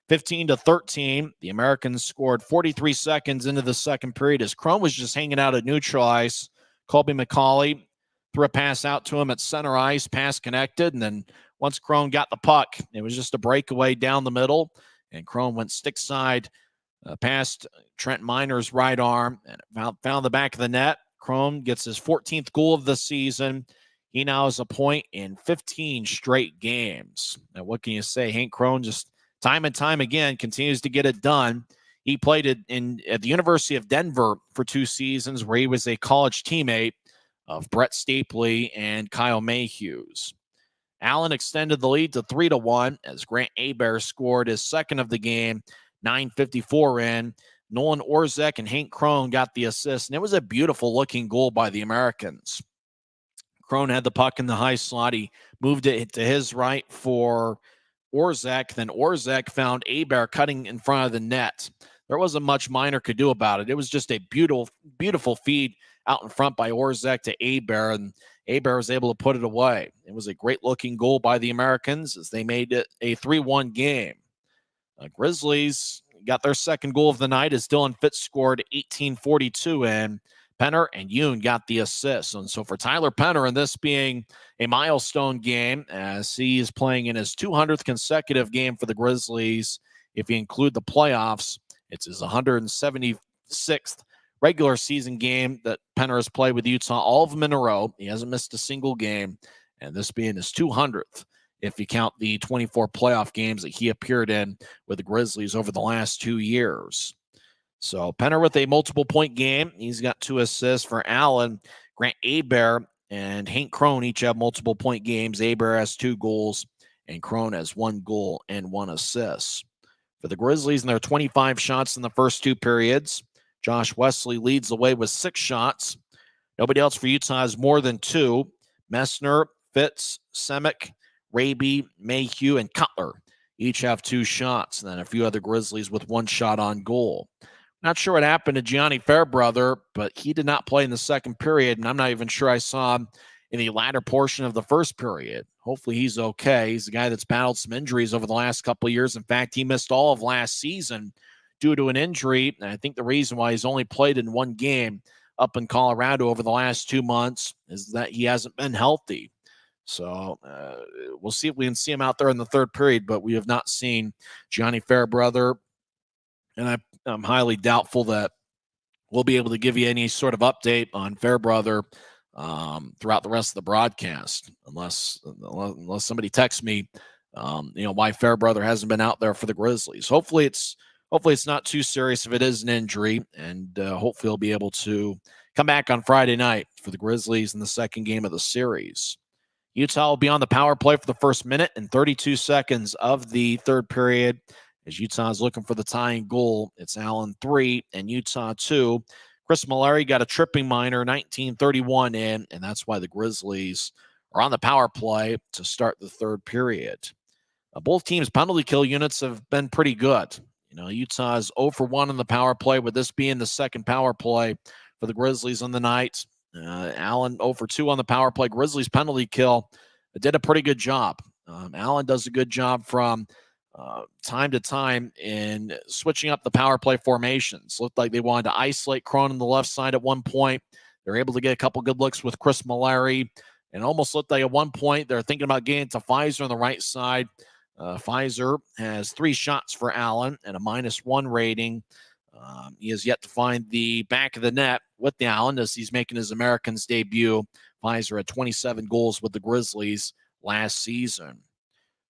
15-13. The Americans scored 43 seconds into the second period as Crone was just hanging out at neutral ice. Colby McCauley threw a pass out to him at center ice, pass connected, and then once Crone got the puck, it was just a breakaway down the middle, and Crone went stick side past Trent Miner's right arm and found the back of the net. Crone gets his 14th goal of the season. He now has a point in 15 straight games. Now, what can you say? Hank Crone just time and time again continues to get it done. He played at the University of Denver for 2 seasons where he was a college teammate of Brett Stapley and Kyle Mayhews. Allen extended the lead to 3-1 as Grant Hebert scored his second of the game, 9:54 in. Nolan Orzek and Hank Crone got the assist, and it was a beautiful-looking goal by the Americans. Crone had the puck in the high slot. He moved it to his right for Orzek. Then Orzek found Hebert cutting in front of the net. There wasn't much Miner could do about it. It was just a beautiful, beautiful feed out in front by Orzek to Hebert, and Hebert was able to put it away. It was a great-looking goal by the Americans as they made it a 3-1 game. Grizzlies got their second goal of the night as Dylan Fitz scored 18:42 in. Penner and Yoon got the assist. And so for Tyler Penner, and this being a milestone game, as he is playing in his 200th consecutive game for the Grizzlies, if you include the playoffs, it's his 176th regular season game that Penner has played with Utah, all of them in a row. He hasn't missed a single game, and this being his 200th, if you count the 24 playoff games that he appeared in with the Grizzlies over the last 2 years. So Penner with a multiple-point game. He's got 2 assists for Allen. Grant Hebert and Hank Crone each have multiple-point games. Hebert has 2 goals, and Crone has 1 goal and 1 assist. For the Grizzlies, and their 25 shots in the first 2 periods, Josh Wesley leads the way with 6 shots. Nobody else for Utah has more than 2. Messner, Fitz, Semick, Raby, Mayhew, and Cutler each have 2 shots. And then a few other Grizzlies with 1 shot on goal. Not sure what happened to Gianni Fairbrother, but he did not play in the second period, and I'm not even sure I saw him in the latter portion of the first period. Hopefully he's okay. He's a guy that's battled some injuries over the last couple of years. In fact, he missed all of last season due to an injury, and I think the reason why he's only played in 1 game up in Colorado over the last 2 months is that he hasn't been healthy. So we'll see if we can see him out there in the third period, but we have not seen Gianni Fairbrother, and I'm highly doubtful that we'll be able to give you any sort of update on Fairbrother throughout the rest of the broadcast, unless somebody texts me, why Fairbrother hasn't been out there for the Grizzlies. Hopefully it's not too serious if it is an injury, and hopefully he'll be able to come back on Friday night for the Grizzlies in the second game of the series. Utah will be on the power play for the first minute and 32 seconds of the third period as Utah is looking for the tying goal. It's Allen 3 and Utah 2. Chris Mallory got a tripping minor, 19:31 in, and that's why the Grizzlies are on the power play to start the third period. Both teams' penalty kill units have been pretty good. Utah's 0 for 1 on the power play, with this being the second power play for the Grizzlies on the night. Allen 0 for 2 on the power play. Grizzlies penalty kill did a pretty good job. Allen does a good job from time to time in switching up the power play formations. Looked like they wanted to isolate Crone on the left side at one point. They're able to get a couple good looks with Chris Mallory, and almost looked like at one point they're thinking about getting to Pfizer on the right side. Pfizer has 3 shots for Allen and a -1 rating. He has yet to find the back of the net with the Allen as he's making his Americans debut. Pfizer had 27 goals with the Grizzlies last season.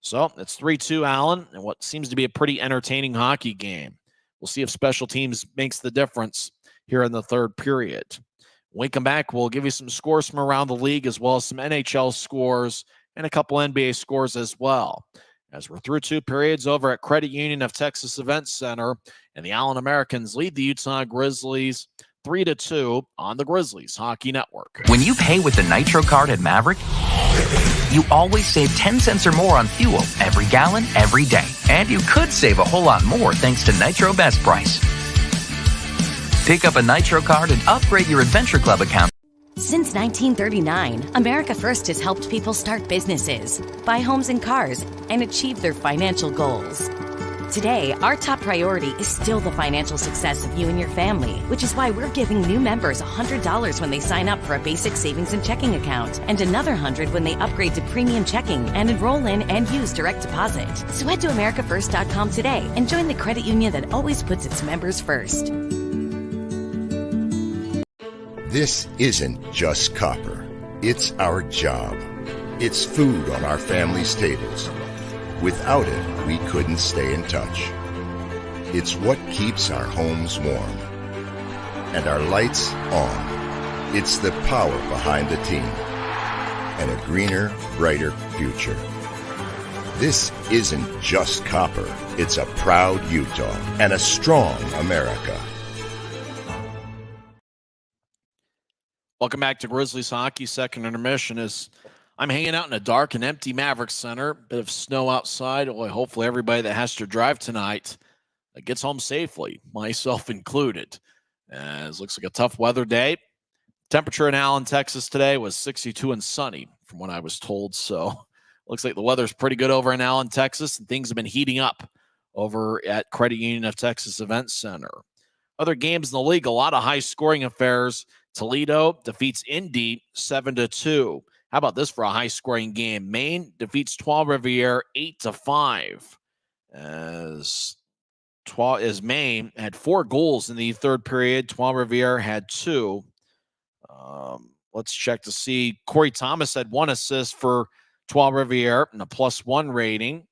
So it's 3-2 Allen, and what seems to be a pretty entertaining hockey game. We'll see if special teams makes the difference here in the third period. When we come back, we'll give you some scores from around the league, as well as some NHL scores and a couple NBA scores as well. As we're through 2 periods over at Credit Union of Texas Events Center, and the Allen Americans lead the Utah Grizzlies 3-2 on the Grizzlies Hockey Network. When you pay with the Nitro card at Maverick, you always save 10 cents or more on fuel every gallon, every day. And you could save a whole lot more thanks to Nitro Best Price. Pick up a Nitro card and upgrade your Adventure Club account. Since 1939, America First has helped people start businesses, buy homes and cars, and achieve their financial goals. Today, our top priority is still the financial success of you and your family, which is why we're giving new members $100 when they sign up for a basic savings and checking account, and another $100 when they upgrade to premium checking and enroll in and use direct deposit. So head to americafirst.com today and join the credit union that always puts its members first. This isn't just copper. It's our job. It's food on our family's tables. Without it, we couldn't stay in touch. It's what keeps our homes warm and our lights on. It's the power behind the team and a greener, brighter future. This isn't just copper. It's a proud Utah and a strong America. Welcome back to Grizzlies Hockey. Second intermission as I'm hanging out in a dark and empty Mavericks Center. Bit of snow outside. Well, hopefully everybody that has to drive tonight gets home safely, myself included. As looks like a tough weather day. Temperature in Allen, Texas today was 62 and sunny from what I was told. So looks like the weather's pretty good over in Allen, Texas, and things have been heating up over at Credit Union of Texas Event Center. Other games in the league, a lot of high-scoring affairs. Toledo defeats Indy 7-2. How about this for a high-scoring game? Maine defeats Trois-Rivières 8-5. As Maine had 4 goals in the third period, Trois-Rivières had 2. Let's check to see. Corey Thomas had 1 assist for Trois-Rivières and a +1 rating.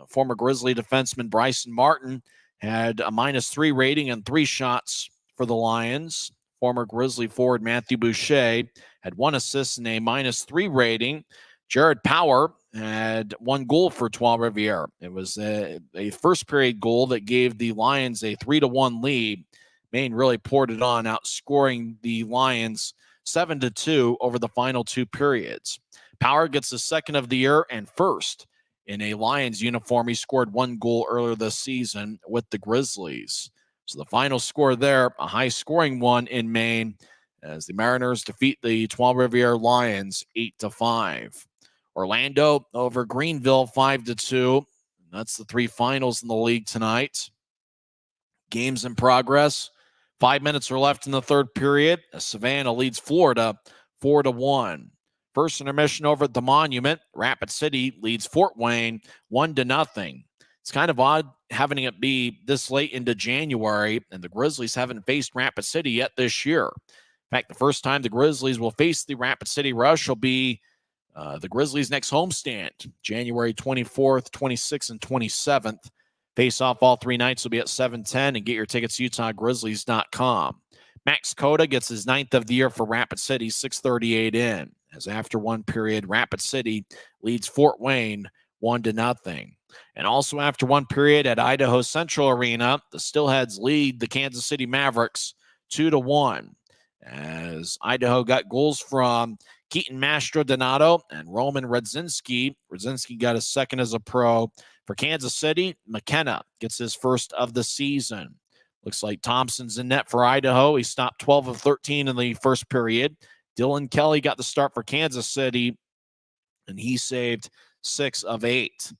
Former Grizzly defenseman Bryson Martin had a -3 rating and 3 shots for the Lions. Former Grizzly forward Matthew Boucher had 1 assist and a -3 rating. Jared Power had 1 goal for Trois-Rivières. It was a first period goal that gave the Lions a 3-1 lead. Maine really poured it on, outscoring the Lions 7-2 over the final 2 periods. Power gets the second of the year and first in a Lions uniform. He scored 1 goal earlier this season with the Grizzlies. So the final score there, a high-scoring one in Maine, as the Mariners defeat the Trois-Rivières Lions 8-5. Orlando over Greenville 5-2. That's the 3 finals in the league tonight. Games in progress. 5 minutes are left in the third period. Savannah leads Florida 4-1. First intermission over at the Monument. Rapid City leads Fort Wayne 1-0. It's kind of odd having it be this late into January, and the Grizzlies haven't faced Rapid City yet this year. In fact, the first time the Grizzlies will face the Rapid City Rush will be the Grizzlies' next homestand, January 24th, 26th, and 27th. Face off all 3 nights will be at 7:10, and get your tickets at UtahGrizzlies.com. Max Cota gets his 9th of the year for Rapid City, 6:38 in. As after 1 period, Rapid City leads Fort Wayne 1-0. And also after 1 period at Idaho Central Arena, the Steelheads lead the Kansas City Mavericks 2-1. As Idaho got goals from Keaton Mastrodonato and Roman Radzinski. Radzinski got his second as a pro. For Kansas City, McKenna gets his first of the season. Looks like Thompson's in net for Idaho. He stopped 12 of 13 in the first period. Dylan Kelly got the start for Kansas City, and he saved 6 of 8.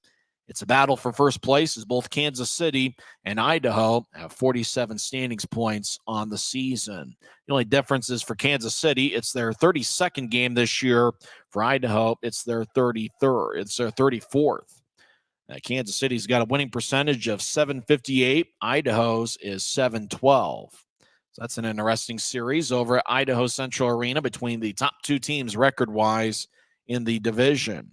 It's a battle for first place as both Kansas City and Idaho have 47 standings points on the season. The only difference is for Kansas City, it's their 32nd game this year. For Idaho, it's their 33rd. It's their 34th. Kansas City's got a winning percentage of .758. Idaho's is .712. So that's an interesting series over at Idaho Central Arena between the top 2 teams record-wise in the division.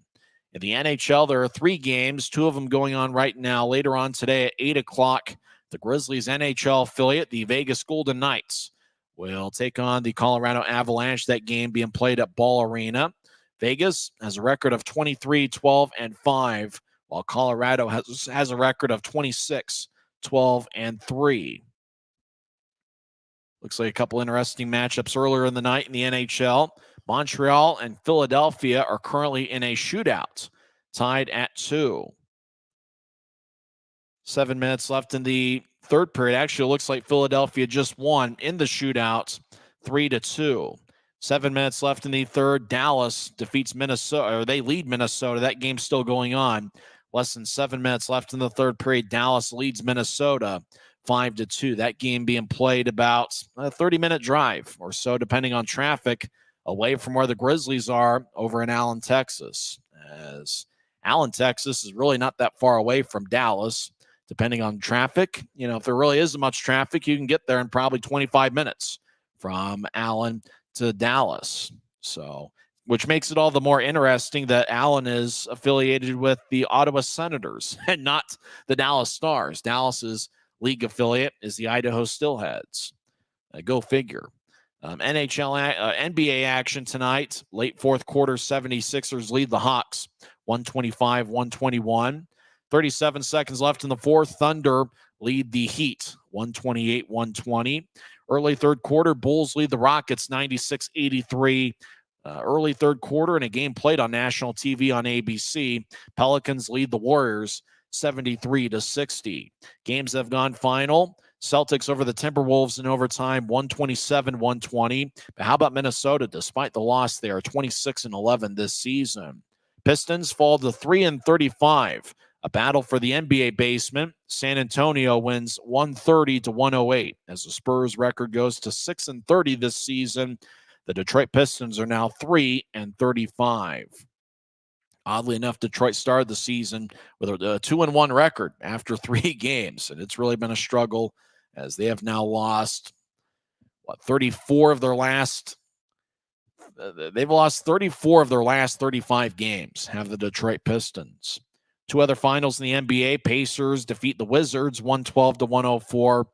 In the NHL, there are 3 games, 2 of them going on right now. Later on today at 8 o'clock, the Grizzlies NHL affiliate, the Vegas Golden Knights, will take on the Colorado Avalanche. That game being played at Ball Arena. Vegas has a record of 23-12-5, while Colorado has a record of 26-12-3. Looks like a couple interesting matchups earlier in the night in the NHL. Montreal and Philadelphia are currently in a shootout, tied at 2. 7 minutes left in the third period. Actually, it looks like Philadelphia just won in the shootout 3-2. 7 minutes left in the third. Dallas defeats Minnesota, or they lead Minnesota. That game's still going on. Less than 7 minutes left in the third period. Dallas leads Minnesota 5-2. That game being played about a 30-minute drive or so, depending on traffic, away from where the Grizzlies are over in Allen, Texas. As Allen, Texas is really not that far away from Dallas, depending on traffic. You know, if there really isn't much traffic, you can get there in probably 25 minutes from Allen to Dallas. So, which makes it all the more interesting that Allen is affiliated with the Ottawa Senators and not the Dallas Stars. Dallas's league affiliate is the Idaho Steelheads. Go figure. NBA action tonight. Late fourth quarter, 76ers lead the Hawks 125-121. 37 seconds left in the fourth. Thunder lead the Heat 128-120. Early third quarter, Bulls lead the Rockets 96-83. Early third quarter in a game played on national TV on ABC, Pelicans lead the Warriors 73-60. Games have gone final. Celtics over the Timberwolves in overtime, 127-120. But how about Minnesota? Despite the loss, they are 26-11 this season. Pistons fall to 3-35. A battle for the NBA basement. San Antonio wins 130-108 as the Spurs record goes to 6-30 this season. The Detroit Pistons are now 3-35. Oddly enough, Detroit started the season with a 2-1 record after 3 games, and it's really been a struggle as they have now lost 34 of their last. They've lost 34 of their last 35 games. Have the Detroit Pistons. 2 other finals in the NBA. Pacers defeat the Wizards 112-104.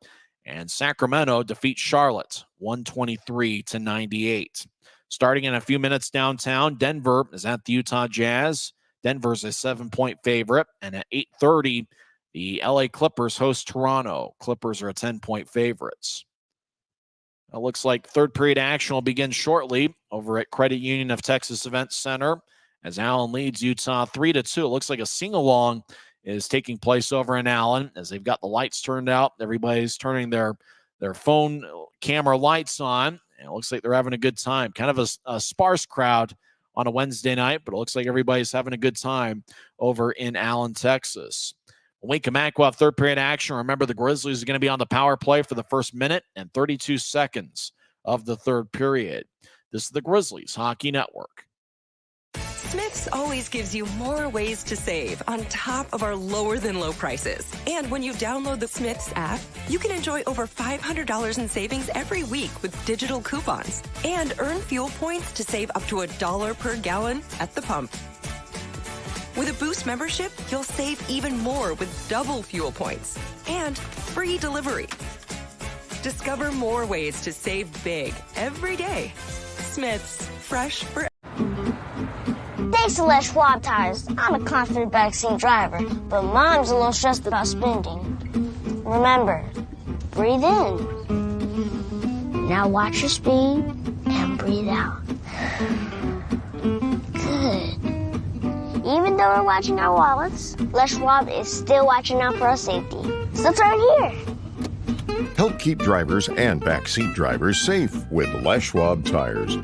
And Sacramento defeats Charlotte 123-98. Starting in a few minutes downtown, Denver is at the Utah Jazz. Denver's a 7-point favorite. And at 8:30, the LA Clippers host Toronto. Clippers are a 10-point favorites. It looks like third period action will begin shortly over at Credit Union of Texas Event Center as Allen leads Utah 3-2. It looks like a sing-along is taking place over in Allen as they've got the lights turned out. Everybody's turning their phone camera lights on, and it looks like they're having a good time. Kind of a sparse crowd on a Wednesday night, but it looks like everybody's having a good time over in Allen, Texas. When we come back, we'll have third period action. Remember, the Grizzlies are going to be on the power play for the first minute and 32 seconds of the third period. This is the Grizzlies Hockey Network. Smith's always gives you more ways to save on top of our lower than low prices. And when you download the Smith's app, you can enjoy over $500 in savings every week with digital coupons and earn fuel points to save up to $1 per gallon at the pump. With a Boost membership, you'll save even more with double fuel points and free delivery. Discover more ways to save big every day. Smith's, fresh for. Thanks to Les Schwab Tires, I'm a confident backseat driver, but Mom's a little stressed about spending. Remember, breathe in. Now watch your speed and breathe out. Good. Even though we're watching our wallets, Les Schwab is still watching out for our safety. So turn here. Help keep drivers and backseat drivers safe with Les Schwab Tires.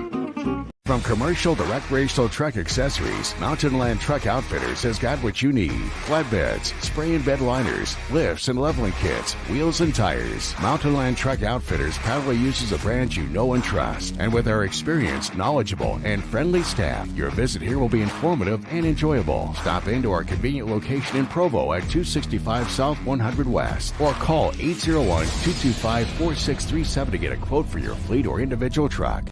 From commercial to recreational truck accessories, Mountain Land Truck Outfitters has got what you need. Flatbeds, spray and bed liners, lifts and leveling kits, wheels and tires. Mountain Land Truck Outfitters proudly uses a brand you know and trust. And with our experienced, knowledgeable, and friendly staff, your visit here will be informative and enjoyable. Stop into our convenient location in Provo at 265 South 100 West or call 801-225-4637 to get a quote for your fleet or individual truck.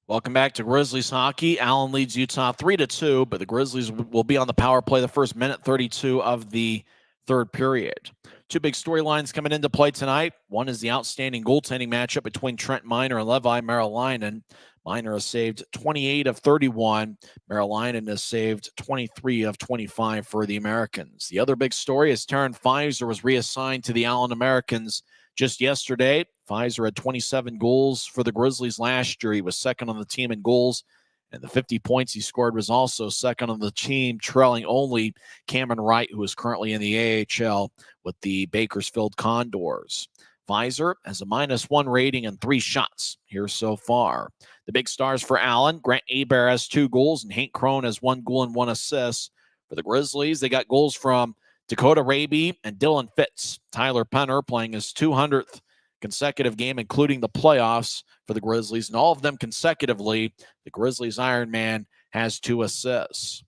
Welcome back to Grizzlies hockey. Allen leads Utah 3-2, but the Grizzlies will be on the power play the first minute 32 of the third period. Two big storylines coming into play tonight. One is the outstanding goaltending matchup between Trent Miner and Levi Merrilainen. Miner has saved 28 of 31. Merrilainen has saved 23 of 25 for the Americans. The other big story is Taryn Fizer was reassigned to the Allen Americans just yesterday. Fizer had 27 goals for the Grizzlies last year. He was second on the team in goals, and the 50 points he scored was also second on the team, trailing only Cameron Wright, who is currently in the AHL with the Bakersfield Condors. Fizer has a -1 rating and 3 shots here so far. The big stars for Allen: Grant Hebert has 2 goals, and Hank Crone has 1 goal and 1 assist. For the Grizzlies, they got goals from Dakota Raby and Dylan Fitz. Tyler Penner playing his 200th consecutive game, including the playoffs for the Grizzlies, and all of them consecutively. The Grizzlies Iron Man has 2 assists.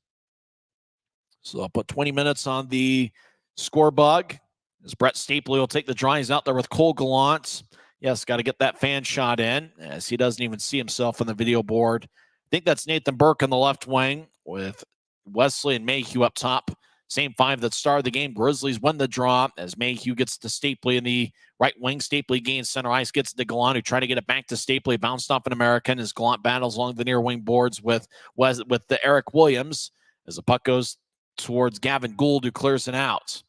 So I'll put 20 minutes on the score bug as Brett Stapley will take the draw. He's out there with Cole Gallant. Yes, got to get that fan shot in, as he doesn't even see himself on the video board. I think that's Nathan Burke on the left wing with Wesley and Mayhew up top. Same 5 that started the game. Grizzlies win the draw as Mayhew gets to Stapley in the right wing. Stapley gains center ice, gets to Gallant, who tried to get it back to Stapley. Bounced off an American as Gallant battles along the near wing boards with the Eric Williams as the puck goes towards Gavin Gould, who clears it out.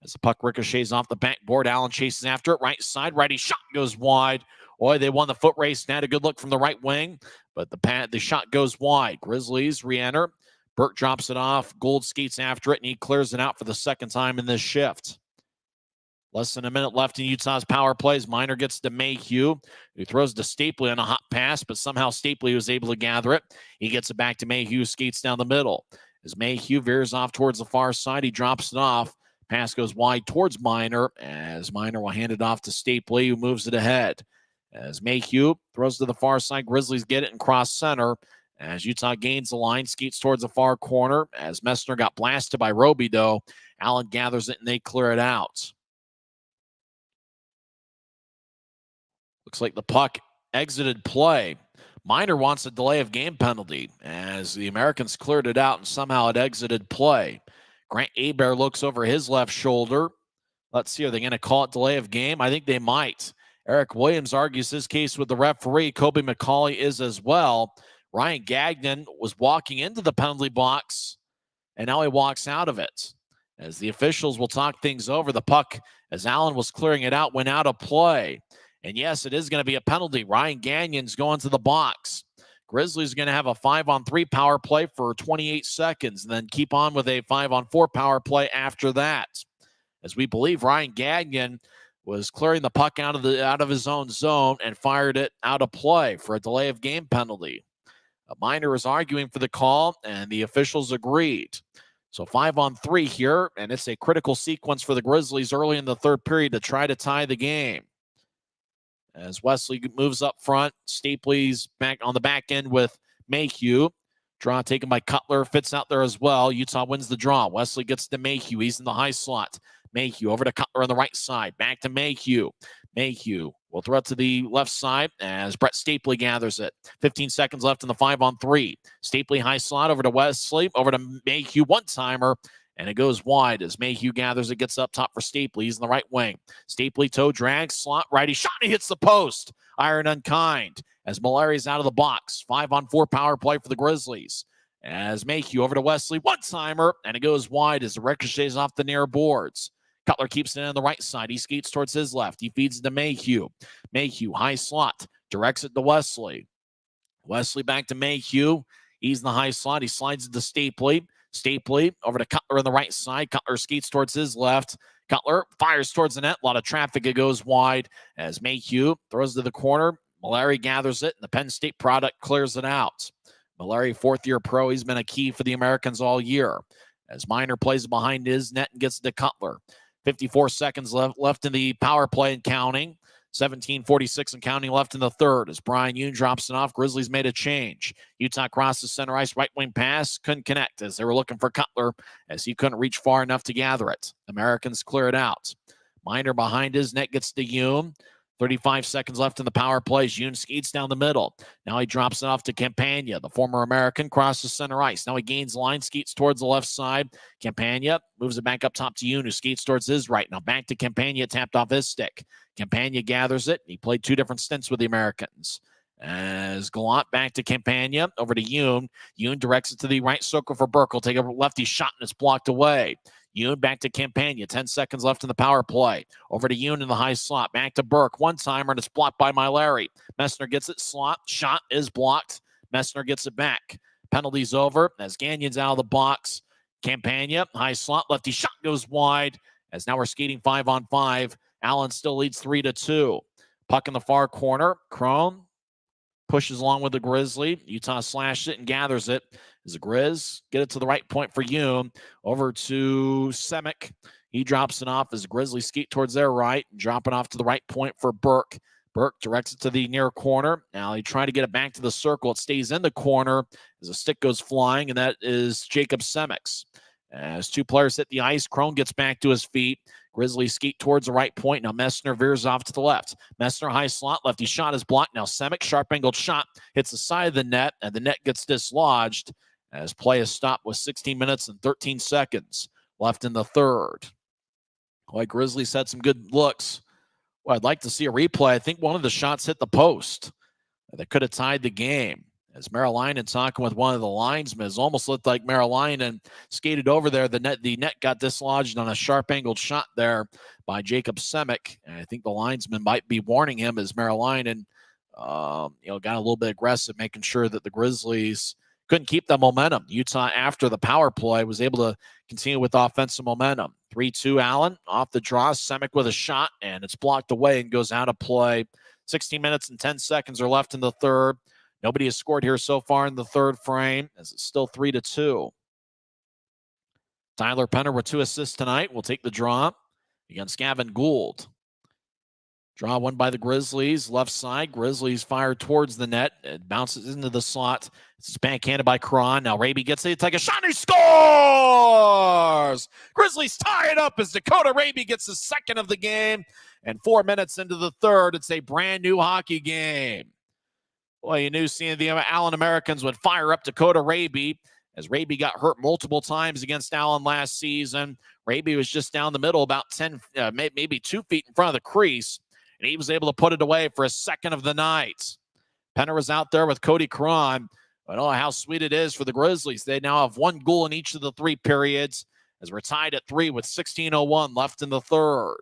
As the puck ricochets off the backboard, Allen chases after it. Right side, righty shot goes wide. Boy, they won the foot race and had a good look from the right wing, but the shot goes wide. Grizzlies re-enter. Burke drops it off. Gould skates after it, and he clears it out for the second time in this shift. Less than a minute left in Utah's power plays. Miner gets to Mayhew, who throws to Stapley on a hot pass, but somehow Stapley was able to gather it. He gets it back to Mayhew, skates down the middle. As Mayhew veers off towards the far side, he drops it off. Pass goes wide towards Miner, as Miner will hand it off to Stapley, who moves it ahead. As Mayhew throws to the far side, Grizzlies get it and cross center. As Utah gains the line, skates towards the far corner. As Messner got blasted by Roby, though, Allen gathers it and they clear it out. Looks like the puck exited play. Miner wants a delay of game penalty as the Americans cleared it out and somehow it exited play. Grant Hebert looks over his left shoulder. Let's see, are they going to call it delay of game? I think they might. Eric Williams argues his case with the referee. Kobe McCauley is as well. Ryan Gagnon was walking into the penalty box, and now he walks out of it. As the officials will talk things over, the puck, as Allen was clearing it out, went out of play. And yes, it is going to be a penalty. Ryan Gagnon's going to the box. Grizzlies are going to have a 5-on-3 power play for 28 seconds and then keep on with a 5-on-4 power play after that. As we believe Ryan Gagnon was clearing the puck out of his own zone and fired it out of play for a delay of game penalty. A Miner is arguing for the call, and the officials agreed. So 5-on-3 here, and it's a critical sequence for the Grizzlies early in the third period to try to tie the game. As Wesley moves up front, Stapley's back on the back end with Mayhew. Draw taken by Cutler, fits out there as well. Utah wins the draw. Wesley gets to Mayhew. He's in the high slot. Mayhew over to Cutler on the right side. Back to Mayhew. Mayhew will throw it to the left side as Brett Stapley gathers it. 15 seconds left in the 5-on-3. Stapley high slot over to Wesley, over to Mayhew, one-timer, and it goes wide as Mayhew gathers it, gets up top for Stapley. He's in the right wing. Stapley toe drag, slot righty shot, and he hits the post. Iron unkind as Malari's out of the box. 5-on-4 power play for the Grizzlies. As Mayhew over to Wesley, one-timer, and it goes wide as it ricochets off the near boards. Cutler keeps it on the right side. He skates towards his left. He feeds it to Mayhew. Mayhew, high slot, directs it to Wesley. Wesley back to Mayhew. He's in the high slot. He slides it to Stapley. Stapley over to Cutler on the right side. Cutler skates towards his left. Cutler fires towards the net. A lot of traffic. It goes wide as Mayhew throws to the corner. Malari gathers it, and the Penn State product clears it out. Malari, fourth-year pro. He's been a key for the Americans all year. As Miner plays behind his net and gets it to Cutler. 54 seconds left in the power play and counting. 17:46 and counting left in the third as Brian Yoon drops it off. Grizzlies made a change. Utah crosses center ice, right wing pass. Couldn't connect as they were looking for Cutler as he couldn't reach far enough to gather it. Americans clear it out. Miner behind his net gets to Yoon. 35 seconds left in the power play. Yoon skates down the middle. Now he drops it off to Campagna. The former American crosses center ice. Now he gains line, skates towards the left side. Campagna moves it back up top to Yoon, who skates towards his right. Now back to Campagna, tapped off his stick. Campagna gathers it. He played 2 different stints with the Americans. As Gallant back to Campagna, over to Yoon. Yoon directs it to the right circle for Burke. Will take a lefty shot, and it's blocked away. Yoon back to Campagna. 10 seconds left in the power play. Over to Yoon in the high slot. Back to Burke. One-timer, and it's blocked by Myleri. Messner gets it. Slot. Shot is blocked. Messner gets it back. Penalty's over as Gagnon's out of the box. Campagna, high slot. Lefty shot goes wide. As now we're skating 5-on-5. Allen still leads 3-2. Puck in the far corner. Crone pushes along with the Grizzly. Utah slashes it and gathers it. As the Grizz get it to the right point for Yoon. Over to Semick. He drops it off as the Grizzlies skate towards their right. Dropping off to the right point for Burke. Burke directs it to the near corner. Now he trying to get it back to the circle. It stays in the corner as a stick goes flying, and that is Jacob Semick's. As 2 players hit the ice, Crone gets back to his feet. Grizzlies skate towards the right point. Now Messner veers off to the left. Messner high slot. Lefty shot is blocked. Now Semick, sharp angled shot, hits the side of the net, and the net gets dislodged as play is stopped with 16 minutes and 13 seconds left in the third. Boy, Grizzlies had some good looks. Well, I'd like to see a replay. I think one of the shots hit the post. That could have tied the game. As Marilainen talking with one of the linesmen, it almost looked like Marilainen skated over there. The net got dislodged on a sharp-angled shot there by Jacob Semick. And I think the linesman might be warning him as Marilainen got a little bit aggressive, making sure that the Grizzlies couldn't keep the momentum. Utah, after the power play, was able to continue with offensive momentum. 3-2 Allen off the draw. Semick with a shot, and it's blocked away and goes out of play. 16 minutes and 10 seconds are left in the third. Nobody has scored here so far in the third frame, as it's still 3-2. Tyler Penner with 2 assists tonight will take the draw against Gavin Gould. Draw won by the Grizzlies. Left side. Grizzlies fire towards the net. It bounces into the slot. It's backhanded by Cron. Now Raby gets it. Take a shot. And he scores! Grizzlies tie it up as Dakota Raby gets the second of the game. And 4 minutes into the third, it's a brand new hockey game. Boy, you knew seeing the Allen Americans would fire up Dakota Raby, as Raby got hurt multiple times against Allen last season. Raby was just down the middle, about 10, maybe 2 feet in front of the crease, and he was able to put it away for a second of the night. Penner was out there with Cody Cron. But oh, how sweet it is for the Grizzlies. They now have 1 goal in each of the 3 periods, as we're tied at 3 with 16:01 left in the third.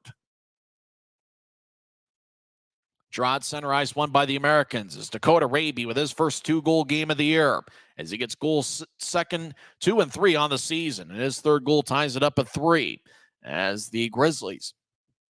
Draw at center ice won by the Americans as Dakota Raby with his first 2-goal game of the year, as he gets goals second, 2 and 3 on the season. And his 3rd goal ties it up at 3 as the Grizzlies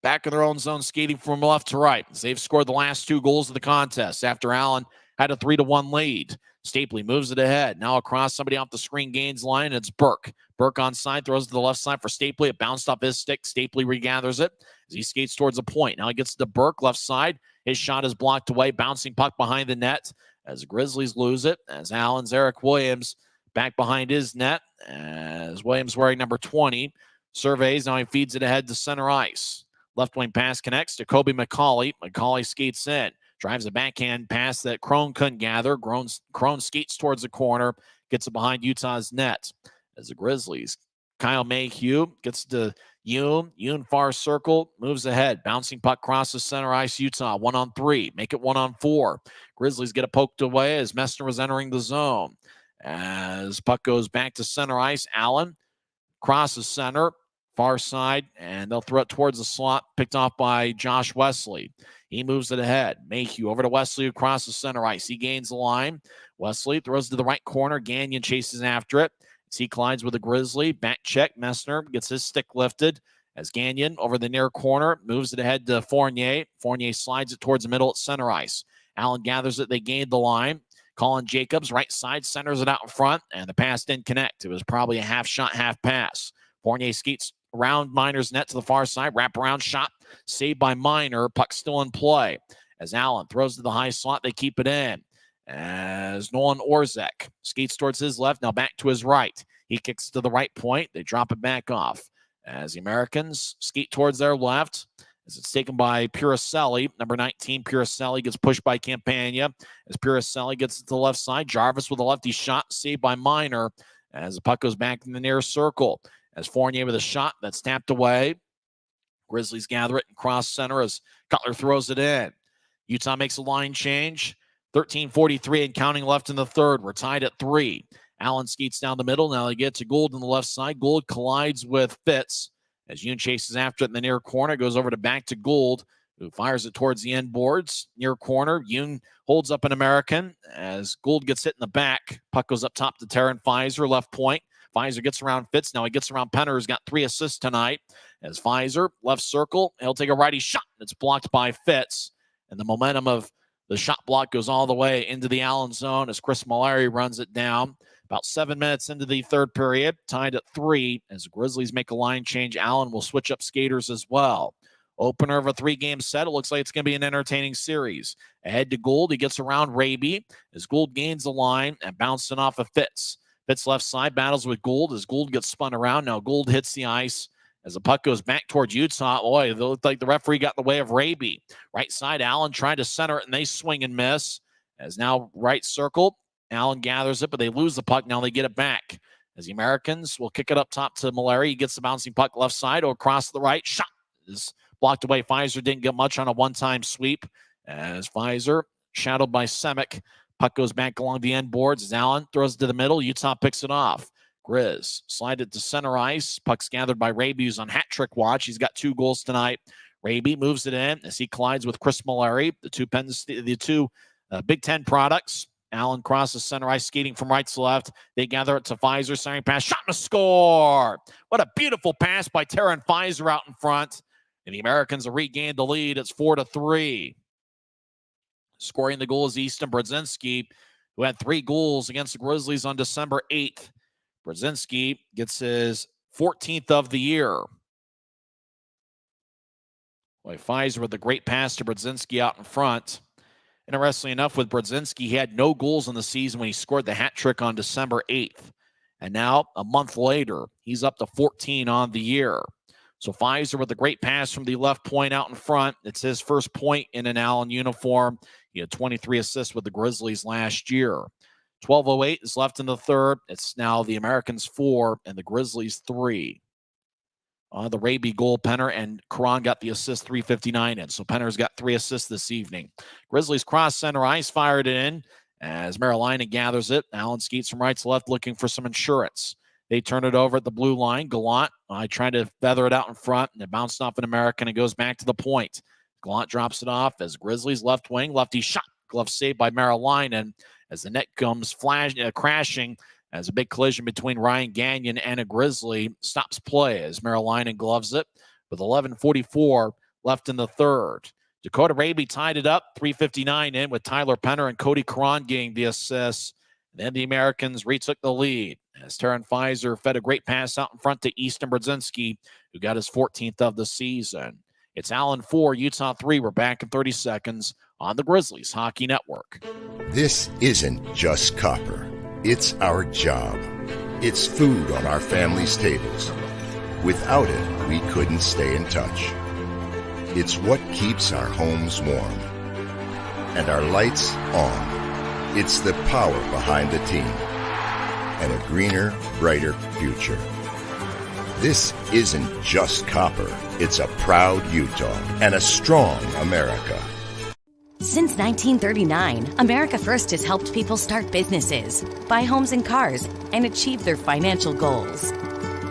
back in their own zone skating from left to right, as they've scored the last 2 goals of the contest after Allen had a 3-1 lead. Stapley moves it ahead. Now across, somebody off the screen gains line. It's Burke. Burke on side, throws to the left side for Stapley. It bounced off his stick. Stapley regathers it as he skates towards the point. Now he gets to Burke, left side. His shot is blocked away. Bouncing puck behind the net as the Grizzlies lose it. As Allen's Eric Williams back behind his net. As Williams wearing number 20. Surveys. Now he feeds it ahead to center ice. Left wing pass connects to Kobe McCauley. McCauley skates in. Drives a backhand pass that Crone couldn't gather. Crone skates towards the corner. Gets it behind Utah's net. As the Grizzlies, Kyle Mayhew gets to Yoon. Yoon far circle. Moves ahead. Bouncing puck crosses center ice. Utah 1-on-3. Make it 1-on-4. Grizzlies get it poked away as Messner was entering the zone. As puck goes back to center ice. Allen crosses center. Far side, and they'll throw it towards the slot, picked off by Josh Wesley. He moves it ahead. Mayhew over to Wesley, who crosses center ice. He gains the line. Wesley throws to the right corner. Gagnon chases after it. As he collides with the Grizzly. Back check. Messner gets his stick lifted. As Gagnon over the near corner moves it ahead to Fournier. Fournier slides it towards the middle at center ice. Allen gathers it. They gained the line. Colin Jacobs, right side, centers it out in front, and the pass didn't connect. It was probably a half shot, half pass. Fournier skates around Miner's net to the far side. Wraparound shot saved by Miner. Puck still in play. As Allen throws to the high slot, they keep it in. As Nolan Orzek skates towards his left, now back to his right. He kicks to the right point. They drop it back off. As the Americans skate towards their left. as it's taken by Puricelli. Number 19, Puricelli gets pushed by Campagna. As Puricelli gets to the left side, Jarvis with a lefty shot, saved by Minor, as the puck goes back in the near circle. As Fournier with a shot that's tapped away. Grizzlies gather it in cross center as Cutler throws it in. Utah makes a line change. 13:43 and counting left in the third. We're tied at 3. Allen skates down the middle. Now they get to Gould on the left side. Gould collides with Fitz as Yoon chases after it in the near corner. Goes over to back to Gould, who fires it towards the end boards. Near corner, Yoon holds up an American as Gould gets hit in the back. Puck goes up top to Taron Fizer, left point. Fizer gets around Fitz. Now he gets around Penner, who's got 3 assists tonight. As Fizer, left circle, he'll take a righty shot. It's blocked by Fitz. And the momentum of the shot block goes all the way into the Allen zone as Chris Malari runs it down. About 7 minutes into the third period, tied at 3. As the Grizzlies make a line change, Allen will switch up skaters as well. Opener of a 3-game set. It looks like it's going to be an entertaining series. Ahead to Gould. He gets around Raby as Gould gains the line and bouncing off of Fitz. Fitz left side battles with Gould as Gould gets spun around. Now Gould hits the ice as the puck goes back towards Utah. Boy, it looked like the referee got in the way of Raby. Right side, Allen trying to center it, and they swing and miss. As now right circle, Allen gathers it, but they lose the puck. Now they get it back. As the Americans will kick it up top to Malari. He gets the bouncing puck left side or across the right. Shot is blocked away. Fizer didn't get much on a one-time sweep. As Fizer, shadowed by Semick. Puck goes back along the end boards as Allen throws it to the middle. Utah picks it off. Grizz slide it to center ice. Puck's gathered by Raby, who's on hat trick watch. He's got 2 goals tonight. Raby moves it in as he collides with Chris Malari. The two Big Ten products. Allen crosses center ice, skating from right to left. They gather it to Fizer, centering pass, shot and a score. What a beautiful pass by Taron Fizer out in front. And the Americans have regained the lead. It's 4-3. Scoring the goal is Easton Brodzinski, who had 3 goals against the Grizzlies on December 8th. Brodzinski gets his 14th of the year. Boy, Fizer with a great pass to Brodzinski out in front. Interestingly enough, with Brodzinski, he had no goals in the season when he scored the hat trick on December 8th. And now, a month later, he's up to 14 on the year. So Fizer with a great pass from the left point out in front. It's his first point in an Allen uniform. He had 23 assists with the Grizzlies last year. 12:08 is left in the third. It's now the Americans 4 and the Grizzlies 3. The Raby goal, Penner and Karan got the assist, 3:59 in. So Penner's got 3 assists this evening. Grizzlies cross center ice, fired it in as Marilina gathers it. Allen skates from right to left looking for some insurance. They turn it over at the blue line. Gallant trying to feather it out in front, and it bounced off an American and goes back to the point. Gallant drops it off as Grizzlies left wing, lefty shot. Glove saved by Marilina as the net comes crashing as a big collision between Ryan Gagnon and a Grizzly stops play as Marilina gloves it with 11:44 left in the third. Dakota Raby tied it up, 3:59 in with Tyler Penner and Cody Karan getting the assists. Then the Americans retook the lead as Taron Fizer fed a great pass out in front to Easton Brodzinski, who got his 14th of the season. It's Allen 4, Utah 3. We're back in 30 seconds on the Grizzlies Hockey Network. This isn't just copper. It's our job. It's food on our family's tables. Without it, we couldn't stay in touch. It's what keeps our homes warm and our lights on. It's the power behind the team and a greener, brighter future. This isn't just copper. It's a proud Utah and a strong America. Since 1939, America First has helped people start businesses, buy homes and cars, and achieve their financial goals.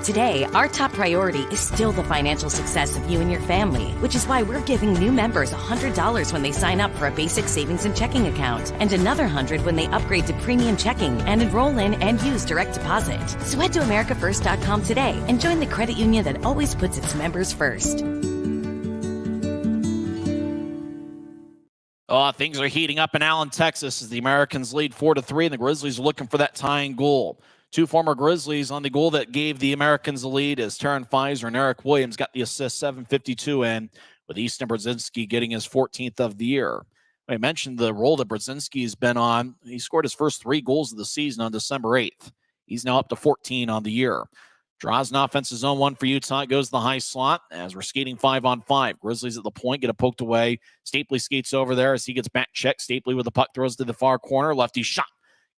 Today, our top priority is still the financial success of you and your family, which is why we're giving new members $100 when they sign up for a basic savings and checking account, and another $100 when they upgrade to premium checking and enroll in and use direct deposit. So head to americafirst.com today and join the credit union that always puts its members first. Things are heating up in Allen, Texas as the Americans lead 4-3, and the Grizzlies are looking for that tying goal. 2 former Grizzlies on the goal that gave the Americans the lead as Taron Fizer and Eric Williams got the assist, 7:52 in, with Easton Brodzinski getting his 14th of the year. I mentioned the role that Brodzinski's been on. He scored his first 3 goals of the season on December 8th. He's now up to 14 on the year. Draws an offensive zone 1 for Utah. It goes to the high slot as we're skating 5-on-5. Grizzlies at the point, get it poked away. Stapley skates over there as he gets back checked. Stapley with the puck throws to the far corner. Lefty shot.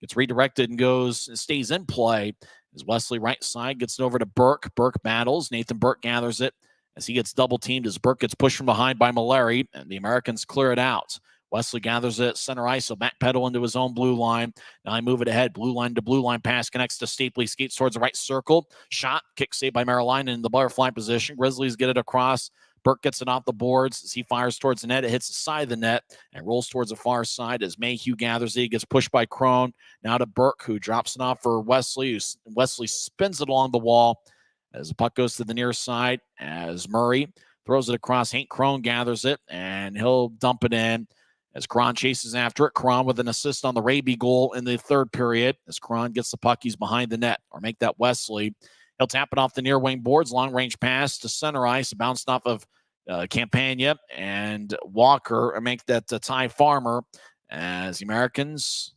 Gets redirected and stays in play. As Wesley right side gets it over to Burke. Burke battles. Nathan Burke gathers it as he gets double teamed as Burke gets pushed from behind by Mallory, and the Americans clear it out. Wesley gathers it, center ice, so backpedal into his own blue line. Now I move it ahead. Blue line to blue line pass connects to Stapley, skates towards the right circle. Shot, kick saved by Marilyn in the butterfly position. Grizzlies get it across. Burke gets it off the boards as he fires towards the net. It hits the side of the net and rolls towards the far side as Mayhew gathers it. He gets pushed by Crone. Now to Burke, who drops it off for Wesley. Wesley spins it along the wall as the puck goes to the near side as Murray throws it across. Hank Crone gathers it, and he'll dump it in as Cron chases after it. Cron with an assist on the Raby goal in the third period. As Cron gets the puck, he's behind the net. Or make that Wesley. He'll tap it off the near wing boards. Long-range pass to center ice. Bounced off of Campagna and Walker. Or make that Ty Farmer as the Americans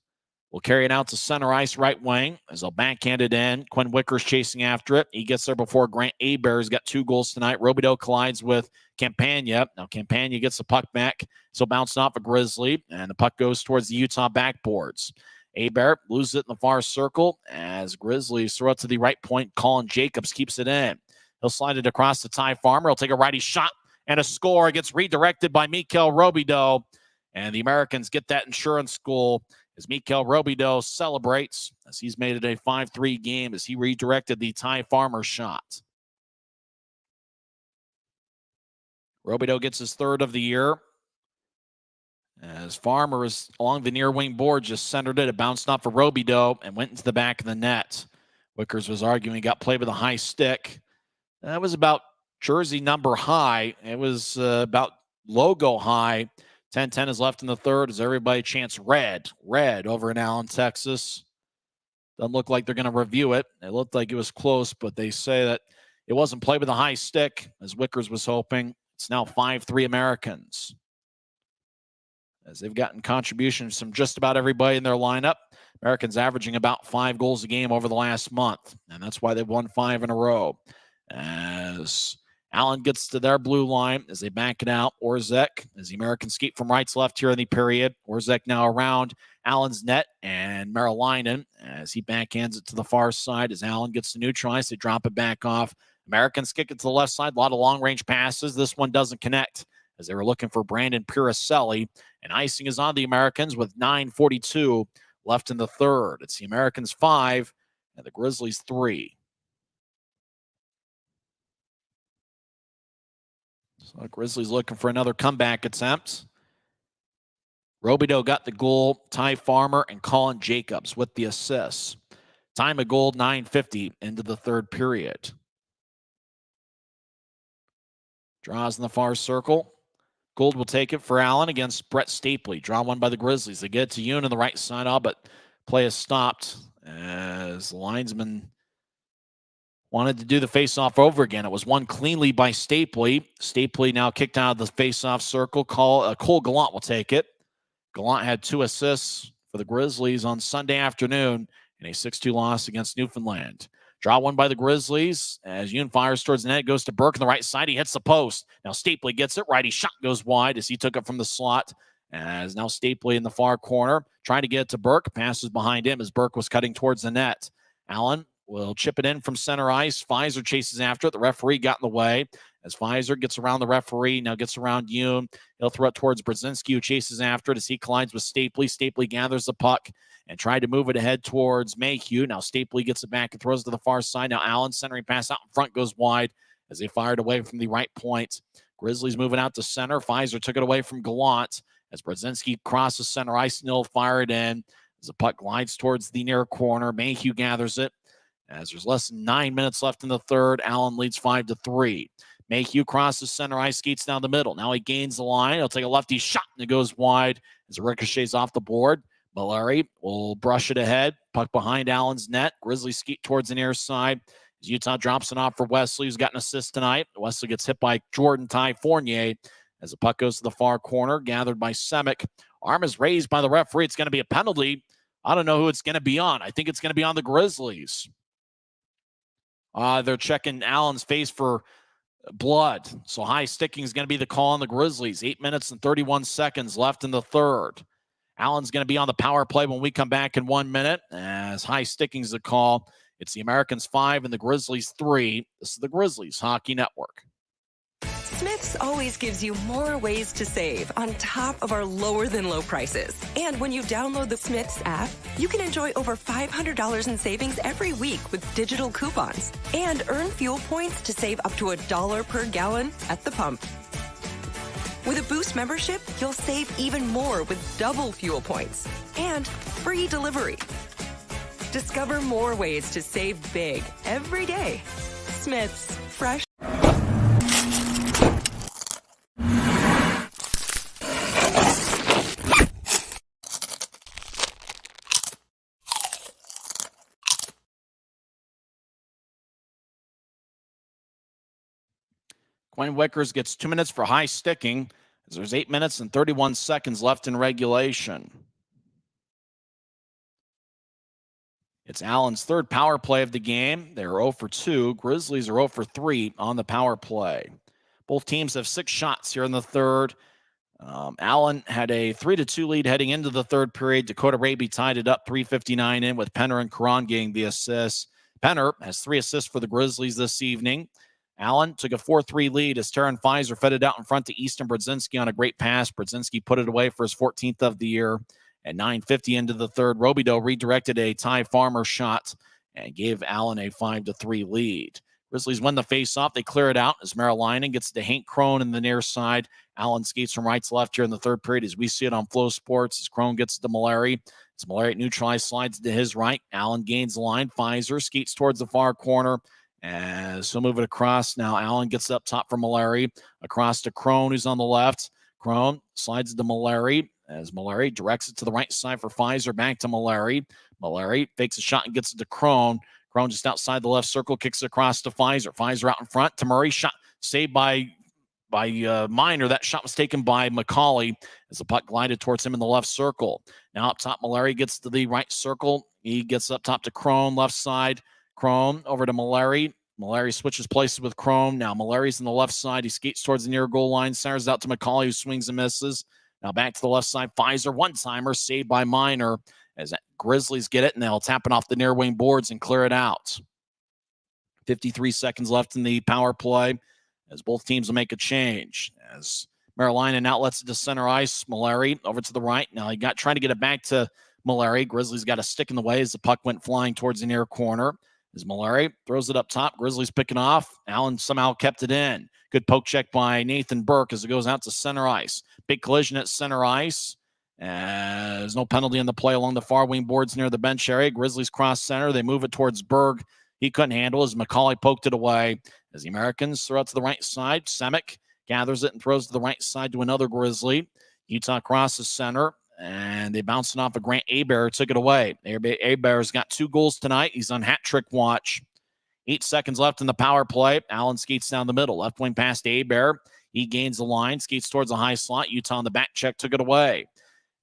will carry it out to center ice right wing as they'll backhand it in. Quinn Wicker's chasing after it. He gets there before Grant Hebert's got 2 goals tonight. Robideau collides with Campagna. Now Campagna gets the puck back. So bouncing off a Grizzly, and the puck goes towards the Utah backboards. Hebert loses it in the far circle as Grizzlies throw it to the right point. Colin Jacobs keeps it in. He'll slide it across to Ty Farmer. He'll take a righty shot and a score. It gets redirected by Mikhail Robideau, and the Americans get that insurance goal as Mikhail Robideau celebrates as he's made it a 5-3 game as he redirected the Ty Farmer shot. Robideau gets his 3rd of the year as Farmer is along the near wing board, just centered it. It bounced off for Robideau and went into the back of the net. Wickers was arguing he got played with a high stick. That was about jersey number high. It was about logo high. 10-10 is left in the third as everybody chants red over in Allen, Texas. Doesn't look like they're going to review it. It looked like it was close, but they say that it wasn't played with a high stick as Wickers was hoping. It's now 5-3 Americans as they've gotten contributions from just about everybody in their lineup. Americans averaging about 5 goals a game over the last month, and that's why they've won 5 in a row. As Allen gets to their blue line as they back it out. Orzek, as the Americans skate from right to left here in the period. Orzek now around Allen's net and Marilyn as he backhands it to the far side as Allen gets to neutralize. They drop it back off. Americans kick it to the left side. A lot of long-range passes. This one doesn't connect as they were looking for Brandon Piricelli. And icing is on the Americans with 9:42 left in the third. It's the Americans 5 and the Grizzlies 3. So Grizzlies looking for another comeback attempt. Robideau got the goal. Ty Farmer and Colin Jacobs with the assists. Time of goal, 9:50 into the third period. Draws in the far circle. Gould will take it for Allen against Brett Stapley. Draw one by the Grizzlies. They get it to Yoon on the right side, but play is stopped as the linesman wanted to do the faceoff over again. It was won cleanly by Stapley. Stapley now kicked out of the faceoff circle. Cole Gallant will take it. Gallant had 2 assists for the Grizzlies on Sunday afternoon in a 6-2 loss against Newfoundland. Draw one by the Grizzlies as Yoon fires towards the net. Goes to Burke on the right side. He hits the post. Now Stapley gets it. Righty shot goes wide as he took it from the slot. As now Stapley in the far corner trying to get it to Burke. Passes behind him as Burke was cutting towards the net. Allen will chip it in from center ice. Pfizer chases after it. The referee got in the way as Pfizer gets around the referee. Now gets around Yoon. He'll throw it towards Brzezinski, who chases after it as he collides with Stapley. Stapley gathers the puck and tried to move it ahead towards Mayhew. Now Stapley gets it back and throws it to the far side. Now Allen centering pass out in front goes wide as they fired away from the right point. Grizzlies moving out to center. Pfizer took it away from Gallant as Brzezinski crosses center ice and he'll fire it in as the puck glides towards the near corner. Mayhew gathers it. As there's less than 9 minutes left in the third, Allen leads 5-3. Mayhew crosses center ice, skates down the middle. Now he gains the line. He'll take a lefty shot, and it goes wide as it ricochets off the board. Mallory will brush it ahead. Puck behind Allen's net. Grizzlies skate towards the near side. As Utah drops it off for Wesley, who's got an assist tonight. Wesley gets hit by Jordan Ty Fournier as the puck goes to the far corner, gathered by Semick. Arm is raised by the referee. It's going to be a penalty. I don't know who it's going to be on. I think it's going to be on the Grizzlies. They're checking Allen's face for blood. So high sticking is going to be the call on the Grizzlies. 8 minutes and 31 seconds left in the third. Allen's going to be on the power play when we come back in 1 minute. As high sticking is the call. It's the Americans 5 and the Grizzlies 3. This is the Grizzlies Hockey Network. Smith's always gives you more ways to save on top of our lower than low prices. And when you download the Smith's app, you can enjoy over $500 in savings every week with digital coupons and earn fuel points to save up to $1 per gallon at the pump. With a Boost membership, you'll save even more with double fuel points and free delivery. Discover more ways to save big every day. Smith's, fresh. Quinn Wickers gets 2 minutes for high sticking, as there's 8 minutes and 31 seconds left in regulation. It's Allen's third power play of the game. They're 0 for 2. Grizzlies are 0 for 3 on the power play. Both teams have 6 shots here in the third. Allen had a 3-2 lead heading into the third period. Dakota Raby tied it up 3:59 in with Penner and Karan getting the assists. Penner has 3 assists for the Grizzlies this evening. Allen took a 4-3 lead as Taran Fizer fed it out in front to Easton Brodzinski on a great pass. Brodzinski put it away for his 14th of the year. At 9:50 into the third, Robidoux redirected a Ty Farmer shot and gave Allen a 5-3 lead. Grizzlies win the face-off. They clear it out as Merrill gets to Hank Crone in the near side. Allen skates from right to left here in the third period as we see it on Flow Sports as Crone gets to Mallory. As Mallory neutralized, slides to his right. Allen gains the line. Fizer skates towards the far corner. As he'll move it across. Now Allen gets up top for Mallory. Across to Crone, who's on the left. Crone slides to Mallory as Mallory directs it to the right side for Fizer. Back to Mallory. Mallory fakes a shot and gets it to Crone. Crone just outside the left circle, kicks it across to Fizer. Fizer out in front to Murray. Shot saved by Miner. That shot was taken by McCauley as the puck glided towards him in the left circle. Now up top, Mallory gets to the right circle. He gets up top to Crone, left side. Crone over to Mallory. Mallory switches places with Crone. Now Mallory's on the left side. He skates towards the near goal line. Centers out to McCauley, who swings and misses. Now back to the left side. Fizer, one-timer, saved by Miner. As Grizzlies get it, and they'll tap it off the near wing boards and clear it out. 53 seconds left in the power play as both teams will make a change. As Merrill outlets it to center ice. Mallory over to the right. Now he trying to get it back to Mallory. Grizzlies got a stick in the way as the puck went flying towards the near corner. As Mallory throws it up top, Grizzlies picking off. Allen somehow kept it in. Good poke check by Nathan Burke as it goes out to center ice. Big collision at center ice. There's no penalty in the play along the far wing boards near the bench area. Grizzlies cross center. They move it towards Berg. He couldn't handle as McCauley poked it away. As the Americans throw it to the right side, Semick gathers it and throws to the right side to another Grizzly. Utah crosses center. And they bounced it off of Grant Hebert, took it away. Hebert's got 2 goals tonight. He's on hat trick watch. 8 seconds left in the power play. Allen skates down the middle. Left wing pass to Hebert. He gains the line, skates towards the high slot. Utah on the back check took it away.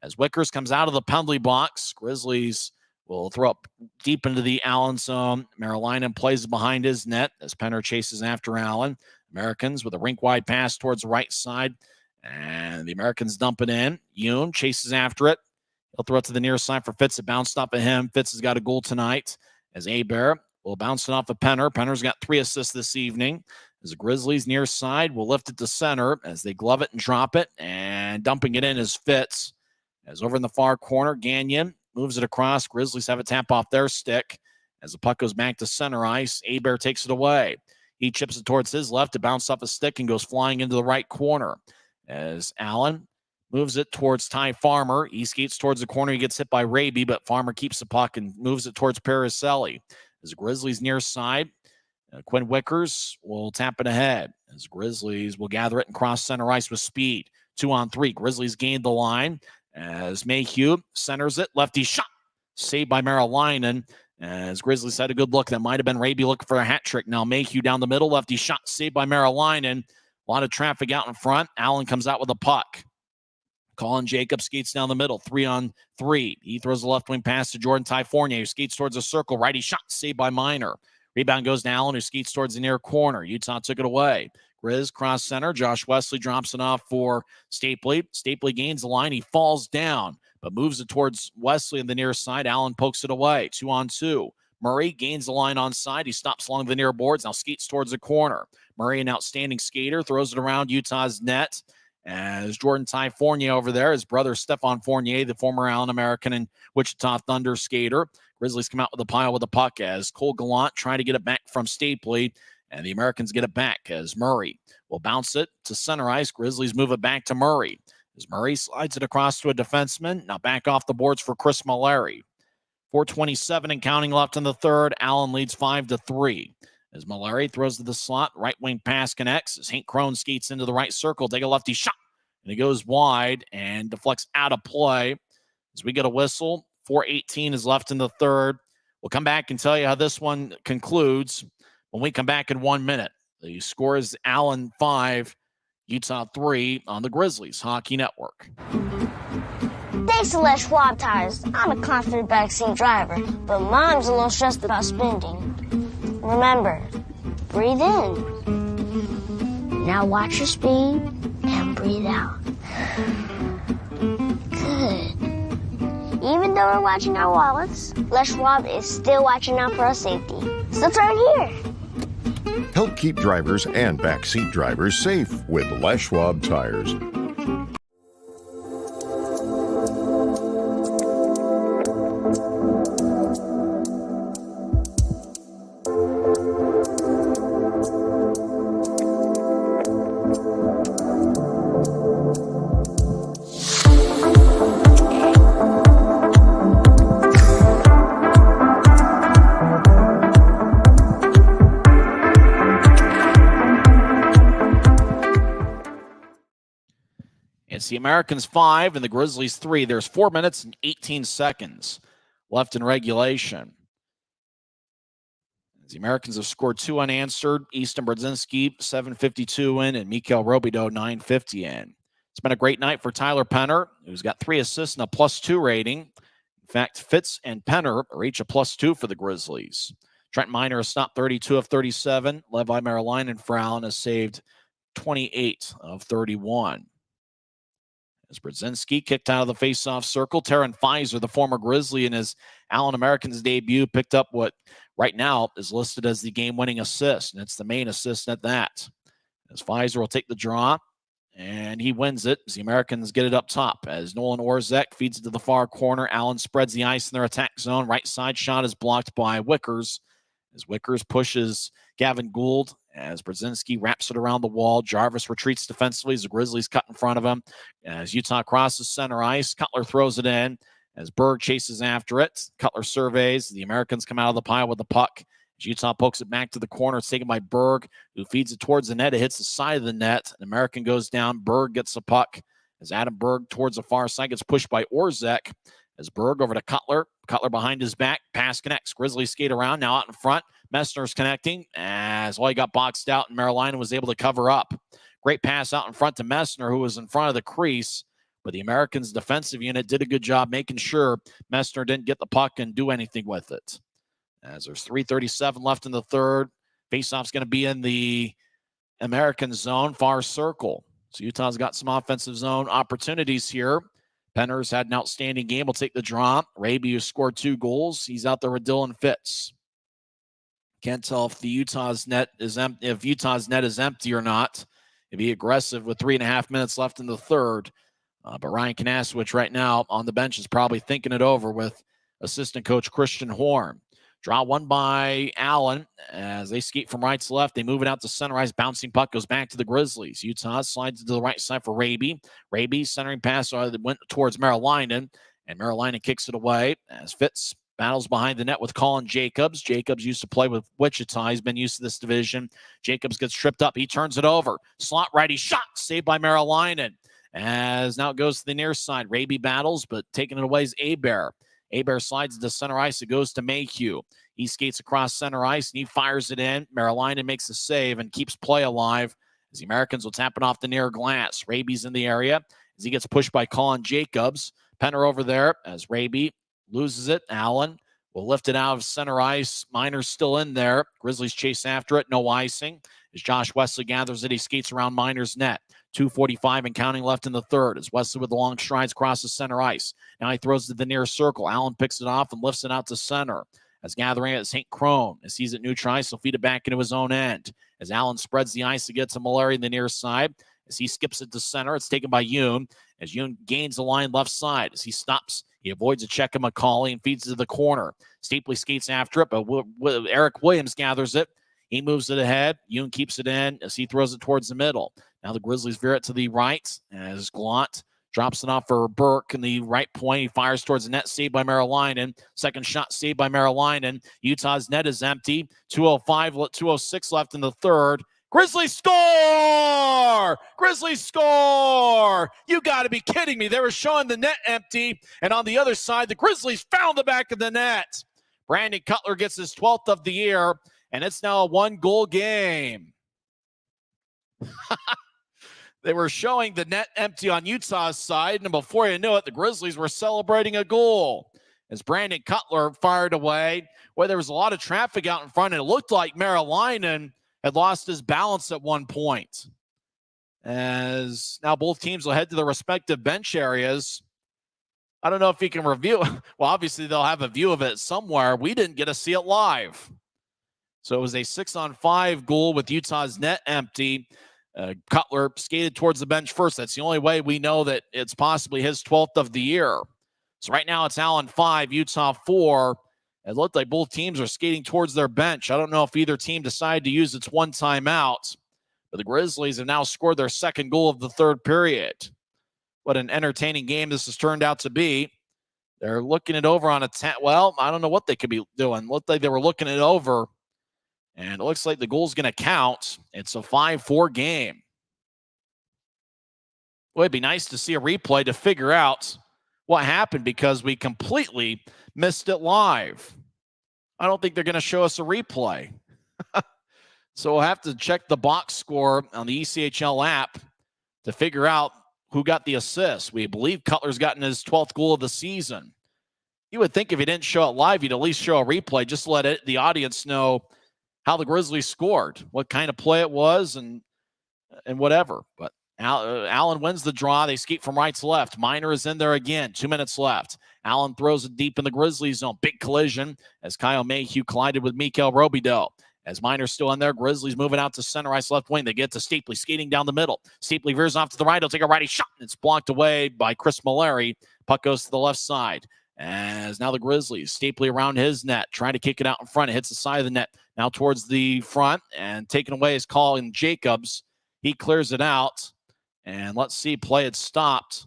As Wickers comes out of the penalty box, Grizzlies will throw up deep into the Allen zone. Merrill plays behind his net as Penner chases after Allen. Americans with a rink-wide pass towards the right side. And the Americans dump it in. Yoon chases after it. He'll throw it to the near side for Fitz. It bounced off of him. Fitz has got a goal tonight as Hebert will bounce it off of Penner. Penner's got 3 assists this evening. As the Grizzlies near side will lift it to center as they glove it and drop it. And dumping it in is Fitz. As over in the far corner, Gagnon moves it across. Grizzlies have a tap off their stick. As the puck goes back to center ice, Hebert takes it away. He chips it towards his left to bounce off a stick and goes flying into the right corner. As Allen moves it towards Ty Farmer. He skates towards the corner. He gets hit by Raby, but Farmer keeps the puck and moves it towards Paracelli. As the Grizzlies near side, Quinn Wickers will tap it ahead. As Grizzlies will gather it and cross center ice with speed. 2-on-3. Grizzlies gained the line. As Mayhew centers it. Lefty shot. Saved by Merrill. As Grizzlies had a good look. That might have been Raby looking for a hat trick. Now Mayhew down the middle. Lefty shot. Saved by Merrill. A lot of traffic out in front. Allen comes out with a puck. Colin Jacobs skates down the middle. 3-on-3. He throws a left wing pass to Jordan Tyfournier, who skates towards a circle. Righty shot saved by Miner. Rebound goes to Allen, who skates towards the near corner. Utah took it away. Grizz cross center. Josh Wesley drops it off for Stapley. Stapley gains the line. He falls down, but moves it towards Wesley on the near side. Allen pokes it away. 2-on-2. Murray gains the line on side. He stops along the near boards. Now skates towards the corner. Murray, an outstanding skater, throws it around Utah's net. As Jordan Ty Fournier over there, his brother Stephon Fournier, the former Allen American and Wichita Thunder skater. Grizzlies come out with a pile with the puck as Cole Gallant trying to get it back from Stapley, and the Americans get it back as Murray will bounce it to center ice. Grizzlies move it back to Murray as Murray slides it across to a defenseman. Now back off the boards for Chris Mallory. 4:27 and counting left in the third. Allen leads 5-3. As Mallory throws to the slot, right wing pass connects as Hank Crone skates into the right circle. Take a lefty shot, and it goes wide and deflects out of play. As we get a whistle, 4:18 is left in the third. We'll come back and tell you how this one concludes when we come back in 1 minute. The score is Allen 5, Utah 3 on the Grizzlies Hockey Network. Thanks to Les Schwab Tires, I'm a confident backseat driver, but Mom's a little stressed about spending. Remember, breathe in. Now watch your speed and breathe out. Good. Even though we're watching our wallets, Les Schwab is still watching out for our safety. So turn here. Help keep drivers and backseat drivers safe with Les Schwab Tires. It's the Americans 5 and the Grizzlies 3. There's 4 minutes and 18 seconds left in regulation. The Americans have scored 2 unanswered. Easton Brodzinski, 7:52 in, and Mikhail Robidoux, 9:50 in. It's been a great night for Tyler Penner, who's got 3 assists and a +2 rating. In fact, Fitz and Penner are each a +2 for the Grizzlies. Trent Miner has stopped 32 of 37. Levi Merlinan Fralin has saved 28 of 31. As Brodzinski kicked out of the faceoff circle, Taryn Fizer, the former Grizzly, in his Allen Americans debut, picked up what right now is listed as the game-winning assist, and it's the main assist at that. As Fizer will take the draw, and he wins it as the Americans get it up top. As Nolan Orzek feeds it to the far corner, Allen spreads the ice in their attack zone. Right side shot is blocked by Wickers. As Wickers pushes Gavin Gould, as Brodzinski wraps it around the wall. Jarvis retreats defensively as the Grizzlies cut in front of him. As Utah crosses center ice, Cutler throws it in. As Berg chases after it, Cutler surveys. The Americans come out of the pile with the puck. As Utah pokes it back to the corner, it's taken by Berg, who feeds it towards the net. It hits the side of the net. An American goes down. Berg gets the puck. As Adam Berg towards the far side gets pushed by Orzek. As Berg over to Cutler. Cutler behind his back. Pass connects. Grizzlies skate around. Now out in front. Messner's connecting. As well, he got boxed out, and Merlinan was able to cover up. Great pass out in front to Messner, who was in front of the crease. But the Americans' defensive unit did a good job making sure Messner didn't get the puck and do anything with it. As there's 3:37 left in the third. Faceoff's going to be in the American zone, far circle. So Utah's got some offensive zone opportunities here. Penner's had an outstanding game. Will take the draw. Raby, who scored 2 goals, he's out there with Dylan Fitz. Can't tell if the Utah's net is empty or not. It'd be aggressive with 3.5 minutes left in the third. But Ryan Kanasowicz right now on the bench is probably thinking it over with assistant coach Christian Horn. Draw one by Allen as they skate from right to left. They move it out to center ice. Bouncing puck goes back to the Grizzlies. Utah slides to the right side for Raby. Raby centering pass went towards Merlinan, and Merlinan kicks it away as Fitz battles behind the net with Colin Jacobs. Jacobs used to play with Wichita. He's been used to this division. Jacobs gets tripped up. He turns it over. Slot righty shot saved by Merlinan. As now it goes to the near side. Raby battles, but taking it away is Hebert. Hebert slides into center ice. It goes to Mayhew. He skates across center ice, and he fires it in. Merlinan makes a save and keeps play alive as the Americans will tap it off the near glass. Raby's in the area as he gets pushed by Colin Jacobs. Penner over there as Raby loses it. Allen will lift it out of center ice. Minor's still in there. Grizzlies chase after it. No icing. As Josh Wesley gathers it, he skates around Minor's net. 2:45 and counting left in the third as Wesley with the long strides crosses center ice. Now he throws to the near circle. Allen picks it off and lifts it out to center. As gathering it, St. Crone. As he's at neutral ice, he'll feed it back into his own end. As Allen spreads the ice to get to Mallory in the near side. As he skips it to center, it's taken by Yoon. As Yoon gains the line left side. As he stops, he avoids a check of McCauley and feeds it to the corner. Stapley skates after it, but Eric Williams gathers it. He moves it ahead. Yoon keeps it in as he throws it towards the middle. Now the Grizzlies veer it to the right as Gallant drops it off for Burke in the right point. He fires towards the net, saved by Merrillainen. Second shot saved by Merrillainen. Utah's net is empty. 2:06 left in the third. Grizzlies score! Grizzlies score! You got to be kidding me. They were showing the net empty, and on the other side, the Grizzlies found the back of the net. Brandon Cutler gets his 12th of the year, and it's now a one-goal game. They were showing the net empty on Utah's side, and before you knew it, the Grizzlies were celebrating a goal. As Brandon Cutler fired away, where there was a lot of traffic out in front, and it looked like Merrillainen had lost his balance at one point. As now both teams will head to their respective bench areas. I don't know if you can review. Well, obviously they'll have a view of it somewhere. We didn't get to see it live. So it was a 6-on-5 goal with Utah's net empty. Cutler skated towards the bench first. That's the only way we know that it's possibly his 12th of the year. So right now it's Allen 5, Utah 4. It looked like both teams are skating towards their bench. I don't know if either team decided to use its one timeout, but the Grizzlies have now scored their second goal of the third period. What an entertaining game this has turned out to be. They're looking it over on a 10. Well, I don't know what they could be doing. Looked like they were looking it over. And it looks like the goal's going to count. It's a 5-4 game. Well, it'd be nice to see a replay to figure out what happened because we completely missed it live. I don't think they're going to show us a replay. So we'll have to check the box score on the ECHL app to figure out who got the assist. We believe Cutler's gotten his 12th goal of the season. You would think if he didn't show it live, he'd at least show a replay just to let the audience know how the Grizzlies scored, what kind of play it was, and whatever. But Allen wins the draw. They skate from right to left. Minor is in there again. 2 minutes left. Allen throws it deep in the Grizzlies zone. Big collision as Kyle Mayhew collided with Mikael Robidoux. As Minor's still in there, Grizzlies moving out to center ice left wing. They get to Stapley skating down the middle. Stapley veers off to the right. He'll take a righty shot. It's blocked away by Chris Mallory. Puck goes to the left side. As now the Grizzlies, Stapley around his net, trying to kick it out in front. It hits the side of the net. Now towards the front, and taken away is Colin Jacobs. He clears it out. And let's see, play had stopped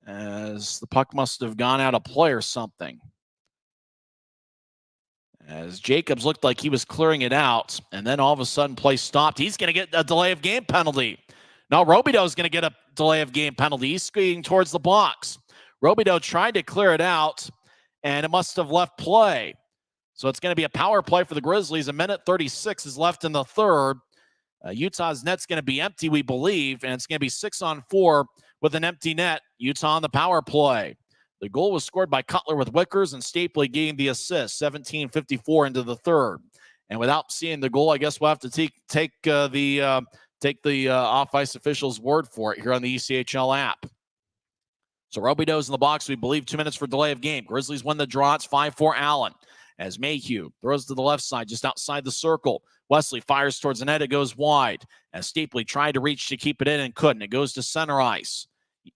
as the puck must have gone out of play or something. As Jacobs looked like he was clearing it out, and then all of a sudden play stopped. He's going to get a delay of game penalty. Now Robidoux is going to get a delay of game penalty. He's skating towards the box. Robidoux tried to clear it out, and it must have left play. So it's going to be a power play for the Grizzlies. 1:36 is left in the third. Utah's net's going to be empty, we believe, and it's going to be 6-on-4 with an empty net. Utah on the power play. The goal was scored by Cutler with Wickers, and Stapley getting the assist, 17:54 into the third. And without seeing the goal, I guess we'll have to take the off-ice official's word for it here on the ECHL app. So Robidoux's in the box, we believe, 2 minutes for delay of game. Grizzlies win the draw. It's 5-4 Allen. As Mayhew throws to the left side, just outside the circle. Wesley fires towards the net. It goes wide. As Stapley tried to reach to keep it in and couldn't. It goes to center ice.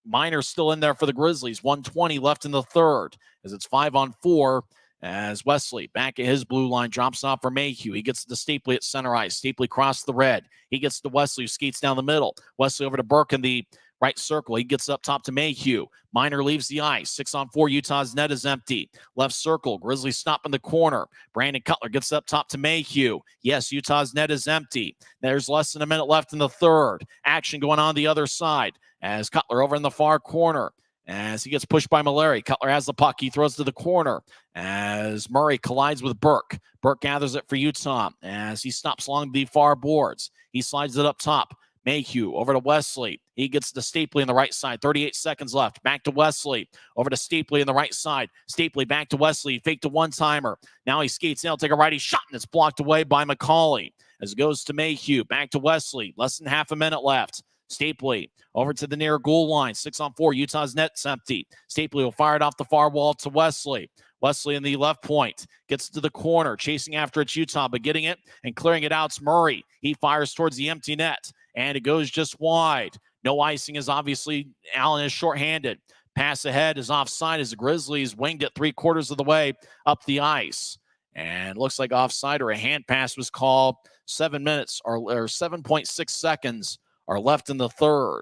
Minor's still in there for the Grizzlies. 1:20 left in the third. As it's 5-on-4. As Wesley back at his blue line drops off for Mayhew. He gets to Stapley at center ice. Stapley crossed the red. He gets to Wesley, who skates down the middle. Wesley over to Burke in the right circle. He gets up top to Mayhew. Minor leaves the ice. 6-on-4. Utah's net is empty. Left circle. Grizzlies stop in the corner. Brandon Cutler gets up top to Mayhew. Yes, Utah's net is empty. There's less than a minute left in the third. Action going on the other side. As Cutler over in the far corner. As he gets pushed by Mallory. Cutler has the puck. He throws to the corner. As Murray collides with Burke. Burke gathers it for Utah. As he stops along the far boards. He slides it up top. Mayhew over to Wesley. He gets to Stapley on the right side. 38 seconds left. Back to Wesley. Over to Stapley on the right side. Stapley back to Wesley. He faked a one-timer. Now he skates in. He'll take a righty shot, and it's blocked away by McCauley. As it goes to Mayhew. Back to Wesley. Less than half a minute left. Stapley over to the near goal line. 6-on-4. Utah's net's empty. Stapley will fire it off the far wall to Wesley. Wesley in the left point. Gets to the corner. Chasing after it's Utah, but getting it and clearing it out. It's Murray. He fires towards the empty net. And it goes just wide. No icing is obviously, Allen is shorthanded. Pass ahead is offside as the Grizzlies winged it 3/4 of the way up the ice. And looks like offside or a hand pass was called. 7 minutes or 7.6 seconds are left in the third.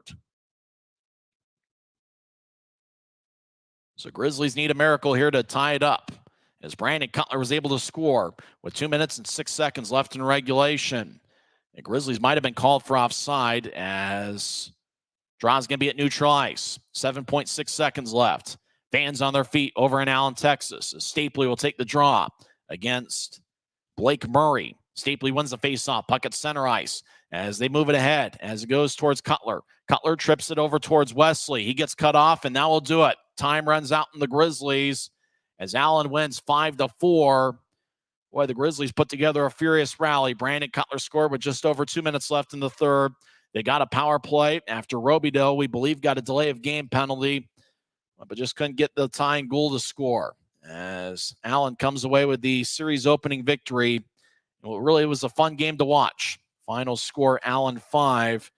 So Grizzlies need a miracle here to tie it up, as Brandon Cutler was able to score with 2 minutes and 6 seconds left in regulation. The Grizzlies might have been called for offside, as draw's going to be at neutral ice. 7.6 seconds left. Fans on their feet over in Allen, Texas. As Stapley will take the draw against Blake Murray. Stapley wins the faceoff. Puck at center ice as they move it ahead as it goes towards Cutler. Cutler trips it over towards Wesley. He gets cut off, and now we'll do it. Time runs out in the Grizzlies as Allen wins 5-4. Boy, the Grizzlies put together a furious rally. Brandon Cutler scored with just over 2 minutes left in the third. They got a power play after Robideau, we believe, got a delay of game penalty, but just couldn't get the tying goal to score. As Allen comes away with the series opening victory. Well, really, it was a fun game to watch. Final score, Allen 5,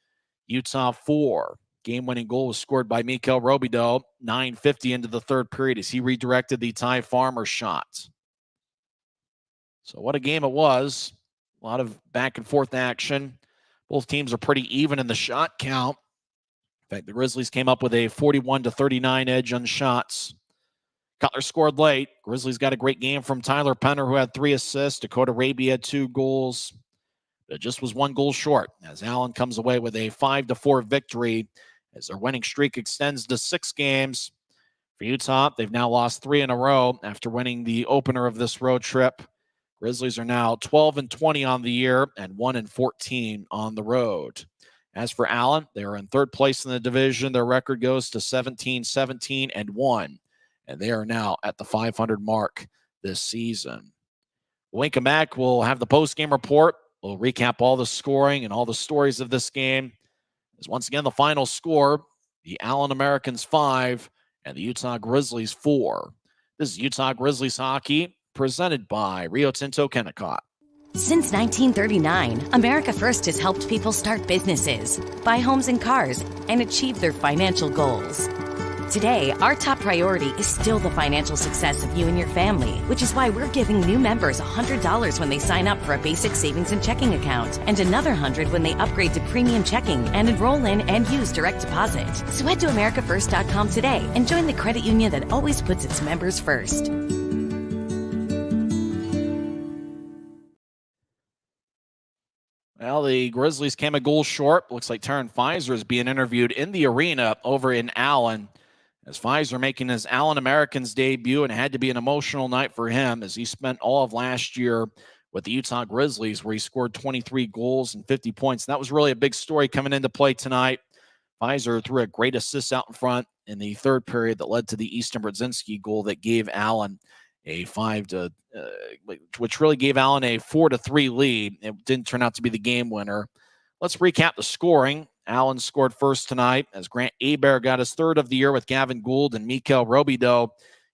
Utah 4. Game-winning goal was scored by Mikhail Robideau, 9:50 into the third period as he redirected the Ty Farmer shot. So what a game it was. A lot of back-and-forth action. Both teams are pretty even in the shot count. In fact, the Grizzlies came up with a 41-39 edge on shots. Cutler scored late. Grizzlies got a great game from Tyler Penner, who had 3 assists. Dakota Raby had 2 goals. It just was 1 goal short as Allen comes away with a 5-4 victory as their winning streak extends to 6 games. For Utah, they've now lost 3 in a row after winning the opener of this road trip. Grizzlies are now 12-20 on the year and 1-14 on the road. As for Allen, they are in third place in the division. Their record goes to 17-17-1, and they are now at the 500 mark this season. When we come back, we'll have the post-game report. We'll recap all the scoring and all the stories of this game. As once again, the final score, the Allen Americans 5 and the Utah Grizzlies 4. This is Utah Grizzlies Hockey, presented by Rio Tinto Kennecott. Since 1939, America First has helped people start businesses, buy homes and cars, and achieve their financial goals. Today, our top priority is still the financial success of you and your family, which is why we're giving new members $100 when they sign up for a basic savings and checking account, and another $100 when they upgrade to premium checking and enroll in and use direct deposit. So head to AmericaFirst.com today and join the credit union that always puts its members first. Well, the Grizzlies came a goal short. Looks like Taryn Pfizer is being interviewed in the arena over in Allen, as Pfizer making his Allen Americans debut, and it had to be an emotional night for him as he spent all of last year with the Utah Grizzlies, where he scored 23 goals and 50 points. And that was really a big story coming into play tonight. Pfizer threw a great assist out in front in the third period that led to the Easton Brodzinski goal that gave Allen a which really gave Allen a 4-3 lead. It didn't turn out to be the game winner. Let's recap the scoring. Allen scored first tonight as Grant Hebert got his third of the year with Gavin Gould and Mikhail Robideau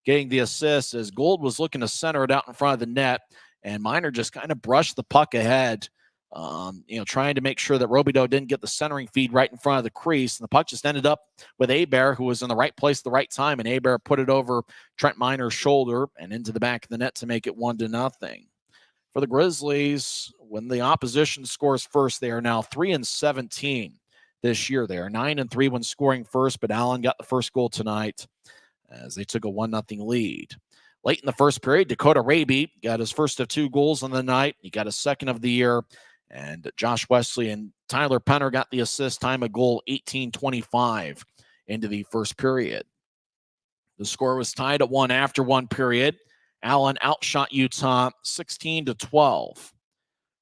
getting the assist as Gould was looking to center it out in front of the net, and Miner just kind of brushed the puck ahead, trying to make sure that Robideau didn't get the centering feed right in front of the crease. And the puck just ended up with Hebert, who was in the right place at the right time, and Hebert put it over Trent Miner's shoulder and into the back of the net to make it 1-0. For the Grizzlies, when the opposition scores first, they are now 3-17 this year. They are 9-3 when scoring first, but Allen got the first goal tonight as they took a 1-0 lead. Late in the first period, Dakota Raby got his first of 2 goals on the night. He got his second of the year, and Josh Wesley and Tyler Penner got the assist, time of goal 18:25 into the first period. The score was tied at 1 after 1 period. Allen outshot Utah 16-12.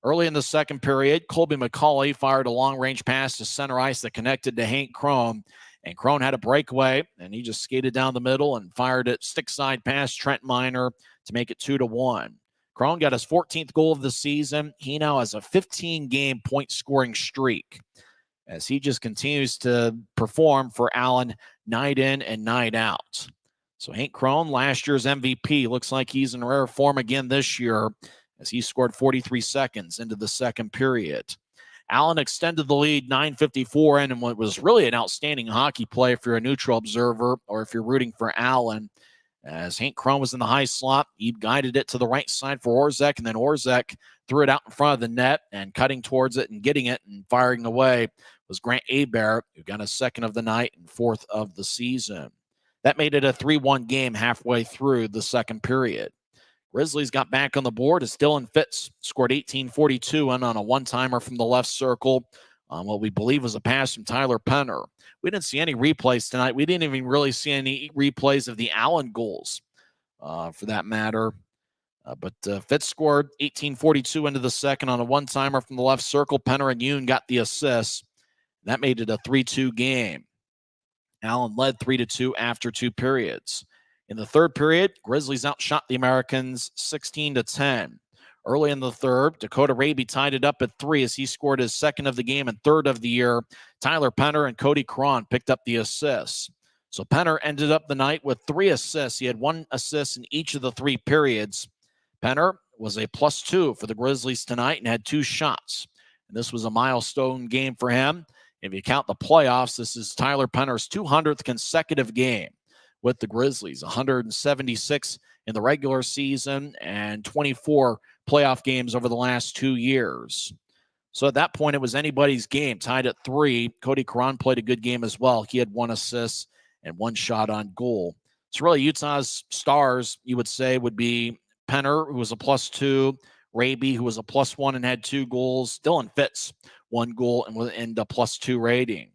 Early in the second period, Colby McCauley fired a long-range pass to center ice that connected to Hank Crone, and Crone had a breakaway, and he just skated down the middle and fired it stick side past Trent Miner to make it 2-1. Crone got his 14th goal of the season. He now has a 15-game point-scoring streak as he just continues to perform for Allen night in and night out. So Hank Crone, last year's MVP, looks like he's in rare form again this year as he scored 43 seconds into the second period. Allen extended the lead 9:54 in what was really an outstanding hockey play if you're a neutral observer or if you're rooting for Allen. As Hank Crone was in the high slot, he guided it to the right side for Orszak, and then Orszak threw it out in front of the net, and cutting towards it and getting it and firing away was Grant Hebert, who got a second of the night and fourth of the season. That made it a 3-1 game halfway through the second period. Grizzlies got back on the board as Dylan Fitz scored 18:42 on a one-timer from the left circle on what we believe was a pass from Tyler Penner. We didn't see any replays tonight. We didn't even really see any replays of the Allen goals, for that matter. But Fitz scored 18:42 into the second on a one-timer from the left circle. Penner and Yoon got the assists. That made it a 3-2 game. Allen led 3-2 after 2 periods. In the third period, Grizzlies outshot the Americans 16-10. Early in the third, Dakota Raby tied it up at 3 as he scored his second of the game and third of the year. Tyler Penner and Cody Cron picked up the assists. So Penner ended up the night with 3 assists. He had 1 assist in each of the 3 periods. Penner was a +2 for the Grizzlies tonight and had 2 shots. And this was a milestone game for him. If you count the playoffs, this is Tyler Penner's 200th consecutive game with the Grizzlies, 176 in the regular season and 24 playoff games over the last 2 years. So at that point, it was anybody's game, tied at 3. Cody Cron played a good game as well. He had 1 assist and 1 shot on goal. So really, Utah's stars, you would say, would be Penner, who was a +2, Raby, who was a +1 and had 2 goals, Dylan Fitz, 1 goal and a +2 rating.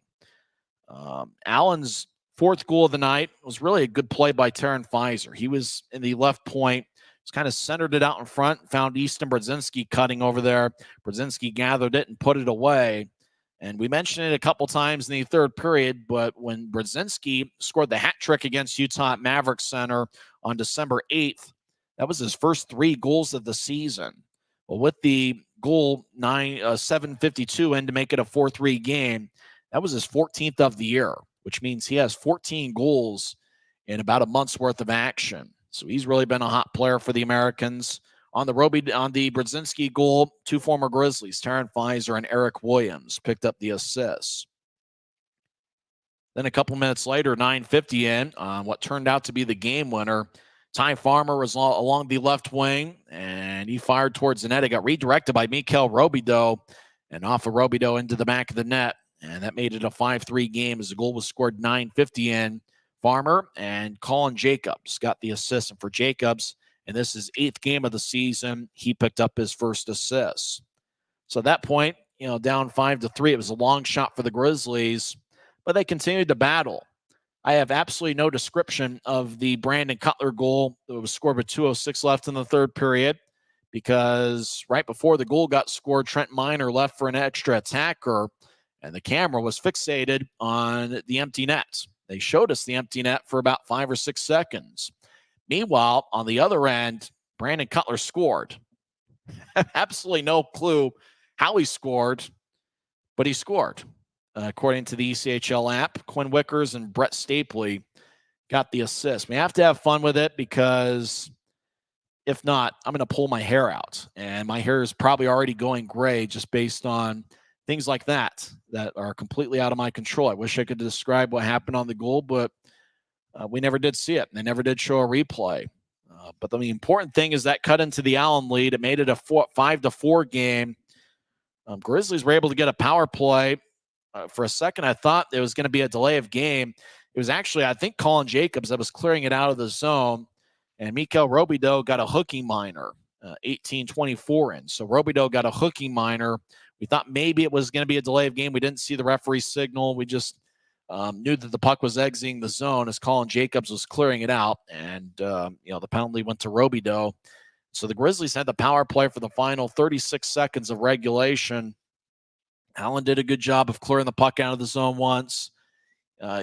Allen's 4th goal of the night was really a good play by Taryn Fizer. He was in the left point, just kind of centered it out in front, found Easton Brodzinski cutting over there. Brodzinski gathered it and put it away. And we mentioned it a couple times in the third period, but when Brodzinski scored the hat trick against Utah at Maverick Center on December 8th, that was his first 3 goals of the season. Well, with the goal 7:52 in to make it a 4-3 game, that was his 14th of the year, which means he has 14 goals in about a month's worth of action. So he's really been a hot player for the Americans. On the Brodzinski goal, 2 former Grizzlies, Taryn Fizer and Eric Williams, picked up the assists. Then a couple minutes later, 9:50 in, on what turned out to be the game winner, Ty Farmer was along the left wing, and he fired towards the net. It got redirected by Mikhail Robidoux, and off of Robidoux into the back of the net, and that made it a 5-3 game as the goal was scored 9:50 in. Farmer and Colin Jacobs got the assist, and for Jacobs, and this is 8th game of the season, he picked up his first assist. So at that point, down 5-3, it was a long shot for the Grizzlies, but they continued to battle. I have absolutely no description of the Brandon Cutler goal that was scored with 2:06 left in the third period, because right before the goal got scored, Trent Miner left for an extra attacker, and the camera was fixated on the empty net. They showed us the empty net for about 5 or 6 seconds. Meanwhile, on the other end, Brandon Cutler scored. Absolutely no clue how he scored, but he scored. According to the ECHL app, Quinn Wickers and Brett Stapley got the assist. We have to have fun with it, because if not, I'm going to pull my hair out. And my hair is probably already going gray just based on things like that are completely out of my control. I wish I could describe what happened on the goal, but we never did see it. They never did show a replay. But the important thing is that cut into the Allen lead. It made it a 5-4 game. Grizzlies were able to get a power play. For a second, I thought there was going to be a delay of game. It was actually, I think, Colin Jacobs that was clearing it out of the zone. And Mikhail Robidoux got a hooking minor, 18:24 in. So Robidoux got a hooking minor. We thought maybe it was going to be a delay of game. We didn't see the referee's signal. We just knew that the puck was exiting the zone as Colin Jacobs was clearing it out. And, the penalty went to Robidoux. So the Grizzlies had the power play for the final 36 seconds of regulation. Allen did a good job of clearing the puck out of the zone once.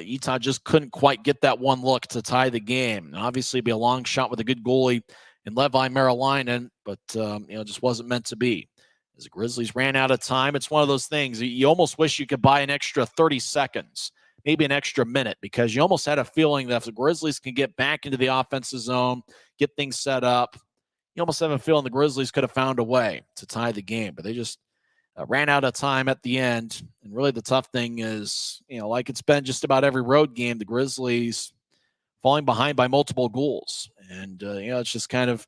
Utah just couldn't quite get that one look to tie the game. And obviously, it'd be a long shot with a good goalie in Levi Merrilainen, but just wasn't meant to be. As the Grizzlies ran out of time, it's one of those things. You almost wish you could buy an extra 30 seconds, maybe an extra minute, because you almost had a feeling that if the Grizzlies can get back into the offensive zone, get things set up, you almost have a feeling the Grizzlies could have found a way to tie the game. But they just ran out of time at the end. And really the tough thing is, like it's been just about every road game, the Grizzlies falling behind by multiple goals. And, it's just kind of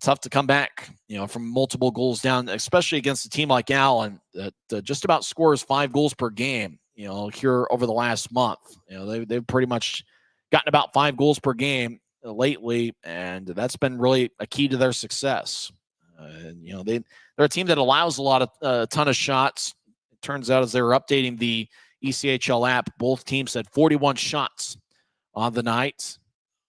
tough to come back, from multiple goals down, especially against a team like Allen that just about scores 5 goals per game, here over the last month. They've pretty much gotten about 5 goals per game lately, and that's been really a key to their success. They're a team that allows a ton of shots. It turns out as they were updating the ECHL app, both teams had 41 shots on the night.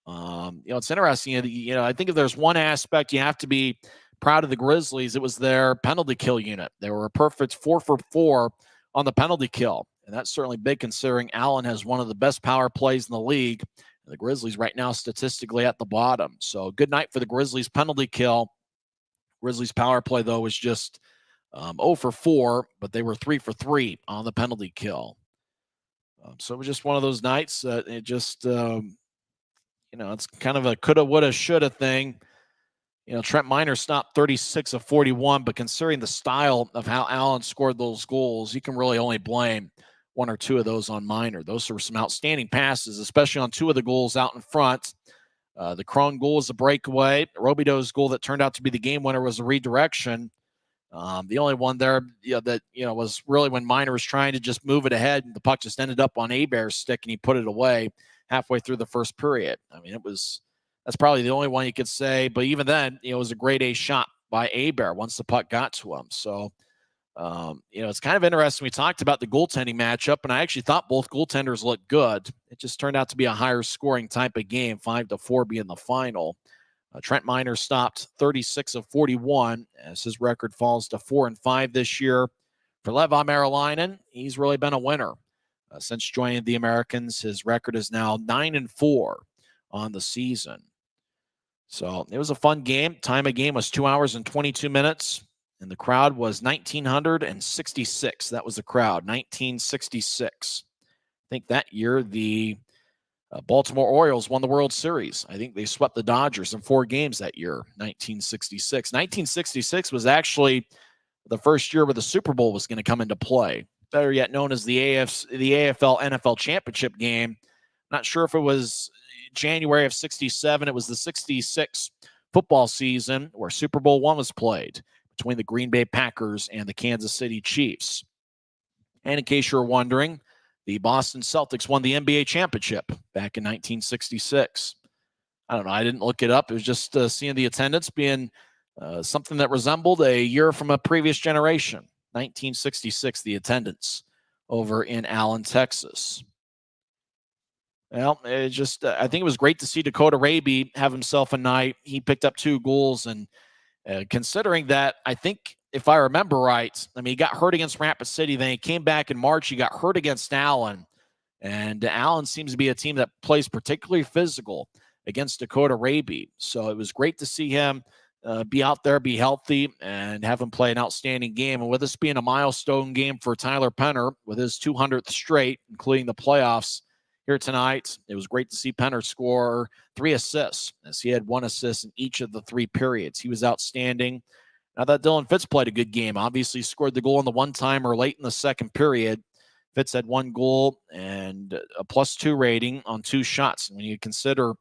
It's interesting. I think if there's one aspect you have to be proud of the Grizzlies, it was their penalty kill unit. They were a perfect 4 for 4 on the penalty kill, and that's certainly big considering Allen has one of the best power plays in the league. The Grizzlies right now statistically at the bottom. So good night for the Grizzlies penalty kill. Grizzlies power play, though, was just 0 for 4, but they were 3 for 3 on the penalty kill. So it was just one of those nights that it just, it's kind of a coulda, woulda, shoulda thing. Trent Miner stopped 36 of 41, but considering the style of how Allen scored those goals, you can really only blame 1 or 2 of those on Miner. Those are some outstanding passes, especially on 2 of the goals out in front. The Crone goal was a breakaway. Robido's goal that turned out to be the game winner was a redirection. The only one there that was really when Miner was trying to just move it ahead, and the puck just ended up on Hebert's stick, and he put it away halfway through the first period. I mean, that's probably the only one you could say. But even then, it was a grade A shot by Hebert once the puck got to him. So, it's kind of interesting. We talked about the goaltending matchup, and I actually thought both goaltenders looked good. It just turned out to be a higher scoring type of game, 5-4 being the final. Trent Miner stopped 36 of 41 as his record falls to 4-5 this year. For Levi Merrilainen, he's really been a winner. Since joining the Americans, his record is now 9-4 on the season. So it was a fun game. Time of game was 2 hours and 22 minutes. And the crowd was 1,966. That was the crowd, 1966. I think that year the Baltimore Orioles won the World Series. I think they swept the Dodgers in 4 games that year, 1966. 1966 was actually the first year where the Super Bowl was going to come into play. Better yet known as the AFL NFL Championship game. Not sure if it was January of 67. It was the 66 football season where Super Bowl I was played between the Green Bay Packers and the Kansas City Chiefs. And in case you're wondering, the Boston Celtics won the NBA championship back in 1966. I don't know. I didn't look it up. It was just seeing the attendance being something that resembled a year from a previous generation. 1966, the attendance over in Allen, Texas. Well, I think it was great to see Dakota Raby have himself a night. He picked up 2 goals, and considering that, I think, if I remember right, he got hurt against Rapid City. Then he came back in March. He got hurt against Allen. And Allen seems to be a team that plays particularly physical against Dakota Raby. So it was great to see him be out there, be healthy, and have him play an outstanding game. And with this being a milestone game for Tyler Penner, with his 200th straight, including the playoffs here tonight, it was great to see Penner score 3 assists, as he had 1 assist in each of the 3 periods. He was outstanding. Now that Dylan Fitz played a good game. Obviously scored the goal on the one-timer late in the second period. Fitz had 1 goal and a +2 rating on 2 shots. And when you consider,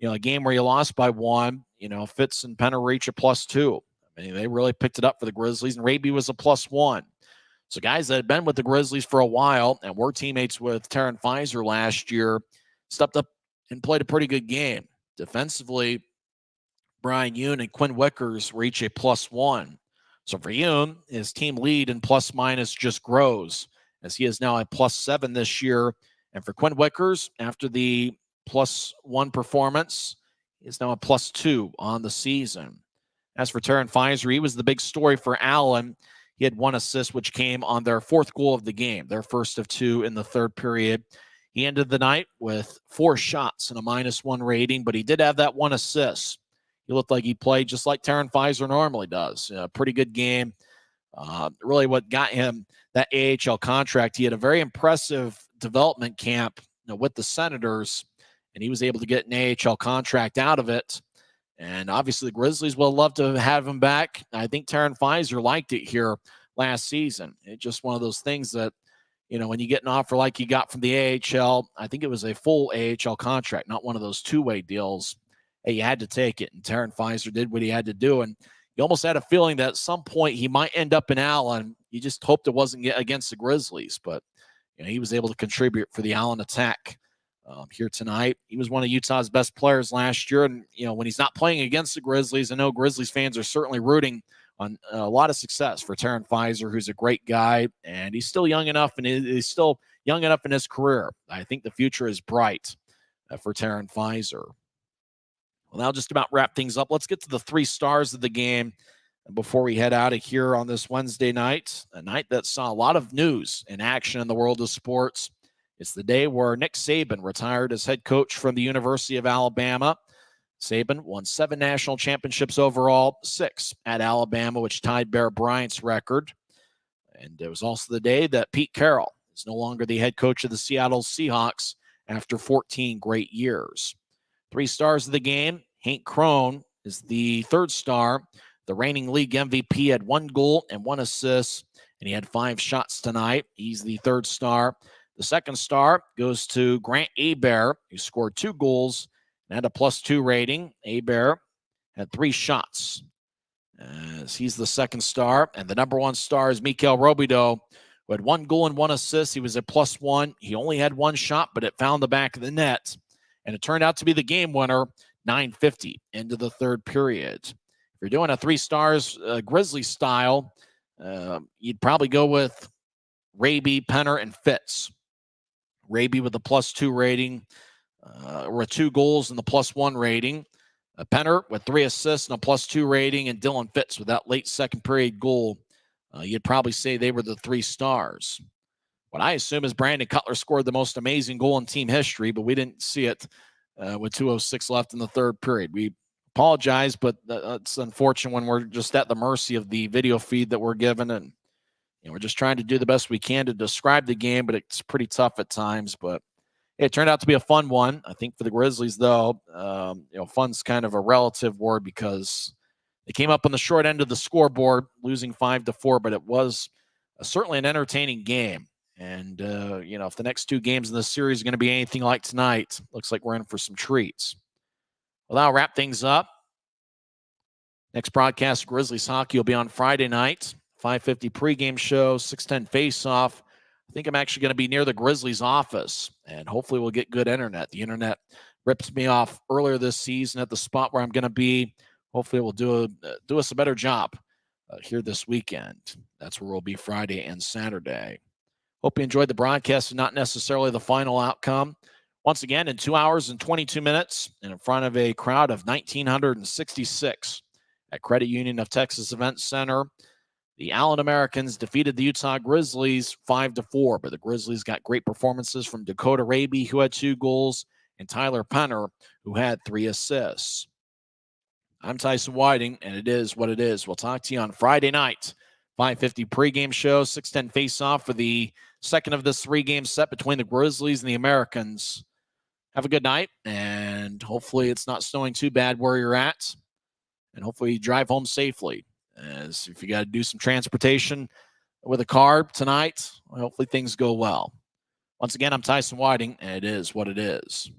a game where you lost by 1, Fitz and Penner reach a +2. They really picked it up for the Grizzlies, and Raby was a +1. So guys that had been with the Grizzlies for a while and were teammates with Taryn Fizer last year stepped up and played a pretty good game. Defensively, Brian Yoon and Quinn Wickers reach a +1. So for Yoon, his team lead in plus-minus just grows, as he is now a +7 this year. And for Quinn Wickers, after the +1 performance, he is now a +2 on the season. As for Taryn Fizer, he was the big story for Allen. He had 1 assist, which came on their 4th goal of the game, their first of 2 in the 3rd period. He ended the night with 4 shots and a -1 rating, but he did have that 1 assist. He looked like he played just like Taryn Fizer normally does. A pretty good game. Really what got him that AHL contract. He had a very impressive development camp with the Senators, and he was able to get an AHL contract out of it. And obviously the Grizzlies will love to have him back. I think Taryn Fizer liked it here last season. It's just one of those things that, when you get an offer like you got from the AHL, I think it was a full AHL contract, not one of those 2-way deals. Hey, you had to take it. And Taryn Fizer did what he had to do. And you almost had a feeling that at some point he might end up in Allen. You just hoped it wasn't against the Grizzlies. But he was able to contribute for the Allen attack here tonight. He was one of Utah's best players last year. And, when he's not playing against the Grizzlies, I know Grizzlies fans are certainly rooting on a lot of success for Taryn Fizer, who's a great guy. And he's still young enough, and he's still young enough in his career. I think the future is bright for Taryn Fizer. Well, that'll just about wrap things up. Let's get to the 3 stars of the game before we head out of here on this Wednesday night, a night that saw a lot of news and action in the world of sports. It's the day where Nick Saban retired as head coach from the University of Alabama. Saban won 7 national championships overall, 6 at Alabama, which tied Bear Bryant's record. And it was also the day that Pete Carroll is no longer the head coach of the Seattle Seahawks after 14 great years. 3 stars of the game. Hank Crone is the 3rd star. The reigning league MVP had 1 goal and 1 assist, and he had 5 shots tonight. He's the 3rd star. The 2nd star goes to Grant Hebert, who scored 2 goals and had a +2 rating. Hebert had 3 shots. He's the 2nd star. And the number 1 star is Mikel Robideau, who had 1 goal and 1 assist. He was a +1. He only had 1 shot, but it found the back of the net. And it turned out to be the game winner, 9:50 into the 3rd period. If you're doing a 3 stars Grizzly style, you'd probably go with Raby, Penner, and Fitz. Raby with a +2 rating, or 2 goals and the +1 rating. Penner with 3 assists and a +2 rating, and Dylan Fitz with that late 2nd period goal. You'd probably say they were the 3 stars. What I assume is Brandon Cutler scored the most amazing goal in team history, but we didn't see it with 2:06 left in the 3rd period. We apologize, but it's unfortunate when we're just at the mercy of the video feed that we're given, and we're just trying to do the best we can to describe the game, but it's pretty tough at times. But it turned out to be a fun one. I think for the Grizzlies, though, fun's kind of a relative word because they came up on the short end of the scoreboard, losing 5-4, but it was certainly an entertaining game. And, if the next 2 games in this series are going to be anything like tonight, looks like we're in for some treats. Well, that'll wrap things up. Next broadcast of Grizzlies hockey will be on Friday night, 5:50 pregame show, 6:10 face-off. I think I'm actually going to be near the Grizzlies office, and hopefully we'll get good internet. The internet ripped me off earlier this season at the spot where I'm going to be. Hopefully it will do us a better job here this weekend. That's where we'll be Friday and Saturday. Hope you enjoyed the broadcast and not necessarily the final outcome. Once again, in 2 hours and 22 minutes and in front of a crowd of 1,966 at Credit Union of Texas Event Center, the Allen Americans defeated the Utah Grizzlies 5-4, but the Grizzlies got great performances from Dakota Raby, who had 2 goals, and Tyler Penner, who had 3 assists. I'm Tyson Whiting, and it is what it is. We'll talk to you on Friday night, 5:50 pregame show, 6:10 face-off for the second of this 3-game set between the Grizzlies and the Americans. Have a good night, and hopefully it's not snowing too bad where you're at, and hopefully you drive home safely. As if you got to do some transportation with a car tonight, hopefully things go well. Once again, I'm Tyson Whiting, and it is what it is.